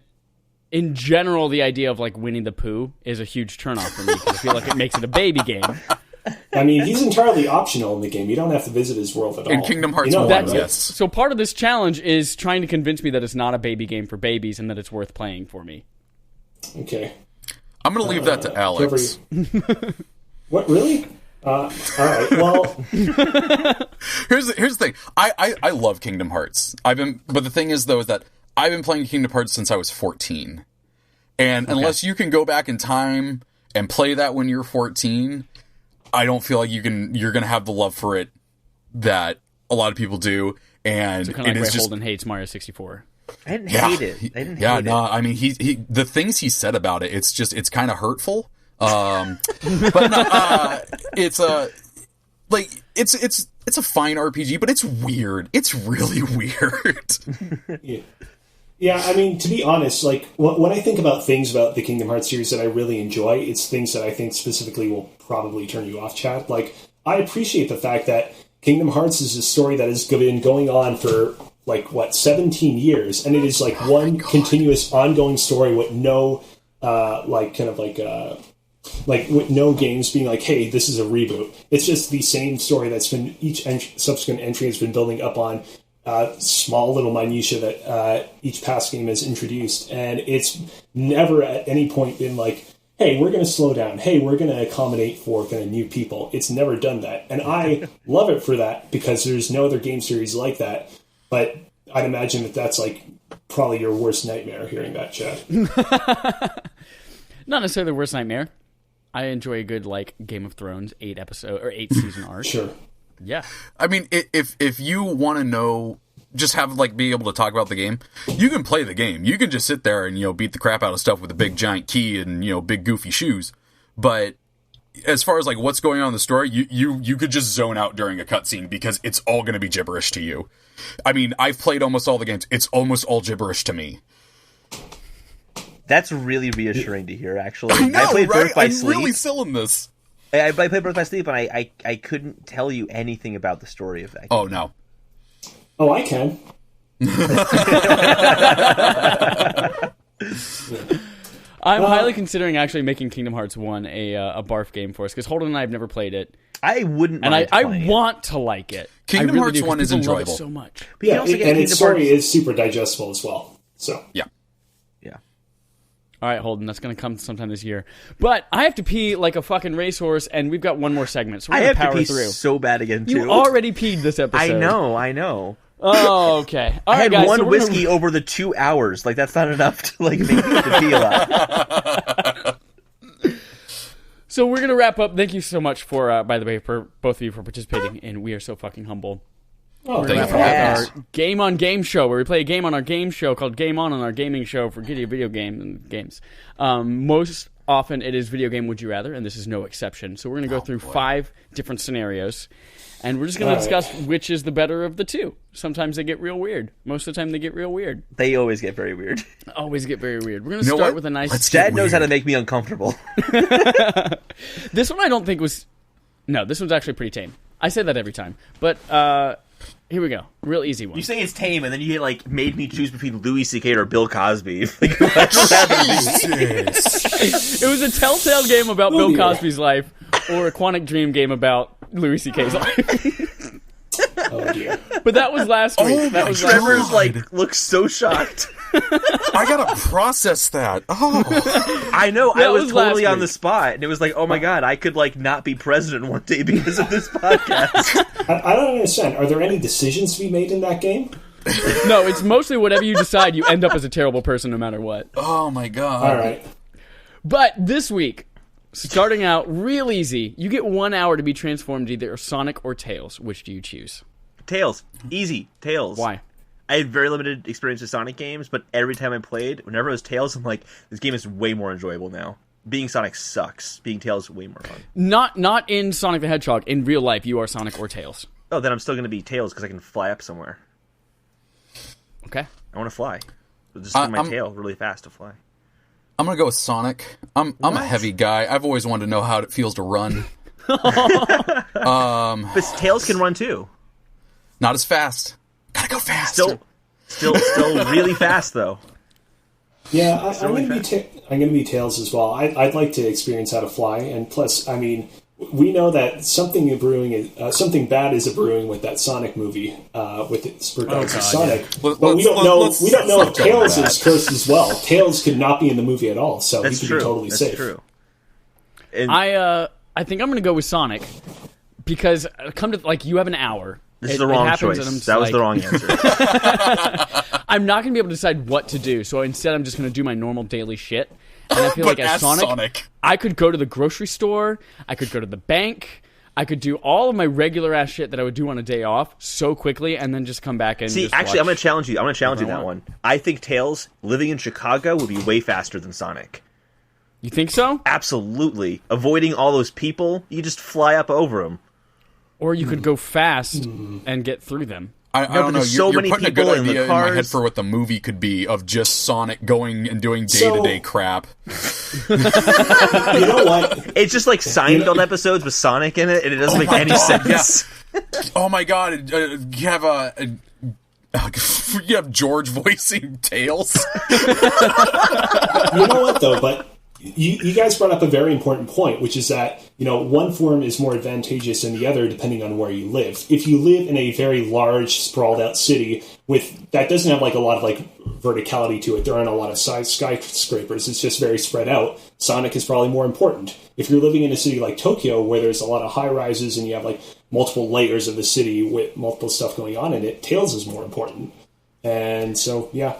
in general, the idea of like Winnie the Pooh is a huge turnoff for me because I feel like it makes it a baby game. I mean, he's entirely optional in the game. You don't have to visit his world at all. In Kingdom Hearts 1, that, right? yes. So part of this challenge is trying to convince me that it's not a baby game for babies and that it's worth playing for me. Okay. I'm going to leave that to Alex. What, really? All right, well... Here's the thing. I love Kingdom Hearts. But the thing is, though, is that I've been playing Kingdom Hearts since I was 14. And unless you can go back in time and play that when you're 14, I don't feel like you're going to have the love for it that a lot of people do. And so kind of like Ray Holden hates Mario 64. I didn't hate it. I didn't hate it. I mean, he the things he said about it, it's kind of hurtful. But no, it's a fine RPG, but it's weird. It's really weird. Yeah, I mean, to be honest, like when I think about things about the Kingdom Hearts series that I really enjoy, it's things that I think specifically will probably turn you off, Chad. Like, I appreciate the fact that Kingdom Hearts is a story that has been going on for 17 years, and it is like one continuous ongoing story with no with no games being like, hey, this is a reboot. It's just the same story that's been each subsequent entry has been building up on small little minutiae that each past game has introduced, and it's never at any point been like, hey, we're going to slow down. Hey, we're going to accommodate for kind of new people. It's never done that, and I love it for that because there's no other game series like that. But I'd imagine that that's like probably your worst nightmare hearing that, Chad. Not necessarily the worst nightmare. I enjoy a good Game of Thrones 8 season arc. Sure. Yeah. I mean, if you want to know, just have be able to talk about the game, you can play the game. You can just sit there and beat the crap out of stuff with a big giant key and big goofy shoes. But as far as what's going on in the story, you could just zone out during a cutscene because it's all going to be gibberish to you. I mean, I've played almost all the games. It's almost all gibberish to me. That's really reassuring to hear, actually. I know, I played right? Birth by I'm Sleep. really selling this. I played Birth by Sleep, and I couldn't tell you anything about the story of that game. Oh, no. Oh, I can. I'm highly considering actually making Kingdom Hearts 1 a barf game for us, because Holden and I have never played it. I wouldn't and mind I playing want to like it. Kingdom I really Hearts 1 is people love enjoyable. it so much. But you Yeah, also get and Kingdom its story Hearts- is super digestible as well. So Yeah. Yeah. All right, Holden, that's going to come sometime this year. But I have to pee like a fucking racehorse, and we've got one more segment, so we're I going have power to pee through. so bad again, too. You already peed this episode. I know. Oh, okay. All I right, had guys, one so we're gonna- whiskey over the 2 hours. That's not enough to make me have to pee a lot. So we're going to wrap up. Thank you so much for, by the way, for both of you for participating in We Are So Fucking Humble. oh, Thank you for having Our Game on Game show, where we play a game on our game show called Game On our gaming show for video game and games. Most often it is video game Would You Rather, and this is no exception. So we're going to go through 5 different scenarios, and we're just going to discuss which is the better of the two. Sometimes they get real weird. Most of the time they get real weird. They always get very weird. Always get very weird. We're going to start with a nice... Dad knows how to make me uncomfortable. This one I don't think was... No, this one's actually pretty tame. I say that every time. But here we go. Real easy one. You say it's tame, and then you like made me choose between Louis C.K. or Bill Cosby. It was a Telltale game about Bill Cosby's life, or a Quantic Dream game about Louis C.K.'s life. Oh dear. But that was last week. That was Trevor's looks so shocked. I gotta process that. Oh, I know. That I was was totally last on the spot, and it was like, oh my god, I could like not be president one day because of this podcast. I don't understand. Are there any decisions to be made in that game? No, it's mostly whatever you decide, you end up as a terrible person no matter what. oh my god. All right. But this week, starting out real easy, you get 1 hour to be transformed either Sonic or Tails. Which do you choose? Tails, easy. Tails. Why? I had very limited experience with Sonic games, but every time I played, whenever it was Tails, I'm like, this game is way more enjoyable now. Being Sonic sucks. Being Tails is way more fun. Not in Sonic the Hedgehog. In real life, you are Sonic or Tails. Oh, then I'm still going to be Tails because I can fly up somewhere. Okay. I want to fly. So just swing my tail really fast to fly. I'm gonna go with Sonic. I'm a heavy guy. I've always wanted to know how it feels to run. But Tails can run too. Not as fast. Gotta go fast. Still really fast though. Yeah, I'm going to be Tails as well. I'd like to experience how to fly, and plus, I mean, we know that something bad is brewing with that Sonic movie, with its regards to Sonic. Yeah. But we don't know if Tails is cursed as well. Tails could not be in the movie at all, so he could be totally safe. That's true. I think I'm going to go with Sonic because you have an hour. This is the wrong choice. That was the wrong answer. I'm not going to be able to decide what to do, so instead I'm just going to do my normal daily shit. And I feel like as Sonic, I could go to the grocery store, I could go to the bank, I could do all of my regular ass shit that I would do on a day off so quickly, and then just come back and see. Actually, I'm going to challenge you. I'm going to challenge you that one. I think Tails living in Chicago would be way faster than Sonic. You think so? Absolutely. Avoiding all those people, you just fly up over them. Or you could go fast and get through them. I don't know. So you're many putting a people good in the idea in cars. my head for what the movie could be of just Sonic going and doing day-to-day crap. You know what? It's just like Seinfeld episodes with Sonic in it, and it doesn't make any sense. Yeah. Oh my god! You have George voicing Tails. You know what though? But you guys brought up a very important point, which is that one form is more advantageous than the other depending on where you live. If you live in a very large, sprawled out city that doesn't have like a lot of like verticality to it, there aren't a lot of skyscrapers. It's just very spread out. Sonic is probably more important. If you're living in a city like Tokyo, where there's a lot of high rises and you have like multiple layers of the city with multiple stuff going on in it, Tails is more important. And so, yeah.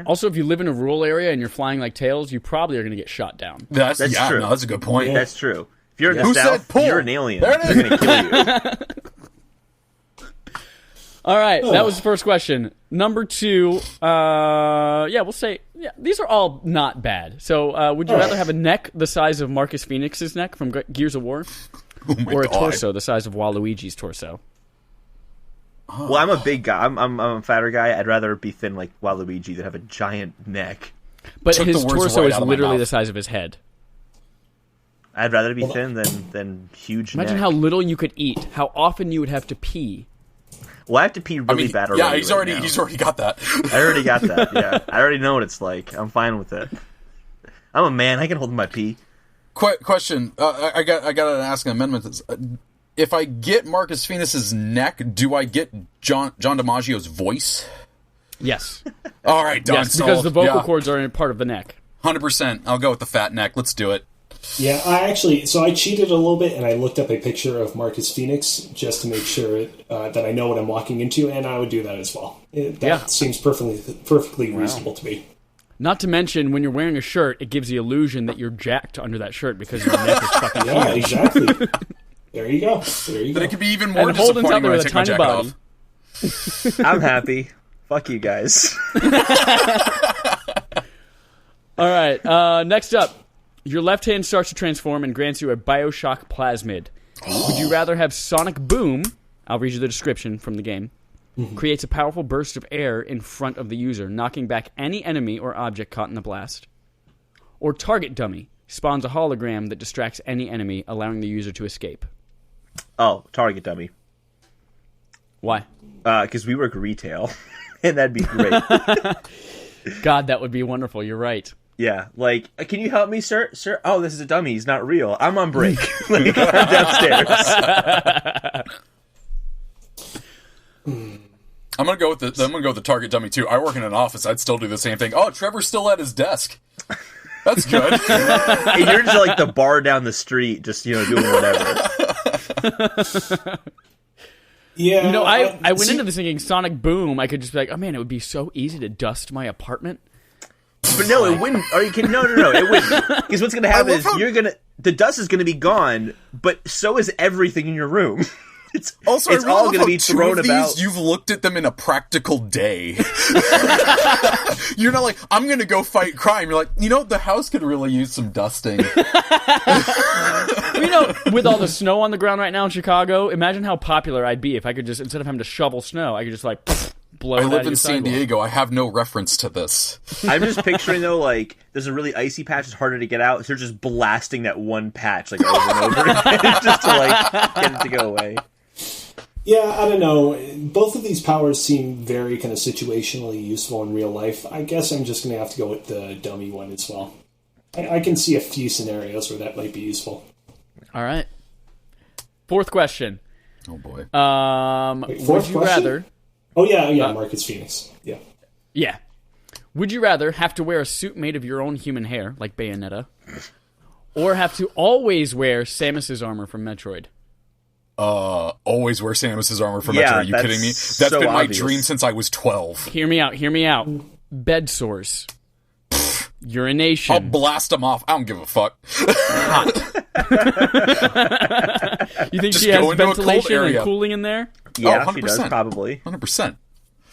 Also, if you live in a rural area and you're flying like Tails, you probably are going to get shot down. That's true. No, that's a good point. Yeah. That's true. If you're in the South, you're an alien. They're going to kill you. All right, that was the first question. Number 2, we'll say, these are all not bad. So, would you rather have a neck the size of Marcus Phoenix's neck from Gears of War, or a torso the size of Waluigi's torso? Well, I'm a big guy. I'm a fatter guy. I'd rather be thin like Waluigi than have a giant neck. But his torso is literally the size of his head. I'd rather be thin than huge. Imagine how little you could eat. How often you would have to pee. Well, I have to pee really bad already. Yeah, he's already got that. I already got that. Yeah, I already know what it's like. I'm fine with it. I'm a man. I can hold my pee. Question. I got to ask an amendment. If I get Marcus Phoenix's neck, do I get John DiMaggio's voice? Yes. All right, done. Yes, because the vocal cords are in part of the neck. 100%. I'll go with the fat neck. Let's do it. Yeah, I cheated a little bit, and I looked up a picture of Marcus Phoenix just to make sure that I know what I'm walking into, and I would do that as well. That seems perfectly reasonable to me. Not to mention, when you're wearing a shirt, it gives the illusion that you're jacked under that shirt because your neck is fucking huge. Yeah, exactly. There you go. But it could be even more disappointing when I take my jacket off. I'm happy. Fuck you guys. All right. Next up, Your left hand starts to transform and grants you a Bioshock plasmid. Would you rather have Sonic Boom, I'll read you the description from the game, creates a powerful burst of air in front of the user, knocking back any enemy or object caught in the blast? Or Target Dummy, spawns a hologram that distracts any enemy, allowing the user to escape? Oh, Target Dummy. Why? Because we work retail, and that'd be great. God, that would be wonderful. You're right. Yeah, like, can you help me, sir? Sir, oh, this is a dummy. He's not real. I'm on break. Like, I'm downstairs. I'm gonna go with the Target Dummy too. I work in an office. I'd still do the same thing. Oh, Trevor's still at his desk. That's good. And you're just like the bar down the street, just doing whatever. Yeah, I went into this thinking Sonic Boom. I could just be like, oh man, it would be so easy to dust my apartment. But no, it wouldn't. Or you can no, it wouldn't. Because what's going to happen is the dust is going to be gone, but so is everything in your room. It's all going to be thrown about. You've looked at them in a practical day. You're not like, I'm going to go fight crime. You're like, the house could really use some dusting. With all the snow on the ground right now in Chicago, imagine how popular I'd be if I could just, instead of having to shovel snow, I could just blow it out. I live in San Diego. I have no reference to this. I'm just picturing, though, like, there's a really icy patch. It's harder to get out. So they're just blasting that one patch, like, over and over again, just to, get it to go away. Yeah, I don't know. Both of these powers seem very kind of situationally useful in real life. I guess I'm just going to have to go with the dummy one as well. I can see a few scenarios where that might be useful. All right. Fourth question. Oh, boy. Would you rather... Oh, yeah, Marcus Phoenix. Yeah. Yeah. Would you rather have to wear a suit made of your own human hair, like Bayonetta, or have to always wear Samus's armor from Metroid? Always wear Samus's armor from Metroid. Are you kidding me? That's so been my obvious. dream since I was 12. Hear me out. Bed sores. Urination. I'll blast them off. I don't give a fuck. Hot. You think Just she has go into a cold ventilation and area. cooling in there? Yeah, 100%. she does, probably. 100%.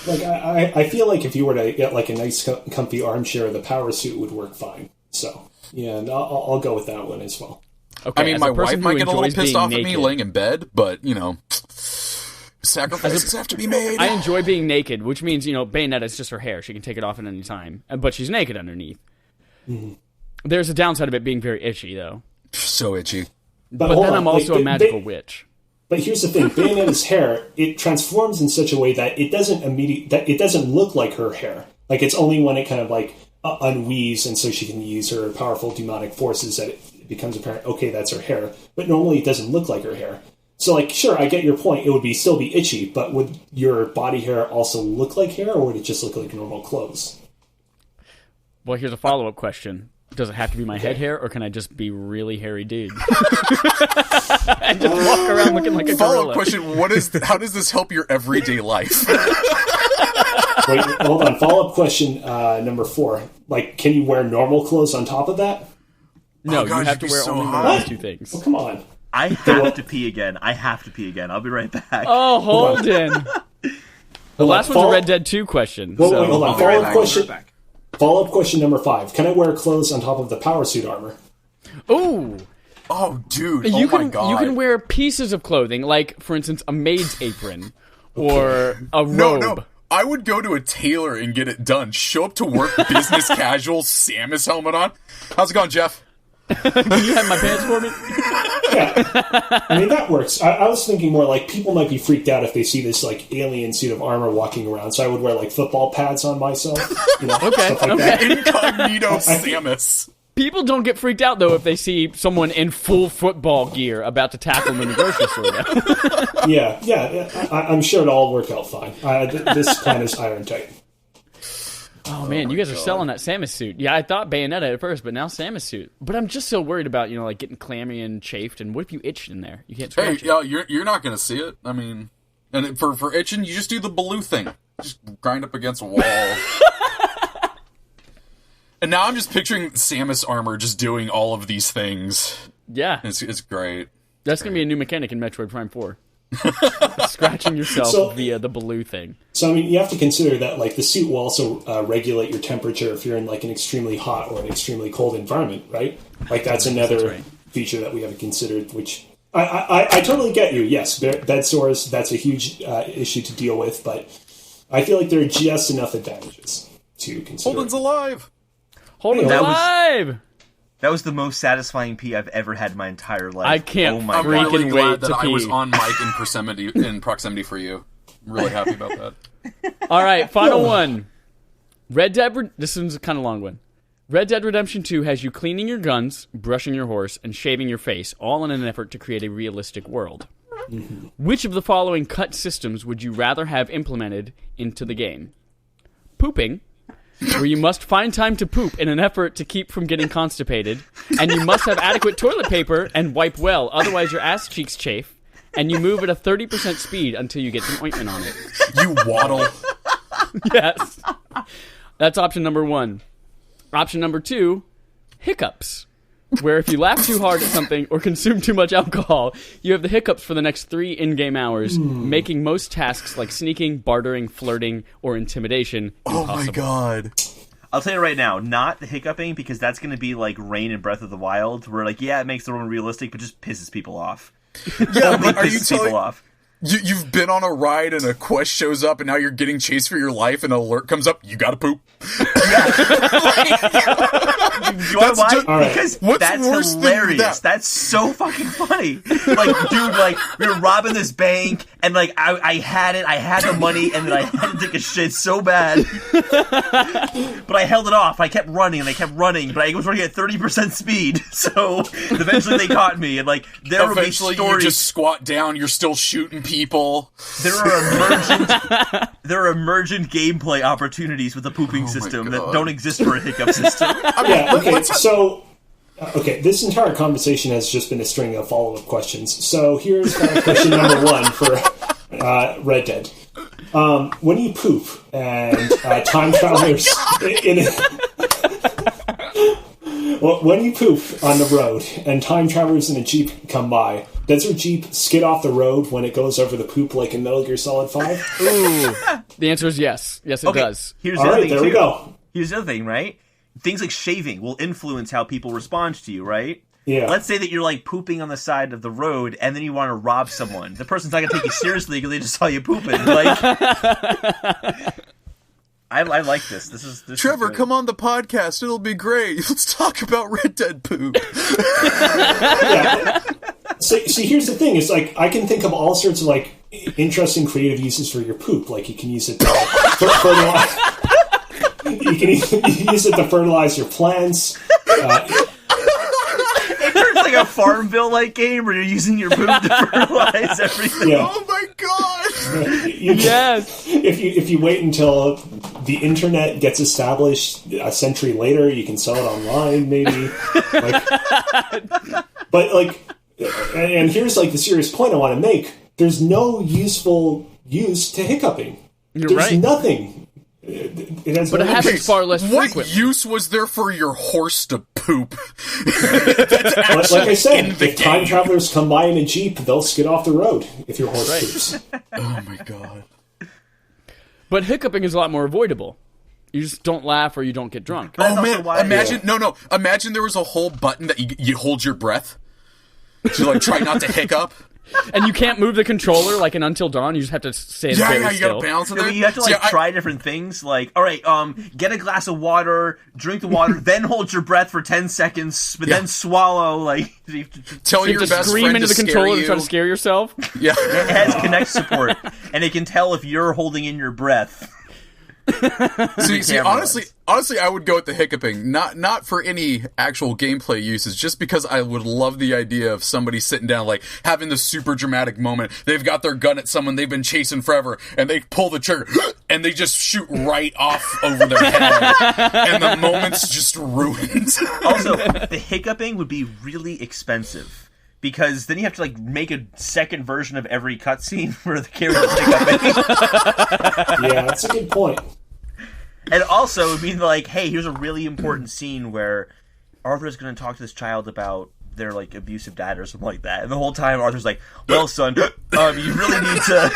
Like, I feel like if you were to get, like, a nice, comfy armchair, the power suit would work fine. So, yeah, and I'll go with that one as well. Okay, I mean, my wife might get a little pissed off at me laying in bed, but, sacrifices have to be made. I enjoy being naked, which means, Bayonetta is just her hair. She can take it off at any time. But she's naked underneath. Mm-hmm. There's a downside of it being very itchy, though. So itchy. But then I'm also a magical witch. But here's the thing: Bayonetta's hair, it transforms in such a way that it doesn't look like her hair. Like, it's only when it kind of unweaves, and so she can use her powerful demonic forces that it becomes apparent. Okay, that's her hair. But normally it doesn't look like her hair. So, sure, I get your point. It would still be itchy, but would your body hair also look like hair, or would it just look like normal clothes? Well, here's a follow-up question. Does it have to be my head hair, or can I just be really hairy dude? And just walk around looking like a Follow-up gorilla. question, how does this help your everyday life? Wait, hold on. Follow-up question number 4. Can you wear normal clothes on top of that? No, God, you have to wear so only hot. those two things. Oh, come on. I have to pee again. I'll be right back. Oh, Holden. The last one's a Red Dead 2 question. Wait, so. hold on. Follow-up question number 5. Can I wear clothes on top of the power suit armor? Ooh. Oh, dude. My God. You can wear pieces of clothing, like, for instance, a maid's apron or a robe. No. I would go to a tailor and get it done. Show up to work, business casual, Samus helmet on. How's it going, Jeff? Can you have my pants for me? Yeah. I mean, that works. I was thinking more people might be freaked out if they see this, alien suit of armor walking around, so I would wear, football pads on myself. Okay. That. Incognito Samus. People don't get freaked out, though, if they see someone in full football gear about to tackle them in the grocery store. Yeah. I'm sure it'll all work out fine. This plan is iron tight. Oh, man, you guys are selling that Samus suit. Yeah, I thought Bayonetta at first, but now Samus suit. But I'm just so worried about, getting clammy and chafed, and what if you itched in there? You can't scratch it. You're not going to see it. I mean, and for itching, you just do the blue thing. Just grind up against a wall. And now I'm just picturing Samus armor just doing all of these things. Yeah. It's great. That's going to be a new mechanic in Metroid Prime 4. Scratching yourself via the blue thing. So, I mean, you have to consider that, like, the suit will also regulate your temperature if you're in, like, an extremely hot or an extremely cold environment, right? Like, that's another feature that we haven't considered, which I totally get you. Yes, bed sores, that's a huge issue to deal with, but I feel like there are just enough advantages to consider. Holden's alive! Holden's alive! That was the most satisfying pee I've ever had in my entire life. I can't I'm really glad that I pee. was on mic in proximity for you. I'm really happy about that. All right, final one. This one's a kind of long one. Red Dead Redemption 2 has you cleaning your guns, brushing your horse, and shaving your face, all in an effort to create a realistic world. Mm-hmm. Which of the following cut systems would you rather have implemented into the game? Pooping, where you must find time to poop in an effort to keep from getting constipated, and you must have adequate toilet paper and wipe well, otherwise your ass cheeks chafe, and you move at a 30% speed until you get some ointment on it. You waddle. Yes. That's option number 1. Option number 2, hiccups, where if you laugh too hard at something or consume too much alcohol, you have the hiccups for the next 3 in-game hours, making most tasks like sneaking, bartering, flirting, or intimidation impossible. Oh my god. I'll tell you right now, not the hiccuping, because that's going to be like Rain in Breath of the Wild, where like, yeah, it makes the world realistic, but just pisses people off. Yeah, but are you people off. You've been on a ride and a quest shows up and now you're getting chased for your life and an alert comes up, you gotta poop. Yeah. You know why? Because that's hilarious. That's so fucking funny. Like, dude, like, we were robbing this bank and like, I had the money and then I had to take a shit so bad. But I held it off. I kept running, but I was running at 30% speed. So eventually they caught me and like, there were stories. You just squat down, you're still shooting people. There are emergent gameplay opportunities with the pooping system that don't exist for a hiccup system. This entire conversation has just been a string of follow-up questions. So here's question number 1 for Red Dead. When you poop and time travelers when you poop on the road and time travelers in a Jeep come by, does your Jeep skid off the road when it goes over the poop like in Metal Gear Solid 5? Ooh. The answer is yes. Yes, it does. Here's the other thing, there we go. Here's the other thing, right? Things like shaving will influence how people respond to you, right? Yeah. Let's say that you're like pooping on the side of the road and then you want to rob someone. The person's not going to take you seriously because they just saw you pooping. Like, I like this. This Treavor, come on the podcast. It'll be great. Let's talk about Red Dead poop. Yeah. See, here's the thing. It's like, I can think of all sorts of, like, interesting creative uses for your poop. Like, you can use it to fertilize. You can use it to fertilize your plants. It turns like a Farmville-like game where you're using your poop to fertilize everything. Yeah. Oh my god! Yes. If you wait until the internet gets established a century later, you can sell it online, maybe. But like, and here's like the serious point I want to make: there's no useful use to hiccuping. There's nothing. But it happens far less frequently. What use was there for your horse to poop? Like I said, if time travelers come by in a Jeep, they'll skid off the road if your horse poops. Oh my god. But hiccuping is a lot more avoidable. You just don't laugh or you don't get drunk. Oh man, imagine there was a whole button that you hold your breath. So like try not to hiccup. And you can't move the controller like in Until Dawn. You just have to stay very still. You gotta balance it there. You have to try different things. Like, all right, get a glass of water, drink the water, then hold your breath for 10 seconds, but then swallow. Like, tell your best scream friend into the controller to try to scare yourself. Yeah, it has Kinect support, and it can tell if you're holding in your breath. See, honestly, I would go with the hiccuping, not for any actual gameplay uses, just because I would love the idea of somebody sitting down, like having this super dramatic moment. They've got their gun at someone they've been chasing forever, and they pull the trigger, and they just shoot right off over their head, and the moment's just ruined. Also, the hiccuping would be really expensive. Because then you have to like make a second version of every cutscene where the character's hiccuping. Yeah, that's a good point. And also, it would mean like, hey, here's a really important scene where Arthur's going to talk to this child about their like abusive dad or something like that. And the whole time Arthur's like, "Well, son, you really need to."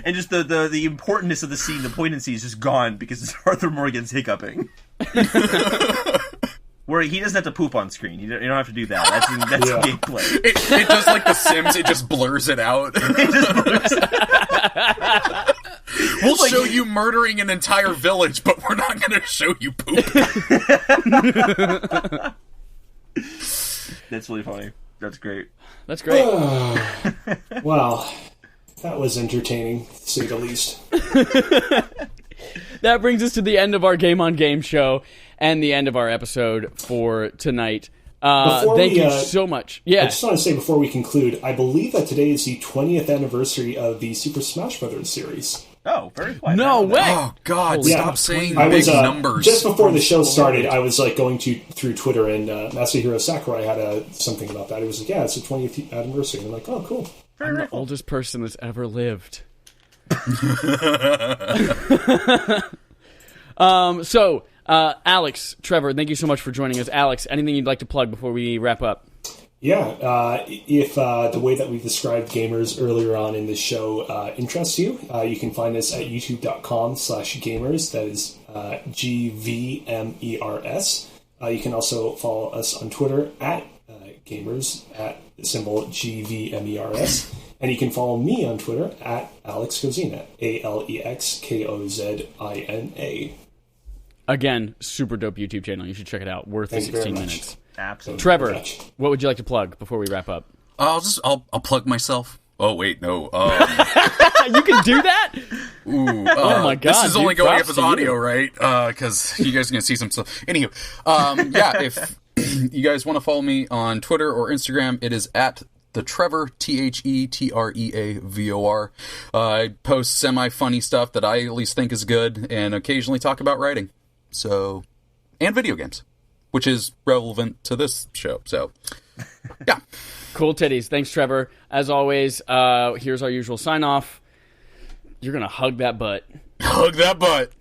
And just the importantness of the scene, the poignancy is just gone because it's Arthur Morgan's hiccuping. Where he doesn't have to poop on screen. You don't have to do that. That's gameplay. It does like The Sims. It just blurs it out. We'll show you murdering an entire village, but we're not going to show you poop. That's really funny. That's great. That's great. Wow. That was entertaining, to say the least. That brings us to the end of our Game on Game show and the end of our episode for tonight. Thank you so much. Yeah. I just want to say before we conclude, I believe that today is the 20th anniversary of the Super Smash Bros. Series. Oh, very fun. No way! Oh, God, stop saying big numbers. Just before the show started, I was like going through Twitter, and Masahiro Sakurai had something about that. It was like, yeah, it's the 20th anniversary. And I'm like, oh, cool. I'm the oldest person that's ever lived. Alex, Trevor, thank you so much for joining us. Alex, anything you'd like to plug before we wrap up? Yeah, if the way that we described gamers earlier on in this show interests you, you can find us at youtube.com/gamers. That is GVMERS. You can also follow us on Twitter at gamers, at symbol GVMERS. And you can follow me on Twitter at Alex Kozina, AlexKozina. Again, super dope YouTube channel. You should check it out. Worth the 16 minutes. Absolutely. Trevor, what would you like to plug before we wrap up? I'll plug myself. Oh wait, no. You can do that? Ooh, oh my god! This is only going up as audio, right? Because you guys are gonna see some stuff. Anywho, yeah. If you guys want to follow me on Twitter or Instagram, it is at the Treavor, TheTreavor. I post semi-funny stuff that I at least think is good, and occasionally talk about writing. So, and video games, which is relevant to this show. So, yeah. Cool titties. Thanks, Trevor. As always, here's our usual sign-off. You're going to hug that butt. Hug that butt.